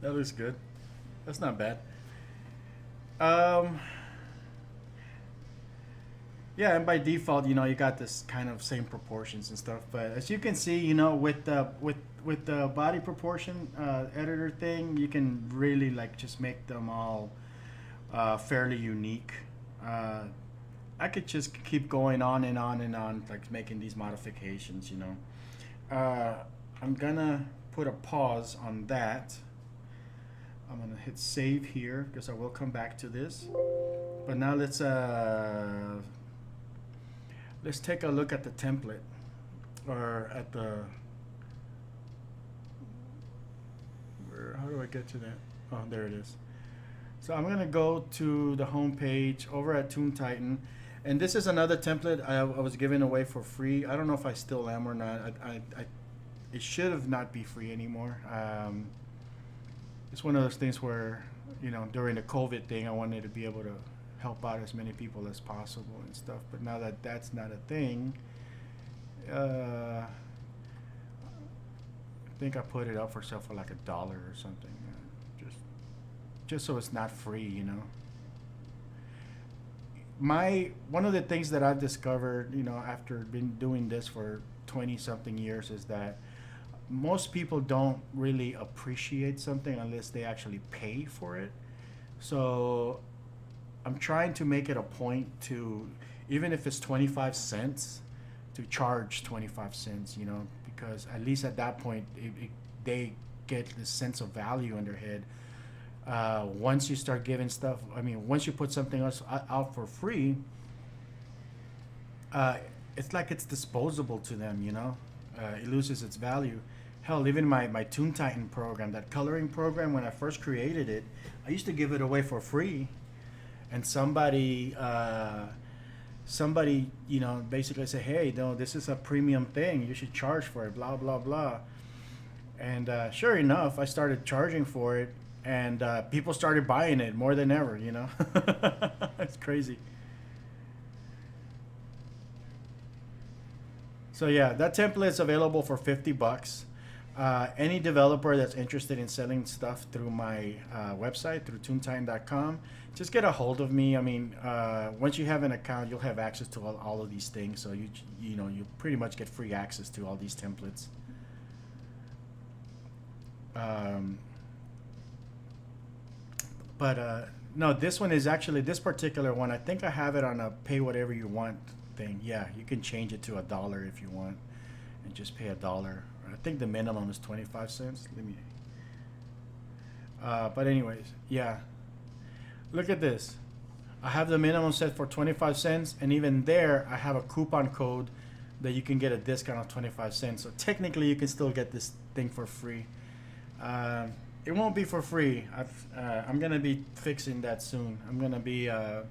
That looks good. That's not bad. Um, yeah, and by default, you know, you got this kind of same proportions and stuff. But as you can see, you know, with the body proportion editor thing, you can really like just make them all fairly unique. Uh, I could just keep going on and on and on, like making these modifications. You know, I'm gonna put a pause on that. I'm gonna hit save here because I will come back to this. But now let's take a look at the template or at the how do I get to that? Oh, there it is. So I'm gonna go to the home page over at Toon Titan, and this is another template I was giving away for free. I don't know if I still am or not. It should have not be free anymore. It's one of those things where, you know, during the COVID thing, I wanted to be able to help out as many people as possible and stuff. But now that that's not a thing, I think I put it up for sale for like $1 or something. Just so it's not free, you know. One of the things that I've discovered, you know, after been doing this for 20 something years is that most people don't really appreciate something unless they actually pay for it. So I'm trying to make it a point to, even if it's 25 cents, to charge 25 cents, you know, because at least at that point, they get this sense of value in their head. Once you start giving stuff, I mean, once you put something else out for free, it's like it's disposable to them, you know. It loses its value. Hell, even my Toon Titan program, that coloring program, when I first created it, I used to give it away for free, and somebody, you know, basically say, hey, no, this is a premium thing. You should charge for it. Blah blah blah. And sure enough, I started charging for it, and people started buying it more than ever. You know, it's crazy. So yeah, that template is available for $50. Any developer that's interested in selling stuff through my website, through toontitan.com, just get a hold of me. I mean, once you have an account, you'll have access to all of these things. So you know, you pretty much get free access to all these templates. Um, but no, this one is actually, this particular one, I think I have it on a pay whatever you want thing. Yeah, you can change it to $1 if you want, and just pay $1. I think the minimum is 25 cents. Let me. But anyways, yeah. Look at this. I have the minimum set for 25 cents, and even there, I have a coupon code that you can get a discount of 25 cents. So technically, you can still get this thing for free. It won't be for free. I'm gonna be fixing that soon. I'm gonna be. I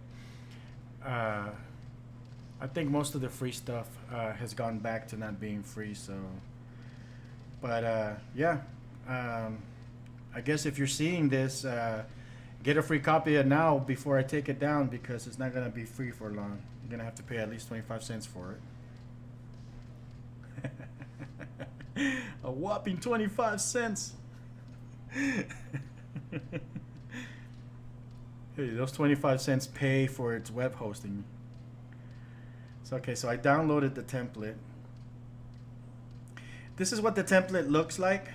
think most of the free stuff has gone back to not being free. So, but yeah. I guess if you're seeing this, get a free copy of it now before I take it down, because it's not gonna be free for long. You're gonna have to pay at least 25 cents for it. A whopping 25 cents. Hey, those 25 cents pay for its web hosting. So okay, so I downloaded the template. This is what the template looks like.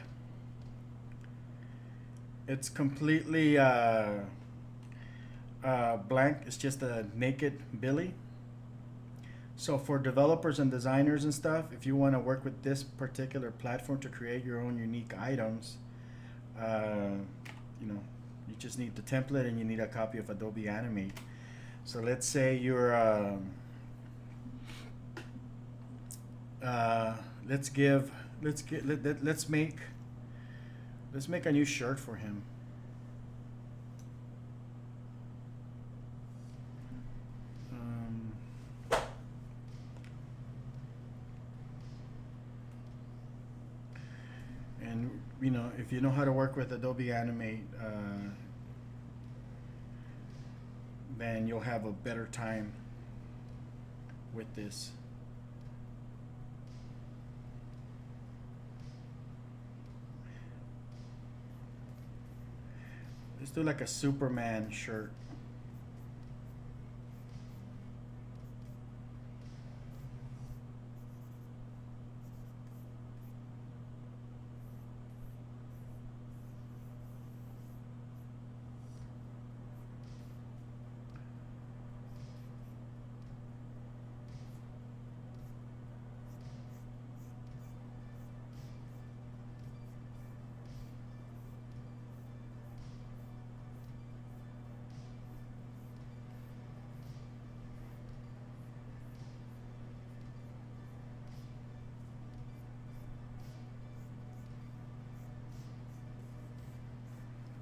It's completely blank. It's just a naked Billy. So for developers and designers and stuff, if you want to work with this particular platform to create your own unique items, you know, you just need the template and you need a copy of Adobe Animate. So let's say you're let's make a new shirt for him. And you know, if you know how to work with Adobe Animate, then you'll have a better time with this. Let's do like a Superman shirt.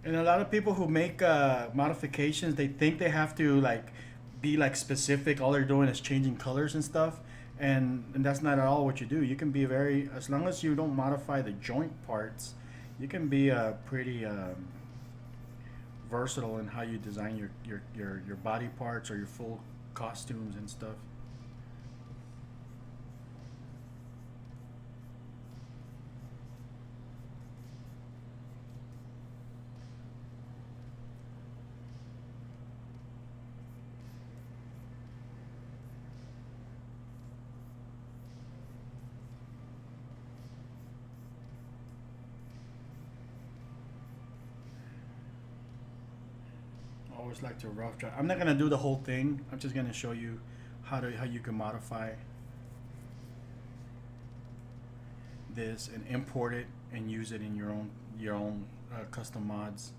And a lot of people who make modifications, they think they have to like be like specific. All they're doing is changing colors and stuff, and that's not at all what you do. You can be very, as long as you don't modify the joint parts, you can be pretty versatile in how you design your body parts or your full costumes and stuff. Always like to rough draft. I'm not gonna do the whole thing. I'm just gonna show you how you can modify this and import it and use it in your own custom mods.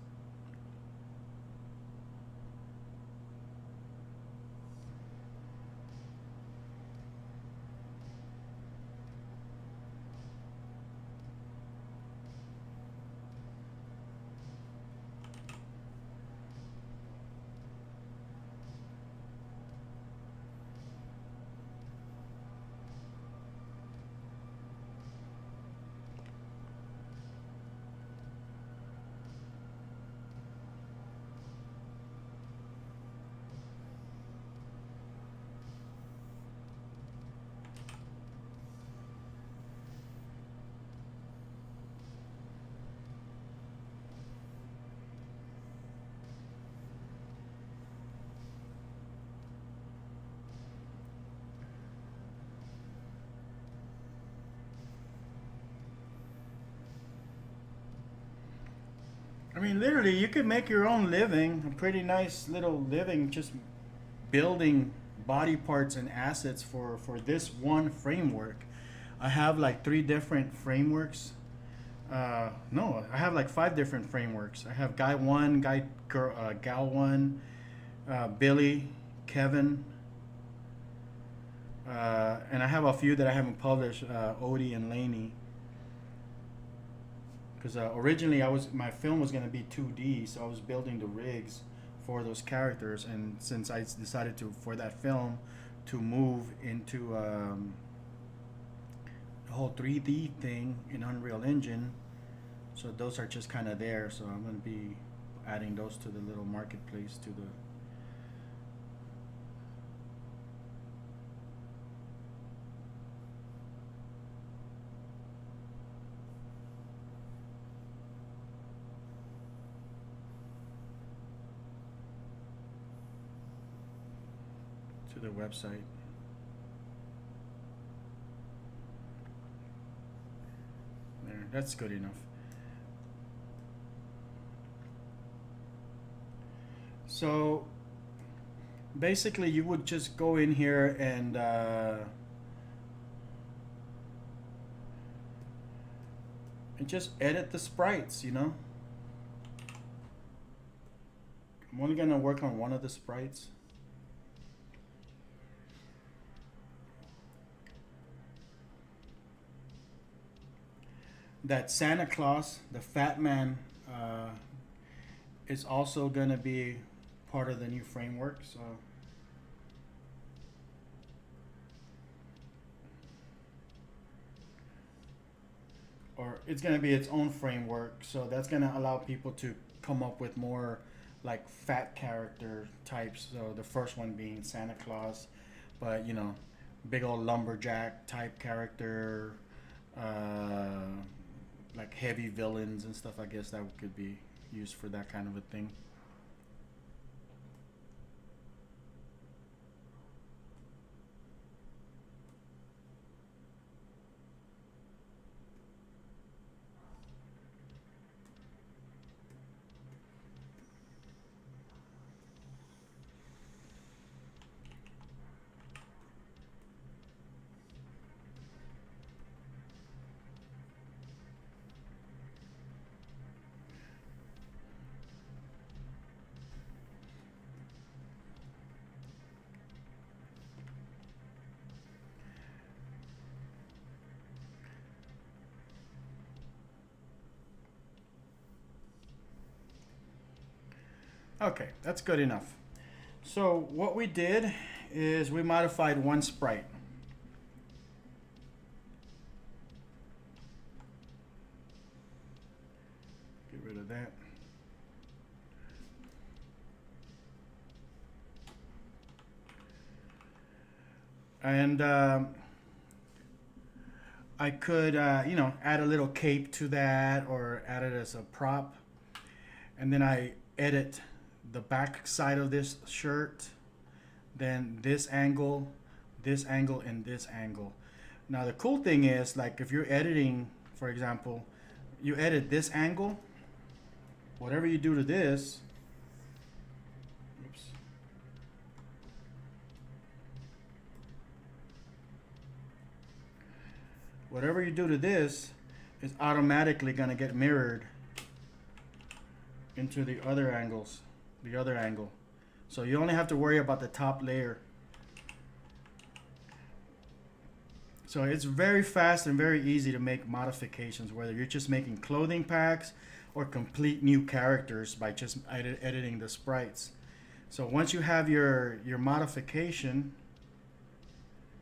I mean, literally, you could make your own living, a pretty nice little living, just building body parts and assets for this one framework. I have like 3 different frameworks. No, I have like 5 different frameworks. I have guy 1, gal 1, Billy, Kevin, And I have a few that I haven't published, Odie and Laney. Because originally my film was gonna be 2D, so I was building the rigs for those characters, and since I decided to for that film to move into the whole 3D thing in Unreal Engine, so those are just kind of there. So I'm gonna be adding those to the little marketplace to the website. There, that's good enough. So basically, you would just go in here and just edit the sprites. You know, I'm only gonna work on one of the sprites. That Santa Claus, the Fat Man, is also going to be part of the new framework. So, or it's going to be its own framework. So that's going to allow people to come up with more like fat character types. So the first one being Santa Claus, but you know, big old lumberjack type character. Like heavy villains and stuff. I guess that could be used for that kind of a thing. Okay, that's good enough. So what we did is we modified one sprite. Get rid of that. And I could, you know, add a little cape to that or add it as a prop. And then I edit the back side of this shirt, then this angle, and this angle. Now the cool thing is, like if you're editing, for example, you edit this angle, whatever you do to this, oops, whatever you do to this is automatically gonna get mirrored into the other angles, the other angle. So you only have to worry about the top layer. So it's very fast and very easy to make modifications, whether you're just making clothing packs or complete new characters by just editing the sprites. So once you have your modification,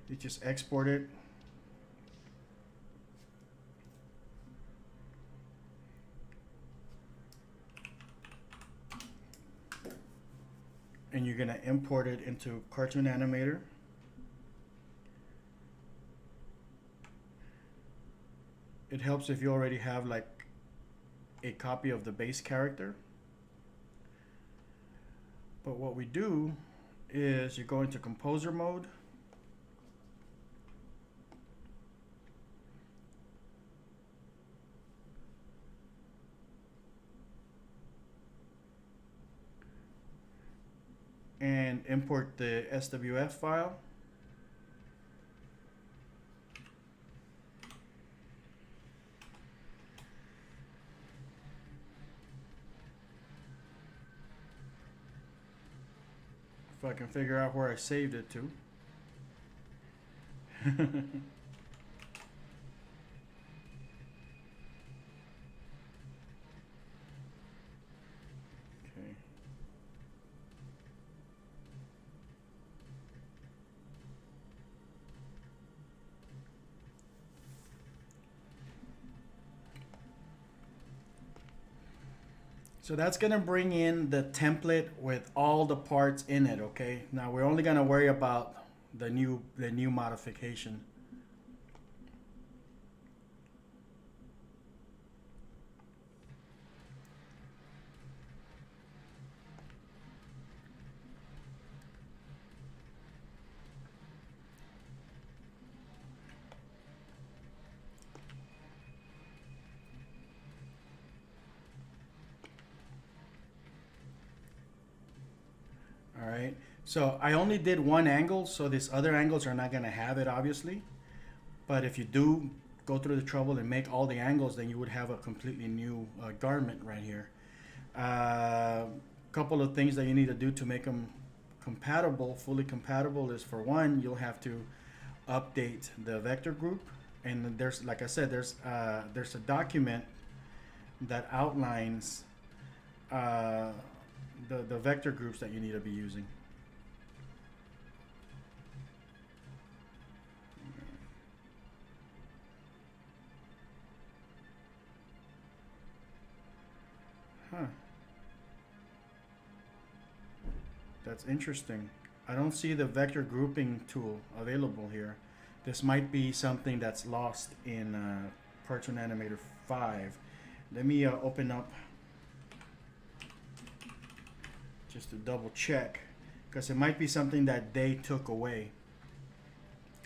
you just export it. And you're gonna import it into Cartoon Animator. It helps if you already have like a copy of the base character. But what we do is you go into composer mode. And import the SWF file. If I can figure out where I saved it to. Okay. So that's gonna bring in the template with all the parts in it, okay? Now we're only gonna worry about the new modification. All right. So I only did one angle, so these other angles are not gonna have it, obviously. But if you do go through the trouble and make all the angles, then you would have a completely new garment right here. Couple of things that you need to do to make them compatible, fully compatible, is for one, you'll have to update the vector group. And there's, like I said, there's a document that outlines the vector groups that you need to be using. Huh. That's interesting. I don't see the vector grouping tool available here. This might be something that's lost in Cartoon Animator 5. Let me open up just to double check, because it might be something that they took away.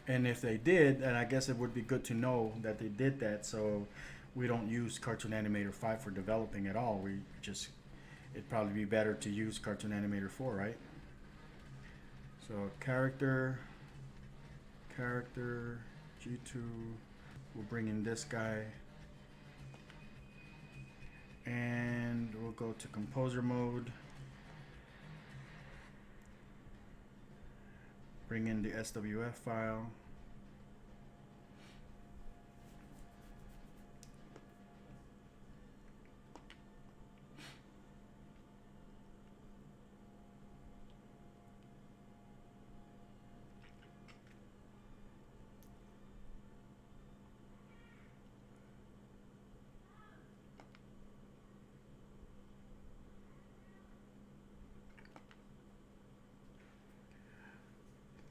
And if they did, then I guess it would be good to know that they did that, so we don't use Cartoon Animator 5 for developing at all. It'd probably be better to use Cartoon Animator 4, right? So character, G2, we'll bring in this guy. And we'll go to composer mode. Bring in the SWF file.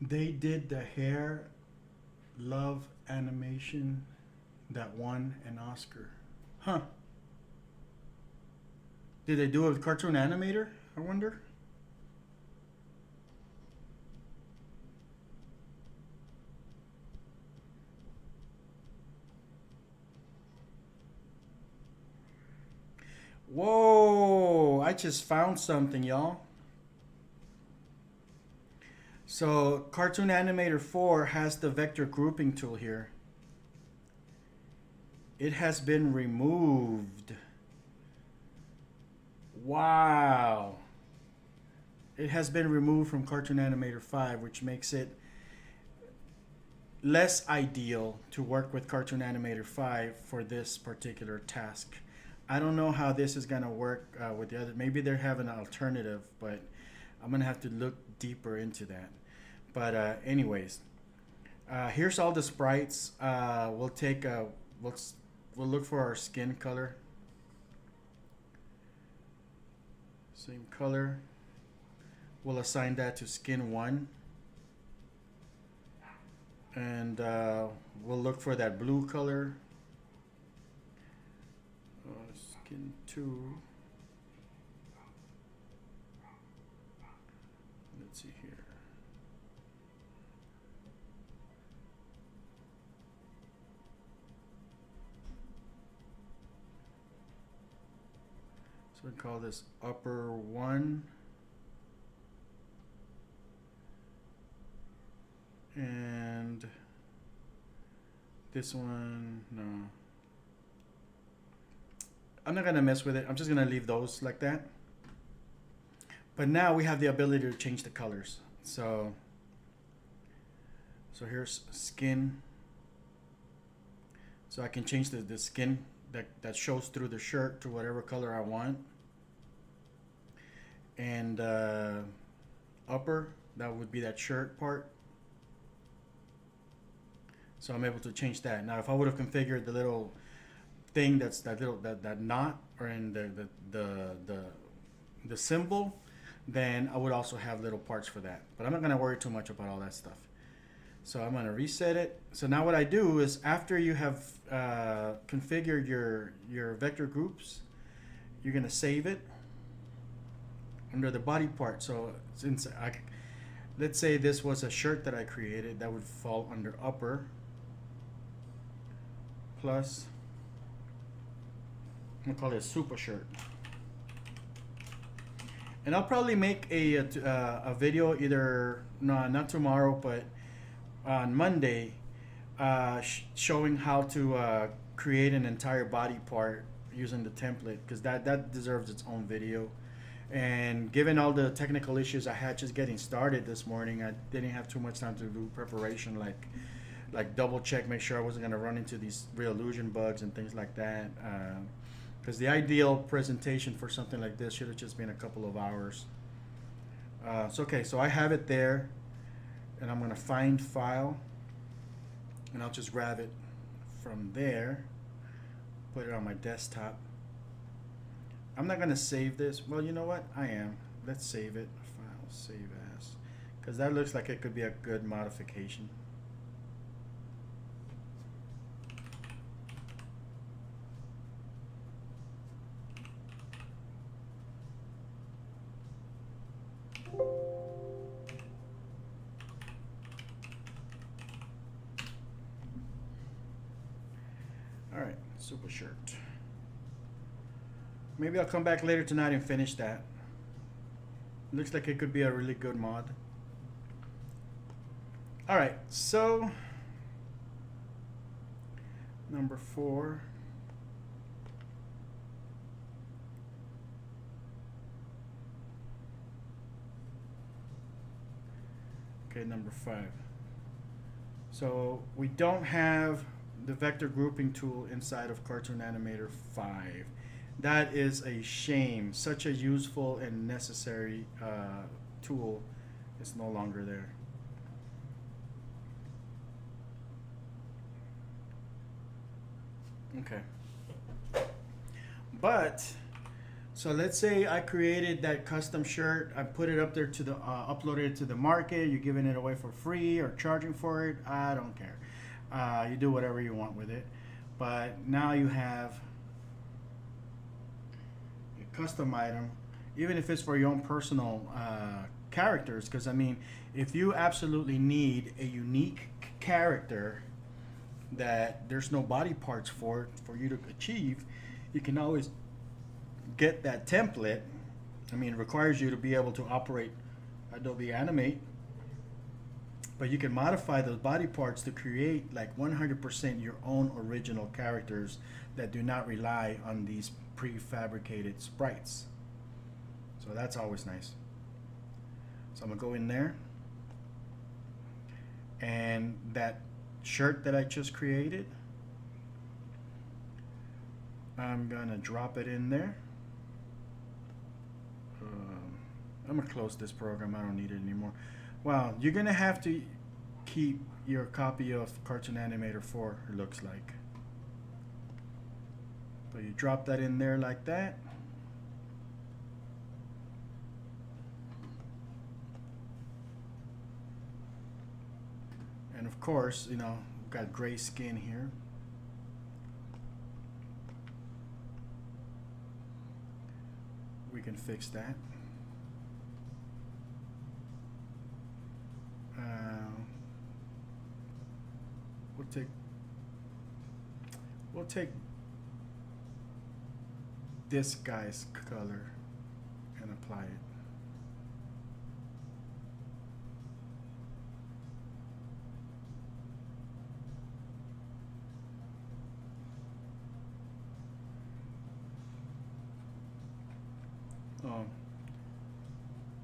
They did the hair love animation that won an Oscar. Huh. Did they do it with Cartoon Animator, I wonder? Whoa, I just found something, y'all. So Cartoon Animator 4 has the vector grouping tool here. It has been removed. Wow. It has been removed from Cartoon Animator 5, which makes it less ideal to work with Cartoon Animator 5 for this particular task. I don't know how this is going to work with the other. Maybe they have an alternative, but I'm going to have to look deeper into that. But anyways, here's all the sprites. We'll look for our skin color. Same color. We'll assign that to skin 1. And we'll look for that blue color. Skin 2. Let's see here. So we call this upper 1. And this one, no. I'm not gonna mess with it. I'm just gonna leave those like that. But now we have the ability to change the colors. So So here's skin. So I can change the skin that shows through the shirt to whatever color I want. And upper, that would be that shirt part. So I'm able to change that. Now if I would have configured the little thing that's that knot or in the symbol, then I would also have little parts for that. But I'm not gonna worry too much about all that stuff. So I'm gonna reset it. So now what I do is after you have configured your vector groups, you're gonna save it under the body part. So since let's say this was a shirt that I created, that would fall under upper plus, I'm gonna call it a super shirt. And I'll probably make a video either, no, not tomorrow, but on Monday, showing how to create an entire body part using the template, because that deserves its own video. And given all the technical issues I had just getting started this morning, I didn't have too much time to do preparation, like double check, make sure I wasn't gonna run into these re-illusion bugs and things like that. Because the ideal presentation for something like this should have just been a couple of hours. So okay, so I have it there, and I'm gonna find file, and I'll just grab it from there, put it on my desktop. I'm not gonna save this. Well, you know what? I am. Let's save it. File, save as, because that looks like it could be a good modification. All right, super shirt. Maybe I'll come back later tonight and finish that. Looks like it could be a really good mod. All right, so number 4. Okay, number 5. So we don't have the vector grouping tool inside of Cartoon Animator 5. That is a shame. Such a useful and necessary tool is no longer there. Okay. But, so let's say I created that custom shirt. I put it up there to the, uploaded it to the market. You're giving it away for free or charging for it. I don't care. You do whatever you want with it. But now you have custom item, even if it's for your own personal characters, because I mean, if you absolutely need a unique character that there's no body parts for you to achieve, you can always get that template. I mean, it requires you to be able to operate Adobe Animate, but you can modify those body parts to create like 100% your own original characters that do not rely on these prefabricated sprites. So that's always nice. So I'm gonna go in there, and that shirt that I just created, I'm gonna drop it in there. I'm gonna close this program. I don't need it anymore. Wow, you're gonna have to keep your copy of Cartoon Animator 4, it looks like. So you drop that in there like that. And of course, you know, we've got gray skin here. We can fix that. We'll take this guy's color and apply it. Oh,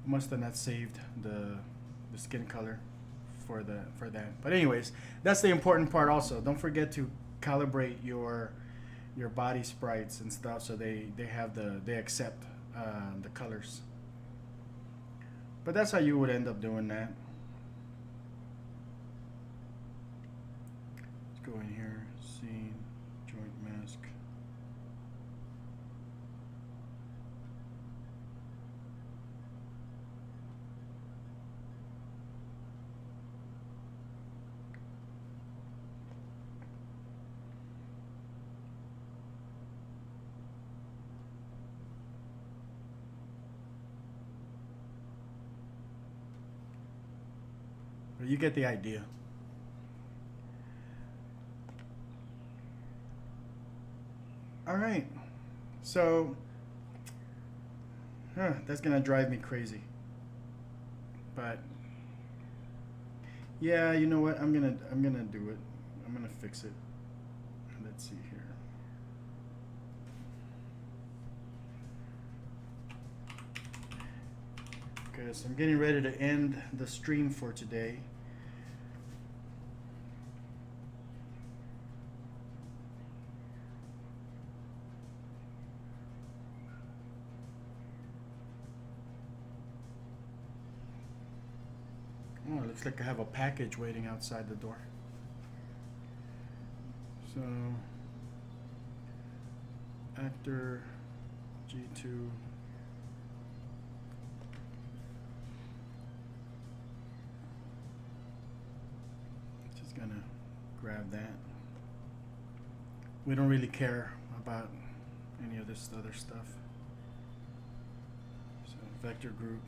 must have not saved the skin color for that. But anyways, that's the important part. Also, don't forget to calibrate your body sprites and stuff so they accept the colors. But that's how you would end up doing that. Let's go in here, scene, joint mask. But you get the idea. All right, so that's gonna drive me crazy. But yeah, you know what? I'm gonna do it. I'm gonna fix it. Let's see here. Okay, so I'm getting ready to end the stream for today. Oh, it looks like I have a package waiting outside the door. So, actor G2. Just gonna grab that. We don't really care about any of this other stuff. So, vector group.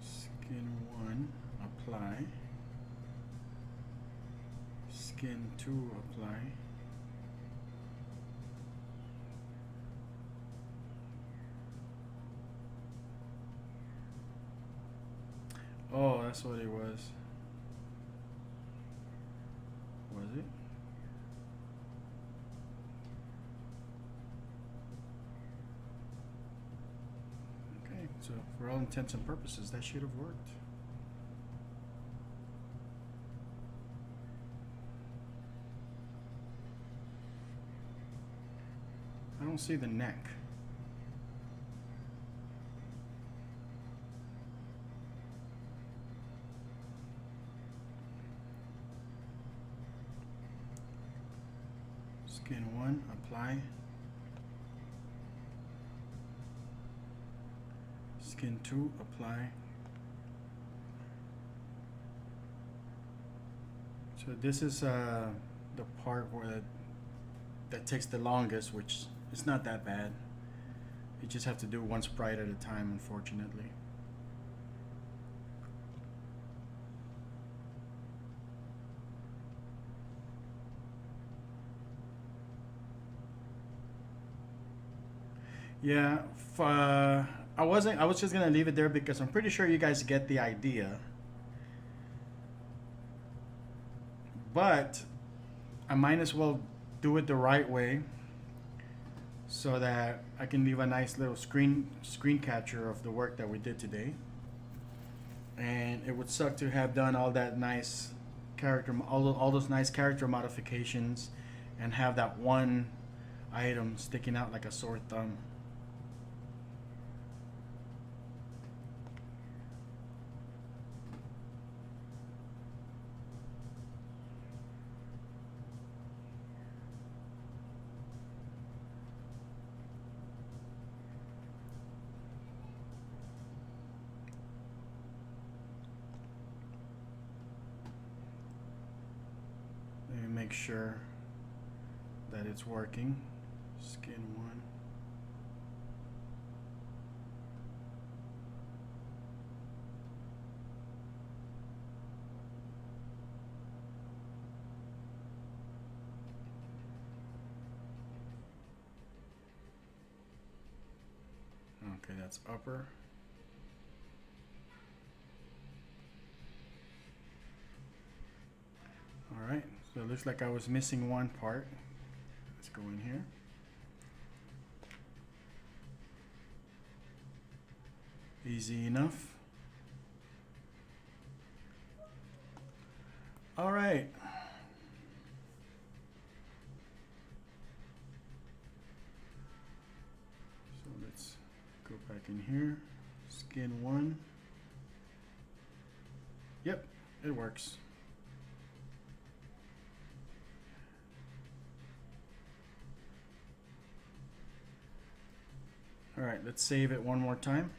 Skin 1, apply. Skin 2, apply. Oh, that's what it was. Was it? Okay, so for all intents and purposes, that should have worked. I don't see the neck. Skin 1, apply. Skin 2, apply. So this is the part where that takes the longest, which is not that bad. You just have to do one sprite at a time, unfortunately. Yeah, I was just gonna leave it there because I'm pretty sure you guys get the idea. But I might as well do it the right way so that I can leave a nice little screen capture of the work that we did today. And it would suck to have done all that nice character, all those nice character modifications, and have that one item sticking out like a sore thumb. Make sure that it's working. Skin 1. Okay, that's upper. All right. So it looks like I was missing one part. Let's go in here. Easy enough. All right. So let's go back in here. Skin 1. Yep, it works. All right, let's save it one more time.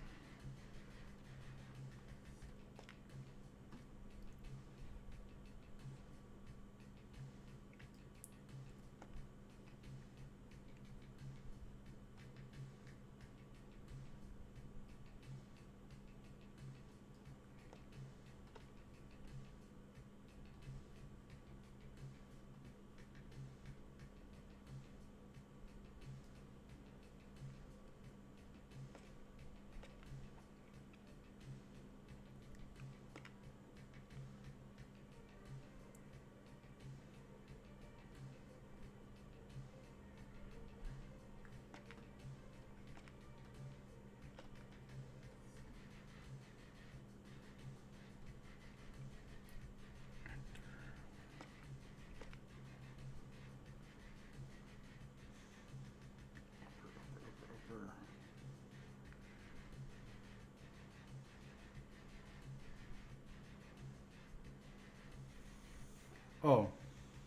Oh,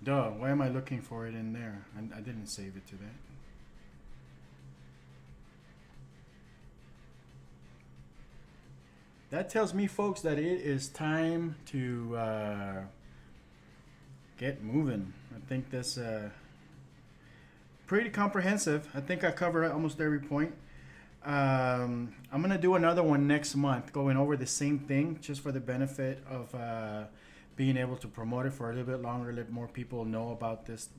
duh. Why am I looking for it in there? I didn't save it to that. That tells me, folks, that it is time to get moving. I think that's pretty comprehensive. I think I covered almost every point. I'm going to do another one next month going over the same thing just for the benefit of being able to promote it for a little bit longer, let more people know about this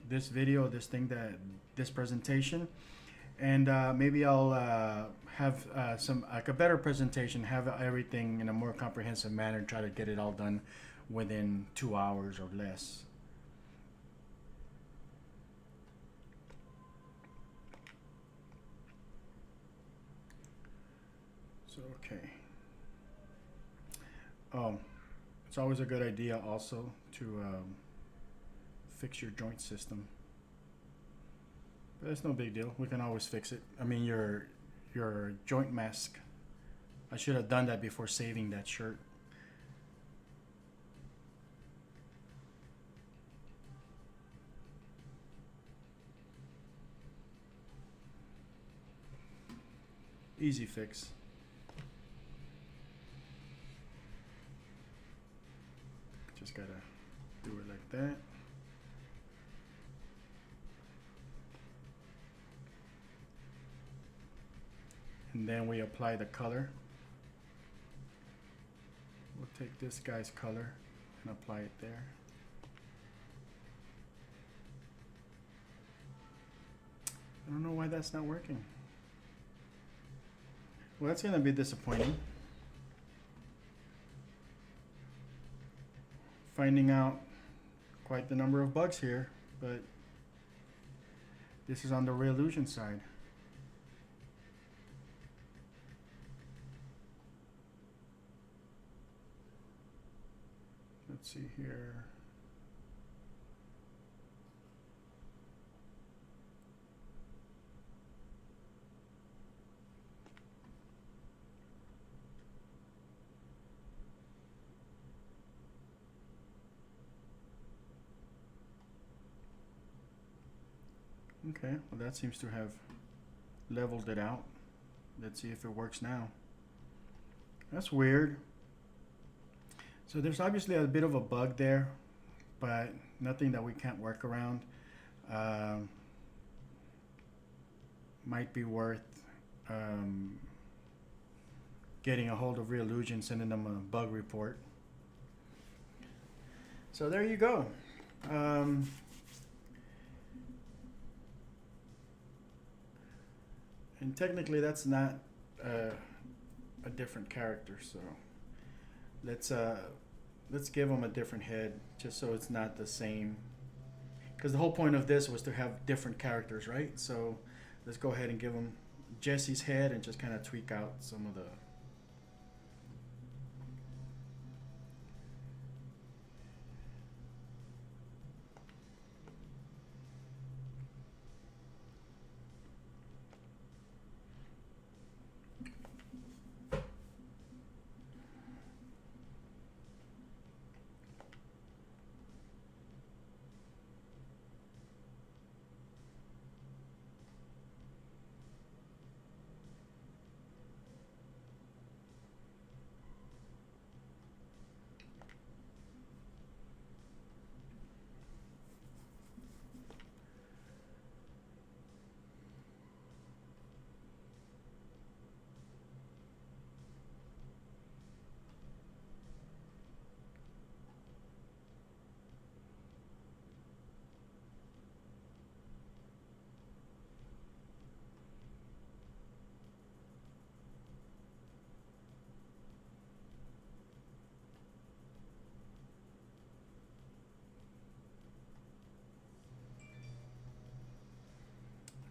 video, this presentation. And maybe I'll have some like a better presentation, have everything in a more comprehensive manner, try to get it all done within 2 hours or less. So, okay. It's always a good idea also to fix your joint system. But it's no big deal. We can always fix it. I mean, your joint mask. I should have done that before saving that shirt. Easy fix. Just gotta do it like that. And then we apply the color. We'll take this guy's color and apply it there. I don't know why that's not working. Well, that's gonna be disappointing. Finding out quite the number of bugs here, but this is on the Reillusion side. Let's see here. Okay, well that seems to have leveled it out. Let's see if it works now. That's weird. So there's obviously a bit of a bug there, but nothing that we can't work around. Might be worth getting a hold of Reillusion, sending them a bug report. So there you go. And technically that's not a different character, so let's give them a different head just so it's not the same, because the whole point of this was to have different characters, right? So let's go ahead and give them Jesse's head and just kind of tweak out some of the.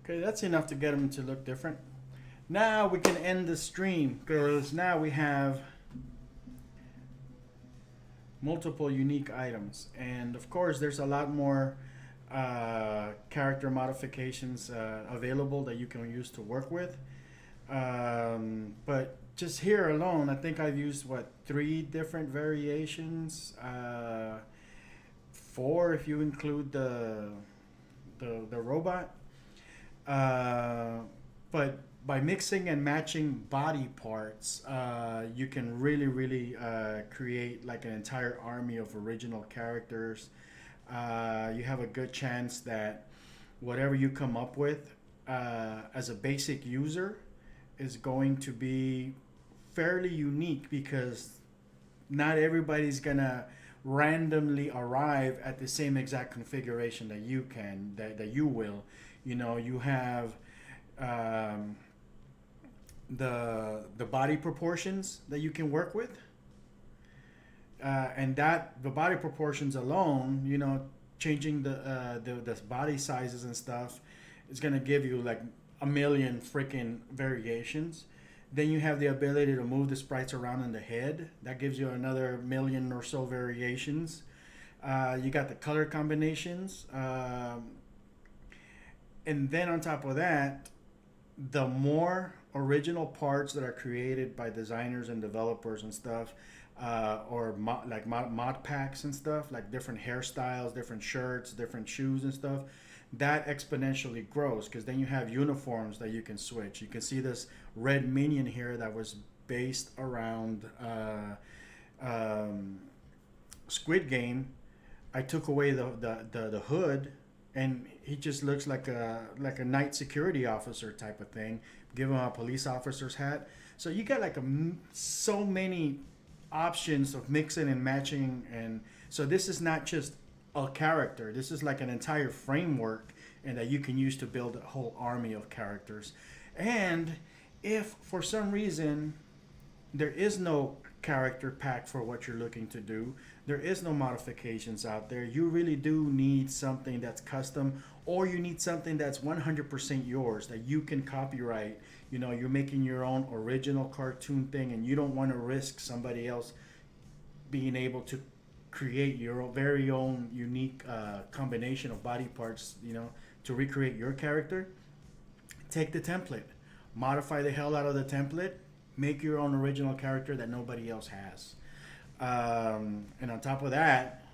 Okay, that's enough to get them to look different. Now we can end the stream because now we have multiple unique items, and of course there's a lot more character modifications available that you can use to work with. But just here alone, I think I've used what, 3 different variations, 4 if you include the robot. But by mixing and matching body parts, you can really create like an entire army of original characters. You have a good chance that whatever you come up with as a basic user is going to be fairly unique, because not everybody's gonna randomly arrive at the same exact configuration that you can, that you will. You know, you have the body proportions that you can work with, and that the body proportions alone, you know, changing the body sizes and stuff is gonna give you like a million freaking variations. Then you have the ability to move the sprites around in the head. That gives you another million or so variations. You got the color combinations. And then on top of that, the more original parts that are created by designers and developers and stuff, or mod packs and stuff, like different hairstyles, different shirts, different shoes and stuff, that exponentially grows, because then you have uniforms that you can switch. You can see this red minion here that was based around Squid Game. I took away the hood, and he just looks like a night security officer type of thing. Give him a police officer's hat. So you got like so many options of mixing and matching, and so this is not just a character. This is like an entire framework, and that you can use to build a whole army of characters. And if for some reason there is no character pack for what you're looking to do, there is no modifications out there, you really do need something that's custom, or you need something that's 100% yours, that you can copyright. You know, you're making your own original cartoon thing, and you don't want to risk somebody else being able to create your very own unique combination of body parts, you know, to recreate your character. Take the template, modify the hell out of the template, make your own original character that nobody else has. And on top of that,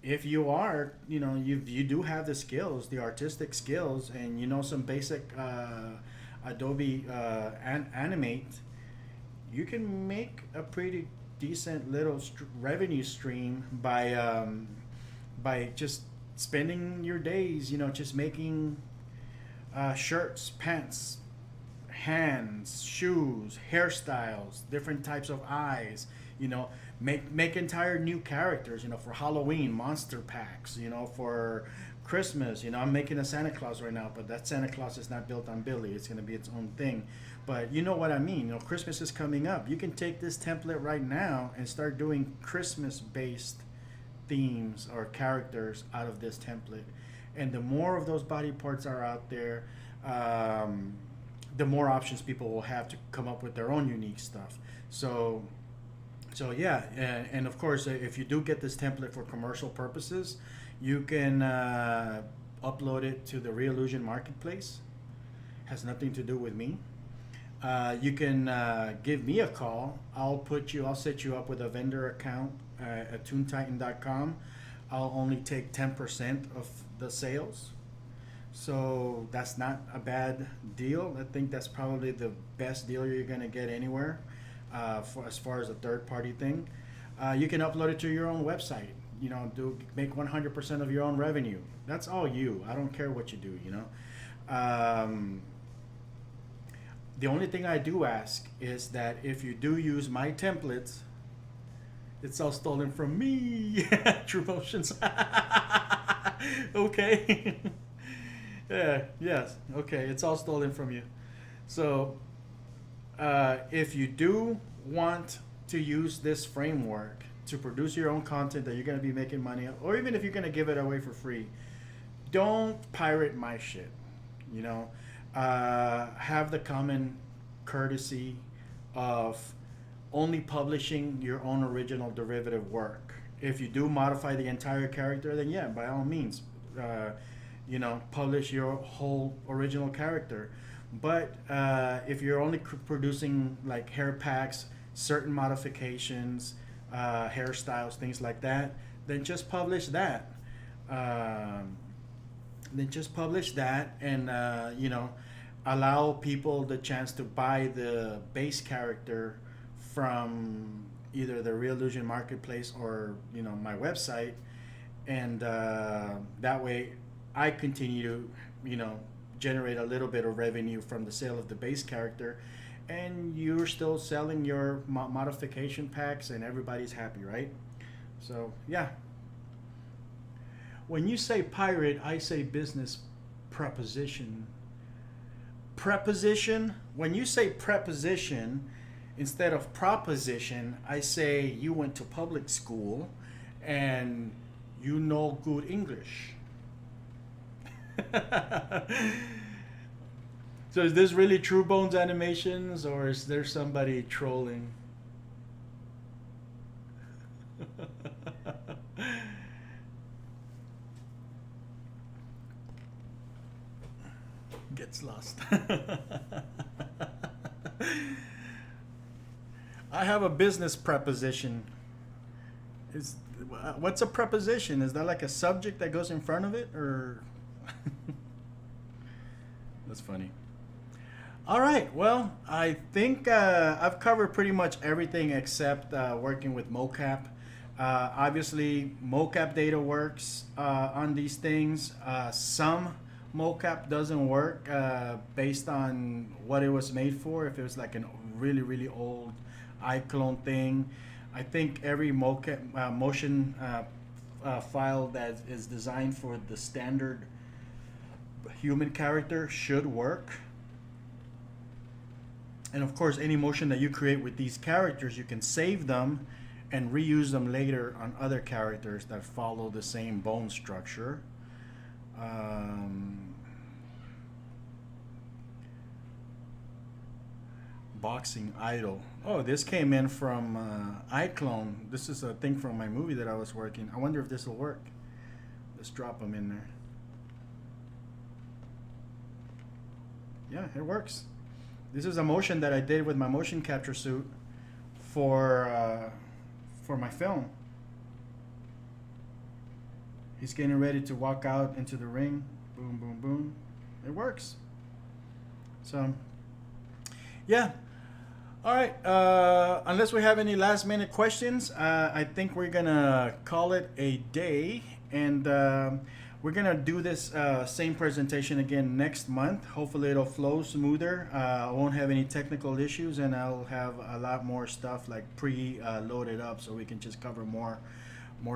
if you are, you know, you do have the skills, the artistic skills, and you know some basic Adobe Animate, you can make a pretty decent little revenue stream by just spending your days, you know, just making shirts, pants, hands, shoes, hairstyles, different types of eyes. You know, make entire new characters. You know, for Halloween, monster packs. You know, for Christmas. You know, I'm making a Santa Claus right now, but that Santa Claus is not built on Billy. It's gonna be its own thing. But you know what I mean. You know, Christmas is coming up. You can take this template right now and start doing Christmas-based themes or characters out of this template. And the more of those body parts are out there, the more options people will have to come up with their own unique stuff. So, so yeah, and of course, if you do get this template for commercial purposes, you can upload it to the Reallusion Marketplace. Has nothing to do with me. You can give me a call. I'll set you up with a vendor account at toontitan.com. I'll only take 10% of the sales. So that's not a bad deal. I think that's probably the best deal you're going to get anywhere for as far as a third party thing. You can upload it to your own website. You know, make 100% of your own revenue. That's all you. I don't care what you do, you know. The only thing I do ask is that if you do use my templates, it's all stolen from me. True Motions. Okay. Yeah, yes. Okay, it's all stolen from you. So, if you do want to use this framework to produce your own content that you're going to be making money on, or even if you're going to give it away for free, don't pirate my shit. You know, have the common courtesy of only publishing your own original derivative work. If you do modify the entire character, then yeah, by all means, you know, publish your whole original character. But if you're only producing like hair packs, certain modifications, hairstyles, things like that, then just publish that. And you know, allow people the chance to buy the base character from either the Reallusion Marketplace or, you know, my website, and that way I continue to, you know, generate a little bit of revenue from the sale of the base character, and you're still selling your modification packs, and everybody's happy, right? So yeah. When you say pirate, I say business preposition. Preposition, when you say preposition, instead of proposition, I say you went to public school and you know good English. So is this really True Bones Animations, or is there somebody trolling? Gets lost. I have a business preposition. What's a preposition? Is that like a subject that goes in front of it, or? That's funny. All right. Well, I think I've covered pretty much everything except working with mocap. Obviously, mocap data works on these things. Some mocap doesn't work based on what it was made for. If it was like a really, really old iClone thing, I think every mocap motion file that is designed for the standard human character should work. And of course, any motion that you create with these characters, you can save them and reuse them later on other characters that follow the same bone structure. Boxing idol. Oh, this came in from iClone. This is a thing from my movie that I was working. I wonder if this will work. Let's drop them in there. Yeah, it works. This is a motion that I did with my motion capture suit for my film. He's getting ready to walk out into the ring. Boom, boom, boom. It works. So, yeah. All right. Unless we have any last minute questions, I think we're going to call it a day. And we're going to do this same presentation again next month. Hopefully it'll flow smoother. I won't have any technical issues, and I'll have a lot more stuff like pre-loaded up, so we can just cover more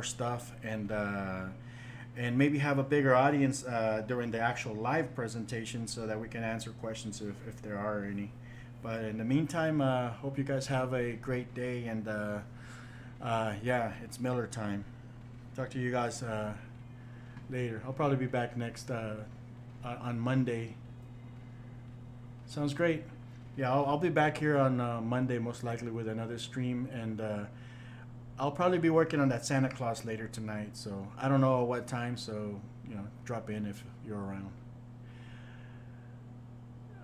stuff, and maybe have a bigger audience during the actual live presentation so that we can answer questions if there are any. But in the meantime, hope you guys have a great day, and yeah, it's Miller time. Talk to you guys later. I'll probably be back next on Monday. Sounds great. Yeah, I'll be back here on Monday most likely with another stream, and I'll probably be working on that Santa Claus later tonight. So I don't know at what time. So drop in if you're around.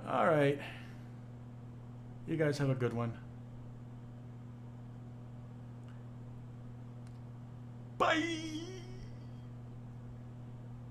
All right. You guys have a good one. Bye.